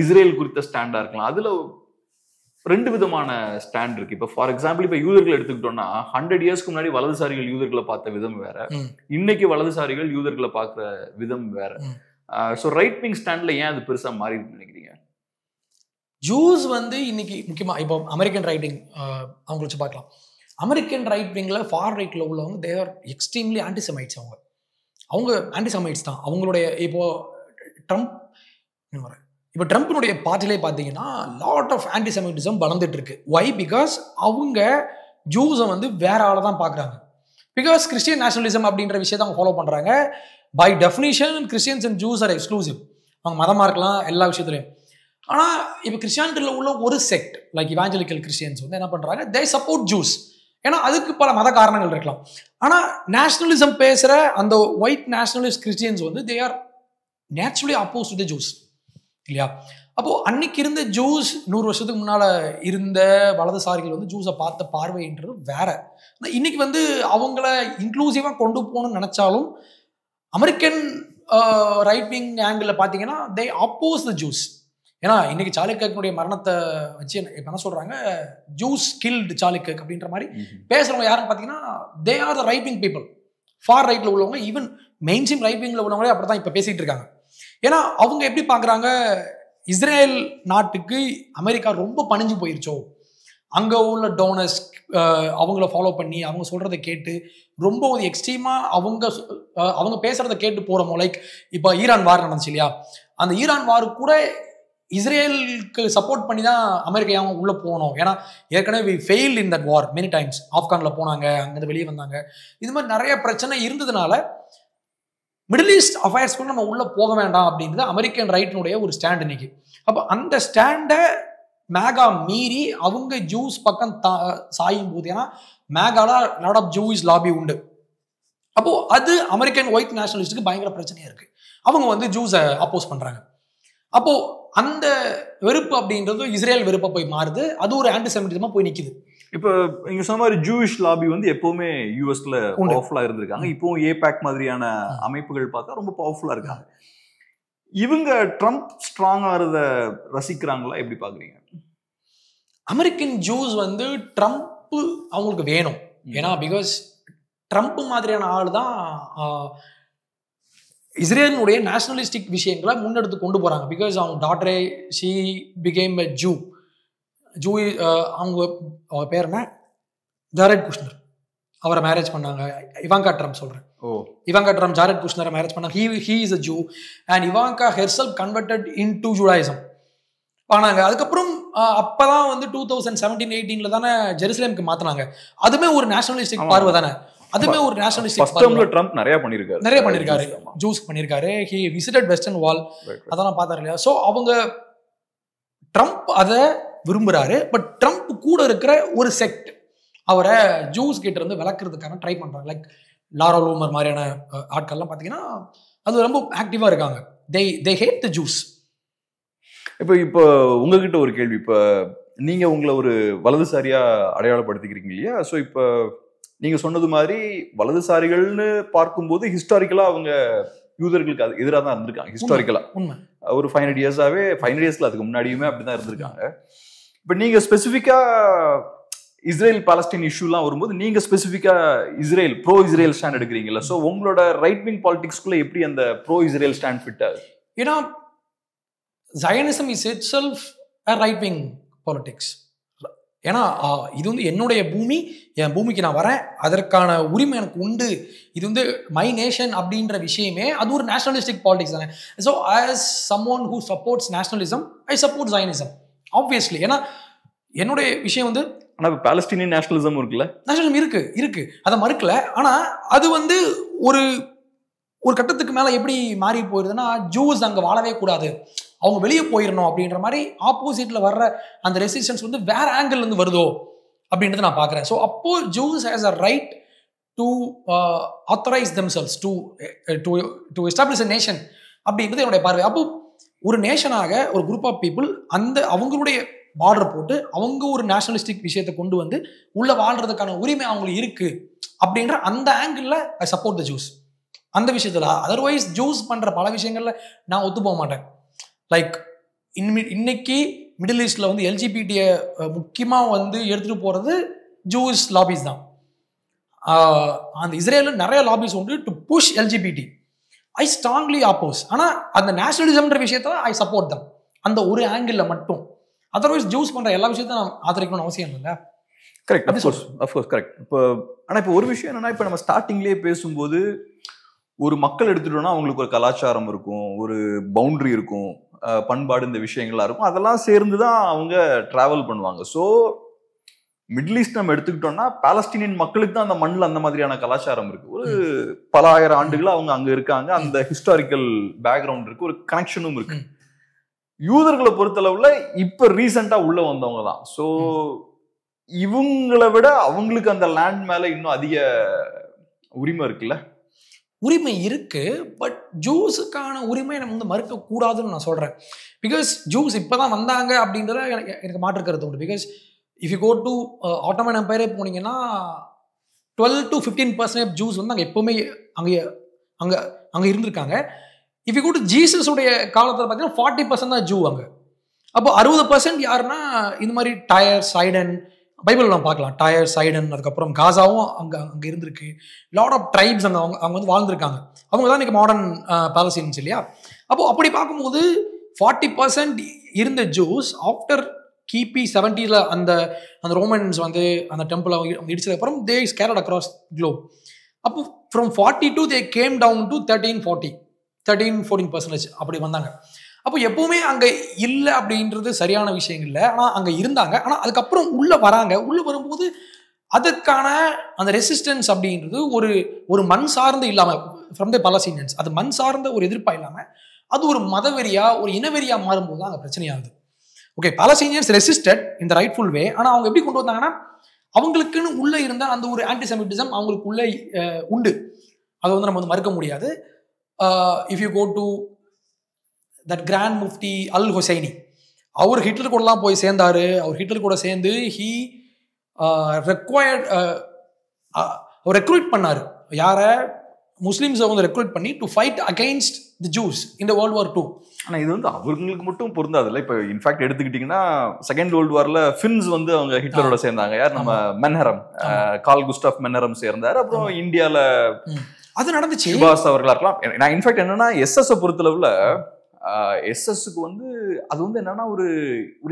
இஸ்ரேல் குறித்த ஸ்டாண்டா இருக்கலாம். அதுல 2 விதமான ஸ்டாண்ட் இருக்கு. இப்போ ஃபார் எக்ஸாம்பிள் இப்போ யூதர்கள் எடுத்துக்கிட்டோம்னா 100 இயர்ஸ்க்கு முன்னாடி வலதுசாரிகள் யூதர்களை பார்த்த விதம் வேற, இன்னைக்கு வலதுசாரிகள் யூதர்களை பார்க்குற விதம் வேற. ஸோ ரைட் விங் ஸ்டாண்ட்ல ஏன் அது பெருசா மாறி இருக்குன்னு நினைக்கிறீங்க? ஜூஸ் வந்து இன்னைக்கு முக்கியமா இப்போ அமெரிக்கன் ரைட்டிங் அவங்க வச்சு பார்க்கலாம். அமெரிக்கன் ரைட் விங்ல ஃபார் ரைட்ல உள்ளவங்க தே ஆர் எக்ஸ்ட்ரீம்லி ஆன்டிசெமைட்ஸ். அவங்க ஆன்டிசெமைட்ஸ் தான். அவங்களுடைய இப்போ ட்ரம்ப்னுடைய பார்ட்டிலே பார்த்தீங்கன்னா லாட் ஆஃப் ஆன்டிசெமைட்டிசம் வளர்ந்துட்டு இருக்கு. வை? பிகாஸ் அவங்க ஜூஸை வந்து வேற ஆளை தான் பார்க்குறாங்க. பிகாஸ் கிறிஸ்டியன் நேஷனலிசம் அப்படின்ற விஷயத்தை அவங்க ஃபாலோ பண்ணுறாங்க. By definition Christians and Jews are exclusive. அவங்க மதமாக இருக்கலாம் எல்லா விஷயத்துலையும். ஆனால் இப்போ கிறிஸ்டியானிட்டியில் உள்ள ஒரு செக்ட் லைக் இவாஞ்சலிக்கல் கிறிஸ்டியன்ஸ் வந்து என்ன பண்ணுறாங்க, தே சப்போர்ட் ஜூஸ். ஏன்னா அதுக்கு பல மத காரணங்கள் இருக்கலாம். ஆனால் நேஷனலிசம் பேசுகிற அந்த ஒயிட் நேஷனலிஸ்ட் கிறிஸ்டியன்ஸ் வந்து they are naturally oppose to the juice இல்லையா? அப்போ அன்னைக்கு இருந்த ஜூஸ் 100 வருஷத்துக்கு முன்னால இருந்த வலதுசாரிகள் வந்து ஜூஸை பார்த்த பார்வைன்றது வேற. இன்னைக்கு வந்து அவங்கள இன்க்ளூசிவா கொண்டு போகணும்னு நினைச்சாலும் அமெரிக்கன் ரைட் விங் ஆங்கிள் பார்த்தீங்கன்னா தே அப்போஸ் த ஜூஸ். ஏன்னா இன்னைக்கு சாளுக்கியனுடைய மரணத்தை வச்சு இப்ப என்ன சொல்றாங்க, ஜூஸ் கில்டு சாளுக்கியக் அப்படின்ற மாதிரி பேசுறவங்க யாருன்னு பார்த்தீங்கன்னா they are the right wing people. For ரைட்ல உள்ளவங்க, ஈவன் மெயின் ஸ்ட்ரீம் ரைட் விங்ல உள்ளவங்களே அப்படிதான் இப்ப பேசிட்டு இருக்காங்க. ஏன்னா அவங்க எப்படி பாக்குறாங்க, இஸ்ரேல் நாட்டுக்கு அமெரிக்கா ரொம்ப பணிஞ்சு போயிருச்சோ, அங்க உள்ள டோனர்ஸ் அவங்கள ஃபாலோ பண்ணி அவங்க சொல்றதை கேட்டு ரொம்ப ஒரு எக்ஸ்ட்ரீமா அவங்க பேசுறதை கேட்டு போறோமோ. லைக் இப்போ ஈரான் வார் நடந்துச்சு இல்லையா, அந்த ஈரான் வாருக்கு கூட இஸ்ரேலுக்கு சப்போர்ட் பண்ணி தான் அமெரிக்கா உள்ள போகணும். ஏன்னா ஏற்கனவே we failed in that war many times. ஆப்கான்ல போனாங்க, அங்கிருந்து வெளியே வந்தாங்க. இது மாதிரி நிறைய பிரச்சனை இருந்ததுனால மிடில் ஈஸ்ட் அஃபேர்ஸ் கூட நம்ம உள்ள போக வேண்டாம் அப்படின்றது அமெரிக்கன் ரைட்டினுடைய ஒரு ஸ்டாண்ட் இன்னைக்கு. அப்போ அந்த ஸ்டாண்டை மேகா மீறி அவங்க ஜூஸ் பக்கம் சாயும் போது, ஏன்னா மேகால லாட் ஆஃப் ஜூஸ் லாபி உண்டு. அப்போ அது அமெரிக்கன் ஒயிட் நேஷனலிஸ்டுக்கு பயங்கர பிரச்சனையா இருக்கு. அவங்க வந்து ஜூஸை அப்போஸ் பண்றாங்க. அப்போ அந்த வெறுப்பு அப்படின்றது இஸ்ரேல் வெறுப்பா போய் மாறுது. அது ஒரு ஆன்டிசெமிட்டிசமா போய் நிக்குது. இப்போ நீங்க சொன்ன மாதிரி ஜூயிஷ் லாபி வந்து எப்பவுமே யூஎஸ்ல பவர்ஃபுல்லா இருந்திருக்காங்க. இப்பவும் ஏபேக் மாதிரியான அமைப்புகள் பார்த்தா ரொம்ப பவர்ஃபுல்லா இருக்காங்க. இவங்க ட்ரம்ப் ஸ்ட்ராங் ஆகிறத ரசிக்கிறாங்களா, எப்படி பாக்குறீங்க? அமெரிக்கன் ஜூஸ் வந்து ட்ரம்ப் அவங்களுக்கு வேணும். ஏன்னா பிகாஸ் ட்ரம்ப் மாதிரியான ஆள் தான் இஸ்ரேலினுடைய நேஷனலிஸ்டிக் விஷயங்களை முன்னெடுத்து கொண்டு போறாங்க. பிகாஸ் அவங்க டாட்டரே ஷீ பிகேம் எ ஜூ. அவங்க பேர் என்ன, ஜாரெட் குஷ்னர், அவரை மேரேஜ் பண்ணாங்க. இவாங்கா ட்ரம்ப் சொல்றேன். இவாங்கா ட்ரம்ப் ஜாரெட் குஷ்னரை மேரேஜ் பண்ணாங்க. He is a zoo and Ivanka herself converted into Judaism. ஆனாங்க. அதுக்கப்புறம் அப்பதான் வந்து 2017-18 தானே ஜெருசலேமுக்கு மாத்தினாங்க. அதுமே ஒரு நேஷனலிஸ்டிக் பார்வை தானே. அதுமே ஒரு நேஷனலிஸ்டிக் பார்வை. ட்ரம்ப் நிறைய பண்ணிருக்காரு. ஜூஸ் பண்ணிருக்காரு. ஹி விசிட்டட் வெஸ்டர்ன் வால், அதெல்லாம் பார்த்தாரு இல்லையா. ஸோ அவங்க ட்ரம்ப் அதை விரும்புறாரு. பட் ட்ரம்ப் கூட இருக்கிற ஒரு செக்ட் அவரை ஜூஸ் கிட்ட இருந்து விளக்குறதுக்கான ட்ரை பண்றாங்க. லைக் லாரா லூமர் மாதிரியான ஆட்கள்லாம் பார்த்தீங்கன்னா அது ரொம்ப ஆக்டிவா இருக்காங்க. they hate the Jews. இப்போ உங்ககிட்ட ஒரு கேள்வி. இப்போ நீங்க உங்களை ஒரு வலதுசாரியா அடையாளப்படுத்திக்கிறீங்க இல்லையா? ஸோ இப்போ நீங்க சொன்னது மாதிரி வலதுசாரிகள்னு பார்க்கும்போது ஹிஸ்டாரிக்கலா அவங்க யூதர்களுக்கு அது எதிராக தான் இருந்திருக்காங்க. ஹிஸ்டாரிக்கலா ஒரு 500 இயர்ஸாவே, 500 இயர்ஸ்ல அதுக்கு முன்னாடியுமே அப்படிதான் இருந்திருக்காங்க. இப்போ நீங்க ஸ்பெசிஃபிக்கா இஸ்ரேல் பாலஸ்தீன் இஷ்யூலாம் வரும்போது நீங்க ஸ்பெசிஃபிக்கா இஸ்ரேல் ப்ரோ இஸ்ரேல் ஸ்டாண்ட் எடுக்கிறீங்கல்ல. ஸோ உங்களோட ரைட் விங் பாலிடிக்ஸ்குள்ள எப்படி அந்த ப்ரோ இஸ்ரேல் ஸ்டாண்ட் ஃபிட் ஆகுது? ஏன்னா Zionism is itself a right wing politics. ஏன்னா இது வந்து என்னுடைய பூமி, என் பூமிக்கு நான் வரேன், அதற்கான உரிமை எனக்கு உண்டு, இது வந்து மை நேஷன் அப்படின்ற விஷயமே அது ஒரு நேஷனலிஸ்டிக் பாலிடிக்ஸ் தானே. So as someone who supports nationalism, I support Jainism obviously. ஏன்னா என்னுடைய விஷயம் வந்து ஆனால் பாலஸ்தீனியன் நேஷனலிசம் இருக்குல்ல, நேஷனலிசம் இருக்கு, அதை மறுக்கல. ஆனால் அது வந்து ஒரு கட்டத்துக்கு மேலே எப்படி மாறி போயிருதுன்னா, ஜூஸ் அங்கே வாழவே கூடாது, அவங்க வெளியே போயிடணும் அப்படின்ற மாதிரி ஆப்போசிட்ல வர்ற அந்த ரெசிஸ்டன்ஸ் வந்து வேற ஆங்கிள் இருந்து வருதோ அப்படின்றத நான் பார்க்குறேன். ஸோ அப்போ juice has a right to authorise themselves to establish a nation அப்படின்றது என்னுடைய பார்வை. அப்போ ஒரு நேஷனாக ஒரு குரூப் ஆஃப் பீப்புள் அந்த அவங்களுடைய பார்டர் போட்டு அவங்க ஒரு நேஷனலிஸ்டிக் விஷயத்தை கொண்டு வந்து உள்ள வாழ்றதுக்கான உரிமை அவங்களுக்கு இருக்கு அப்படின்ற அந்த angle I support the juice. அந்த விஷயத்துல அதர்வைஸ் ஜூஸ் பண்ற பல விஷயங்கள்ல நான் ஒத்து போக மாட்டேன். லைக் இன்னைக்கு மிடில் ஈஸ்ட்ல வந்து எல்ஜிபிடியை முக்கியமா வந்து எடுத்துட்டு போறது ஜூஸ் லாபிஸ் தான். அந்த இஸ்ரேல நிறைய லாபிஸ் உண்டு to push LGBT. I strongly oppose. ஆனா அந்த நேஷனலிசம்ன்ற விஷயத்துல ஐ சப்போர்ட் தம் அந்த ஒரு ஆங்கிள் மட்டும். அதர்வைஸ் ஜூஸ் பண்ற எல்லா விஷயத்தையும் நான் ஆதரிக்கணும்னு அவசியம் இல்லை. Correct, of course correct. இப்போ ஒரு விஷயம் என்னன்னா, இப்போ நம்ம ஸ்டார்டிங்லேயே பேசும்போது ஒரு மக்கள் எடுத்துட்டோம்னா அவங்களுக்கு ஒரு கலாச்சாரம் இருக்கும், ஒரு பவுண்டரி இருக்கும், பண்பாடு, இந்த விஷயங்கள்லாம் இருக்கும். அதெல்லாம் சேர்ந்து தான் அவங்க டிராவல் பண்ணுவாங்க. ஸோ மிடில் ஈஸ்ட் நம்ம எடுத்துக்கிட்டோம்னா பாலஸ்தீனியன் மக்களுக்கு தான் அந்த மண்ணில் அந்த மாதிரியான கலாச்சாரம் இருக்கு. ஒரு பல ஆயிரம் ஆண்டுகளா அவங்க அங்க இருக்காங்க, அந்த ஹிஸ்டாரிக்கல் பேக்ரவுண்ட் இருக்கு, ஒரு கனெக்ஷனும் இருக்கு. யூதர்களை பொறுத்தளவுல இப்ப ரீசெண்டா உள்ள வந்தவங்க தான். ஸோ இவங்களை விட அவங்களுக்கு அந்த லேண்ட் மேல இன்னும் அதிக உரிமை இருக்குல்ல. உரிமை இருக்கு, பட் ஜூஸுக்கான உரிமை நம்ம வந்து மறுக்க கூடாதுன்னு நான் சொல்றேன். பிகாஸ் ஜூஸ் இப்பதான் வந்தாங்க அப்படின்றத எனக்கு மாற்றுக்கிறது உண்டு. Because if you go to Ottoman எம்பையரே போனீங்கன்னா 12 to 15% ஜூஸ் வந்து அங்கே எப்பவுமே அங்கே இருந்திருக்காங்க. இஃப் யூ கோ டு ஜீசஸுடைய காலத்தில் பார்த்தீங்கன்னா 40% தான் ஜூ அங்கே. அப்போ 60% யாருன்னா இந்த மாதிரி டயர், சைடன், பைபிள் நம்ம பார்க்கலாம், டயர், சைடன், அதுக்கப்புறம் காசாவும் அங்கே இருந்திருக்கு. லாட் ஆஃப் ட்ரைப்ஸ் அவங்க வந்து வாழ்ந்துருக்காங்க. அவங்க தான் இன்னைக்கு மாடர்ன் பாலஸ்தீன்ஸ் இல்லையா. அப்போ அப்படி பார்க்கும்போது 40% இருந்த ஜூஸ் ஆஃப்டர் கிபி 70s அந்த ரோமன்ஸ் வந்து அந்த டெம்பிள் அவங்க இடிச்சதுக்கப்புறம் தே ஸ்கேரட் அக்ராஸ் குளோப். அப்போ from 42 they came down to 13-14% அப்படி வந்தாங்க. அப்போ எப்பவுமே அங்கே இல்லை அப்படின்றது சரியான விஷயம் இல்லை. ஆனால் அங்கே இருந்தாங்க. ஆனால் அதுக்கப்புறம் உள்ளே வராங்க. உள்ளே வரும்போது அதுக்கான அந்த ரெசிஸ்டன்ஸ் அப்படின்றது ஒரு மண் சார்ந்து இல்லாமல் ஃப்ரம் த பாலஸ்தீனியன்ஸ் அது மண் சார்ந்த ஒரு எதிர்ப்பா இல்லாமல் அது ஒரு மதவெறியா, ஒரு இனவெறியா மாறும்போது தான் அங்கே பிரச்சனையாகுது. ஓகே, பாலஸ்தீனியன்ஸ் ரெசிஸ்டட் இந்த ரைட்ஃபுல் வே. ஆனால் அவங்க எப்படி கொண்டு வந்தாங்கன்னா அவங்களுக்குன்னு உள்ளே இருந்த அந்த ஒரு ஆன்டிசெமிட்டிசம் அவங்களுக்குள்ளே உண்டு. அதை வந்து நம்ம வந்து மறுக்க முடியாது. If you go to that grand mufti al Husseini, அவர் ஹிட்லர் கூடலாம் போய் சேர்ந்தாரு. அவர் ஹிட்லர் கூட சேர்ந்து ரெக்ரூட் பண்ணாரு. யார? முஸ்லிம்ஸை வந்து ரெக்ரூட் பண்ணி to fight against the juice in World War II. ஆனால் இது வந்து அவங்களுக்கு மட்டும் பொருந்தாதுல்ல. இப்போ இன்ஃபேக்ட் எடுத்துக்கிட்டிங்கன்னா செகண்ட் வேர்ல்டு வார்ல ஃபின்ஸ் வந்து அவங்க ஹிட்லரோட சேர்ந்தாங்க. யார்? நம்ம மென்ஹரம், கார்ல் குஸ்டாஃப் மென்ஹரம் சேர்ந்தார். அப்புறம் இந்தியாவில் அது நடந்துச்சு. சுபாஷ் அவர்களா இருக்கலாம். நான் இன்ஃபேக்ட் என்னன்னா எஸ்எஸ் பொறுத்தளவுல எஸ்எஸ்க்கு வந்து அது வந்து என்னன்னா ஒரு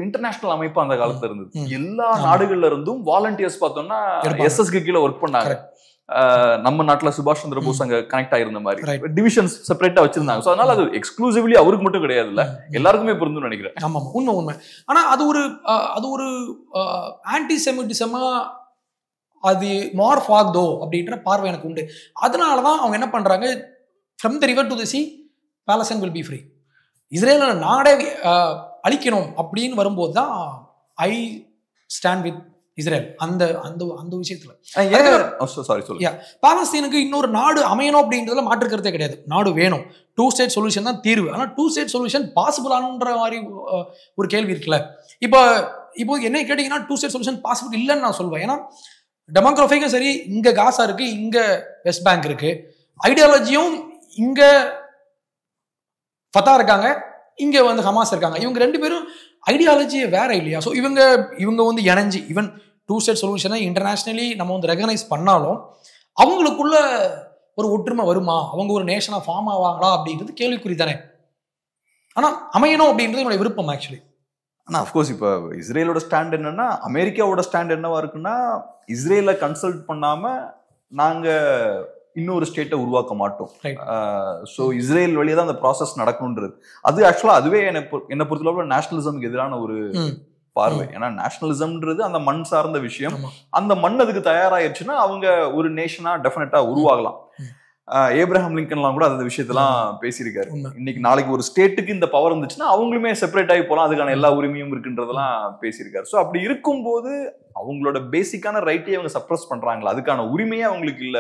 இன்டர்நேஷனல் அமைப்பு அந்த காலத்துல இருந்தது. எல்லா நாடுகள்ல இருந்தும் வாலண்டியர்ஸ் பார்த்தோம்னா எஸ்எஸ்க்கு கீழே ஒர்க் பண்ணாங்க. நம்ம நாட்டுல சுபாஷ் சந்திர போஸ் அங்க கனெக்ட் ஆயிருந்த Right. மாதிரி டிவிஷன்ஸ் செப்பரேட்டா வச்சிருந்தாங்க. ஸோ அதனால அது எக்ஸ்க்ளூசிவ்லி அவருக்கு மட்டும் கிடையாது, இல்ல எல்லாருக்குமே பொருந்தும்னு நினைக்கிறேன். ஆமா உண்மை. ஆனா அது ஒரு ஆன்டி செமிட்டிசமா அது மார்ஃப் ஆகுதோ அப்படின்ற பார்வை எனக்கு உண்டு. அதனாலதான் அவங்க என்ன பண்றாங்க, from the river to the sea Palestine will be free, இஸ்ரேல நாடே அழிக்கணும் அப்படின்னு வரும்போது தான் ஐ ஸ்டாண்ட் வித் இஸ்ரேல் அந்த அந்த அந்த விஷயத்துல. பாலஸ்தீனுக்கு இன்னொரு நாடு அமையணும் அப்படின்றதுல மாற்றுக்கிறதே கிடையாது. நாடு வேணும், 2 ஸ்டேட் சொல்யூஷன் தான் தீர்வு. ஆனால் 2 ஸ்டேட் சொல்யூஷன் பாசிபிளான்ற மாதிரி ஒரு கேள்வி இருக்குல்ல. இப்போ என்ன கேட்டீங்கன்னா 2 ஸ்டேட் சொல்யூஷன் பாசிபிள் இல்லைன்னு நான் சொல்வேன். ஏன்னா டெமோக்ராஃபிக்கும் சரி, இங்க காசா இருக்கு, இங்க வெஸ்ட் பேங்க் இருக்கு. ஐடியாலஜியும் இங்க ஃபத்தா இருக்காங்க, இங்க வந்து ஹமாஸ் இருக்காங்க. இவங்க 2 பேரும் ஐடியாலஜி வேற இல்லையா? ஸோ இவங்க வந்து இணைஞ்சு ஈவன் 2 ஸ்டேட் சொல்யூஷனை இன்டர்நேஷனலி நம்ம வந்து ரெகனைஸ் பண்ணாலும் அவங்களுக்குள்ள ஒரு ஒற்றுமை வருமா, அவங்க ஒரு நேஷனா ஃபார்ம் ஆவாங்களா அப்படின்றது கேள்விக்குறி தானே. ஆனா அமையணும் அப்படின்றது என்னோட விருப்பம் ஆக்சுவலி. ஆனா அஃப்கோர்ஸ் இப்போ இஸ்ரேலோட ஸ்டாண்ட் என்னன்னா, அமெரிக்காவோட ஸ்டாண்ட் என்னவா இருக்குன்னா, இஸ்ரேலை கன்சல்ட் பண்ணாம நாங்க இன்னொரு ஸ்டேட்டை உருவாக்க மாட்டோம். ஸோ இஸ்ரேல் வழியா தான் அந்த ப்ராசஸ் நடக்கணுன்றது. அது ஆக்சுவலா அதுவே என்னை பொறுத்தளவு நேஷனலிசமுக்கு எதிரான ஒரு பார்வை. ஏன்னா நேஷனலிசம்ன்றது அந்த மண் சார்ந்த விஷயம். அந்த மண் அதுக்கு தயாராயிருச்சுன்னா அவங்க ஒரு நேஷனா டெஃபினட்டா உருவாகலாம். ஏப்ரஹாம் லிங்கன்லாம் கூட அந்த விஷயத்தெல்லாம் பேசியிருக்காரு. இன்னைக்கு நாளைக்கு ஒரு ஸ்டேட்டுக்கு இந்த பவர் இருந்துச்சுன்னா அவங்களுமே செப்பரேட் ஆகி போகலாம், அதுக்கான எல்லா உரிமையும் இருக்குன்றதெல்லாம் பேசியிருக்காரு. ஸோ அப்படி இருக்கும்போது அவங்களோட பேசிக்கான ரைட்டையே அவங்க சப்ரஸ் பண்றாங்களா, அதுக்கான உரிமையே அவங்களுக்கு இல்ல,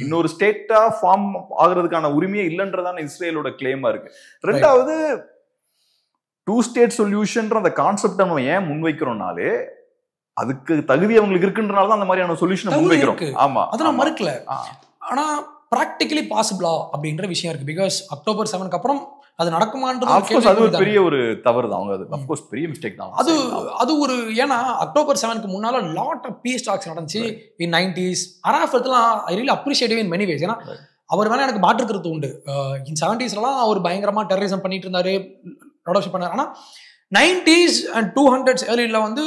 இன்னொரு ஸ்டேட்டா ஃபார்ம் ஆகுறதுக்கான உரிமையே இல்லைன்றதான இஸ்ரேலோட கிளைமா இருக்கு. ரெண்டாவது 2 ஸ்டேட் சொல்யூஷன்ற அந்த கான்செப்ட் நம்ம ஏன் முன்வைக்கிறோம்னாலே அதுக்கு தகுதி அவங்களுக்கு இருக்குன்றனாலதான் அந்த மாதிரியான சொல்யூஷன் முன்வைக்கிறோம். ஆமா, அதெல்லாம் மறுக்கல. ஆனா பிராக்டிகலி பாசிபிளா அப்படின்ற விஷயம் இருக்கு. பிகாஸ் அக்டோபர் 7க்கு அப்புறம் அது நடக்குமான்றது அது ஒரு பெரிய ஒரு தவறு தான். அவங்க அது ஆஃப் கோர்ஸ் பெரிய மிஸ்டேக் தான். அது ஒரு ஏன்னா அக்டோபர் 7க்கு முன்னால லாட் ஆஃப் பீஸ் டாக்ஸ் நடந்துச்சு இன் 90s. அராஃபத்லாம் I really appreciate in many ways. ஏன்னா அவர் மேல எனக்கு மாற்றுக்கிறது உண்டு. இன் 70sலாம் அவர் பயங்கரமா டெரரிசம் பண்ணிட்டு இருந்தாரு, பண்ணாரு. ஆனா 90s and 200s ஏர்லில வந்து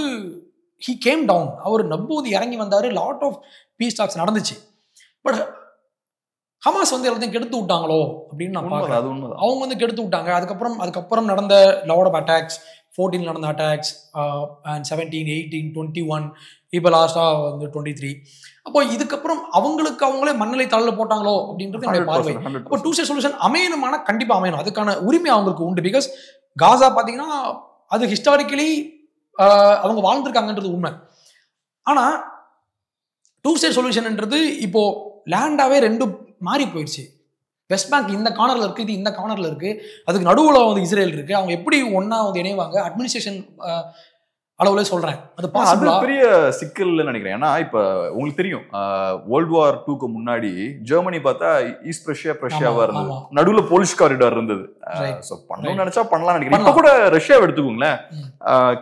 he came down. அவர் நம்பூதி இறங்கி வந்தாரு, லாட் ஆஃப் பீஸ் டாக்ஸ் நடந்துச்சு. பட் ஹமாஸ் வந்து எல்லாத்தையும் கெடுத்து விட்டாங்களோ அப்படின்னு நான் பார்க்கிறேன். அவங்க வந்து கெடுத்து விட்டாங்க. அதுக்கப்புறம் நடந்த லாட் ஆஃப் அட்டாக்ஸ், 14 நடந்த அட்டாக்ஸ், அண்ட் 17, 18, 21, இப்போ லாஸ்டா வந்து 23. அப்போ இதுக்கப்புறம் அவங்களே மண்ணலை தள்ள போட்டாங்களோ அப்படின்றது என்னுடைய பார்வை. இப்போ 2 ஸ்டேட் சொல்யூஷன் அமையணுமானா கண்டிப்பா அமையணும், அதுக்கான உரிமை அவங்களுக்கு உண்டு. பிகாஸ் காசா பாத்தீங்கன்னா அது ஹிஸ்டாரிக்கலி அவங்க வாழ்ந்திருக்காங்கன்றது உண்மை. ஆனா 2 ஸ்டேட் சொல்யூஷன்ன்றது இப்போ லேண்டாவே 2 மாறி போயிடுச்சு. வெஸ்ட் பேங்க் இந்த கார்னர்ல இருக்கு, இது இந்த கார்னர்ல இருக்கு, அதுக்கு நடுவுல வந்து இஸ்ரேல் இருக்கு. அவங்க எப்படி ஒன்னா வந்து இணைவாங்க? அட்மினிஸ்ட்ரேஷன் அளவுல சொல்றேன், அது பெரிய சிக்கல் நினைக்கிறேன். ஏன்னா இப்ப உங்களுக்கு தெரியும், வேர்ல்ட் வார் 2க்கு முன்னாடி ஜெர்மனி பார்த்தா ஈஸ்ட் பிரஷ்யாவா இருந்தது, நடுவுல போலிஷ் காரிடார் இருந்தது. பண்ணணும்னு நினைச்சா பண்ணலாம் நினைக்கிறேன். இப்ப கூட ரஷ்யாவை எடுத்துக்கோங்களேன்,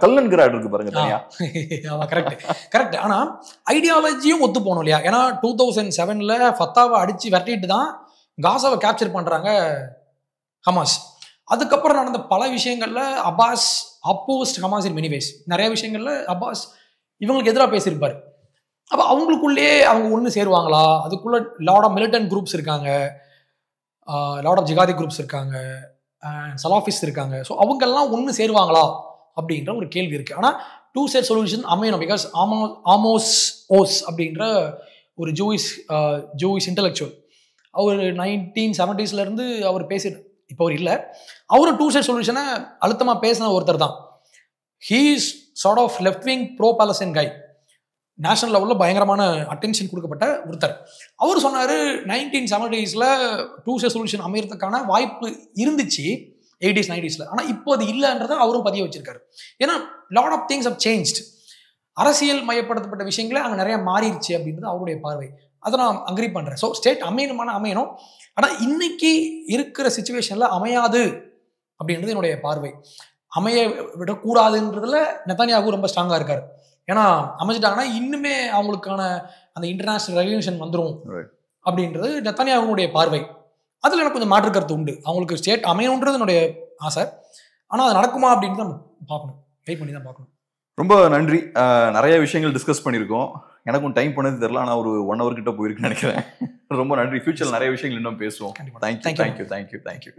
கல்லன்கிராட் இருக்கு பாருங்க தனியா. கரெக்ட். ஆனா ஐடியாலஜியும் ஒத்து போகணும் இல்லையா? ஏன்னா 2007ல ஃபத்தாவை அடிச்சு விரட்டிட்டு தான் காசாவை கேப்சர் பண்றாங்க ஹமாஸ். அதுக்கப்புறம் நடந்த பல விஷயங்கள்ல Abbas opposed Hamas in many ways. நிறைய விஷயங்கள்ல அப்பாஸ் இவங்களுக்கு எதிராக பேசியிருப்பாரு. அப்போ அவங்களுக்குள்ளேயே அவங்க ஒன்று சேருவாங்களா? அதுக்குள்ள லாட் ஆஃப் மிலிட்டன்ட் குரூப்ஸ் இருக்காங்க, லாட் ஆஃப் ஜிகாதி குரூப்ஸ் இருக்காங்க, சலாஃபிஸ்ட் இருக்காங்க. ஸோ அவங்கெல்லாம் ஒன்று சேருவாங்களா அப்படின்ற ஒரு கேள்வி இருக்கு. ஆனால் 2 ஸ்டேட் சொல்யூஷன் அமையணும். பிகாஸ் ஆமோஸ் ஓஸ் அப்படின்ற ஒரு ஜூயிஷ் இன்டலெக்சுவல், அவர் 1970sல இருந்து அவர் பேசிட்டு, இப்போ அவர் இல்லை, அவரும் 2 ஸ்டேட் சொல்யூஷனை அழுத்தமா பேசின ஒருத்தர் தான். He is sort of left wing pro Palestine guy, national லெவலில் பயங்கரமான அட்டென்ஷன் கொடுக்கப்பட்ட ஒருத்தர். அவர் சொன்னார் 1970sல 2 ஸ்டேட் சொல்யூஷன் அமையறதுக்கான வாய்ப்பு இருந்துச்சு 80s 90sல. ஆனால் இப்போ அது இல்லைன்றதை அவரும் பதிய வச்சிருக்காரு. ஏன்னா lot of things have changed. அரசியல் மையப்படுத்தப்பட்ட விஷயங்களே அங்கே நிறைய மாறிடுச்சு அப்படின்றது அவருடைய பார்வை. அதை நான் அக்ரி பண்ணுறேன். ஸோ ஸ்டேட் அமையணும். ஆனால் இன்னைக்கு இருக்கிற சிச்சுவேஷனில் அமையாது அப்படின்றது என்னுடைய பார்வை. அமைய விடக்கூடாதுன்றதுல நெதன்யாகு ரொம்ப ஸ்ட்ராங்காக இருக்காரு. ஏன்னா அமைச்சிட்டாங்கன்னா இன்னுமே அவங்களுக்கான அந்த இன்டர்நேஷனல் ரெகக்னிஷன் வந்துடும் அப்படின்றது நெதன்யாகுனுடைய பார்வை. அதில் எனக்கு கொஞ்சம் மாற்று கருத்து உண்டு. அவங்களுக்கு ஸ்டேட் அமையணுன்றது என்னுடைய ஆசை. ஆனால் அது நடக்குமா அப்படின்னு தான் பார்க்கணும், வெயிட் பண்ணி தான் பார்க்கணும். ரொம்ப நன்றி. நிறைய விஷயங்கள் டிஸ்கஸ் பண்ணியிருக்கோம். எனக்கும் டைம் பண்ணது தெரியல, ஆனால் ஒரு 1 hour கிட்ட போயிருக்குன்னு நினைக்கிறேன். ரொம்ப நன்றி. ஃபியூச்சர் நிறைய விஷயங்கள் இன்னும் பேசுவோம். தேங்க்யூ.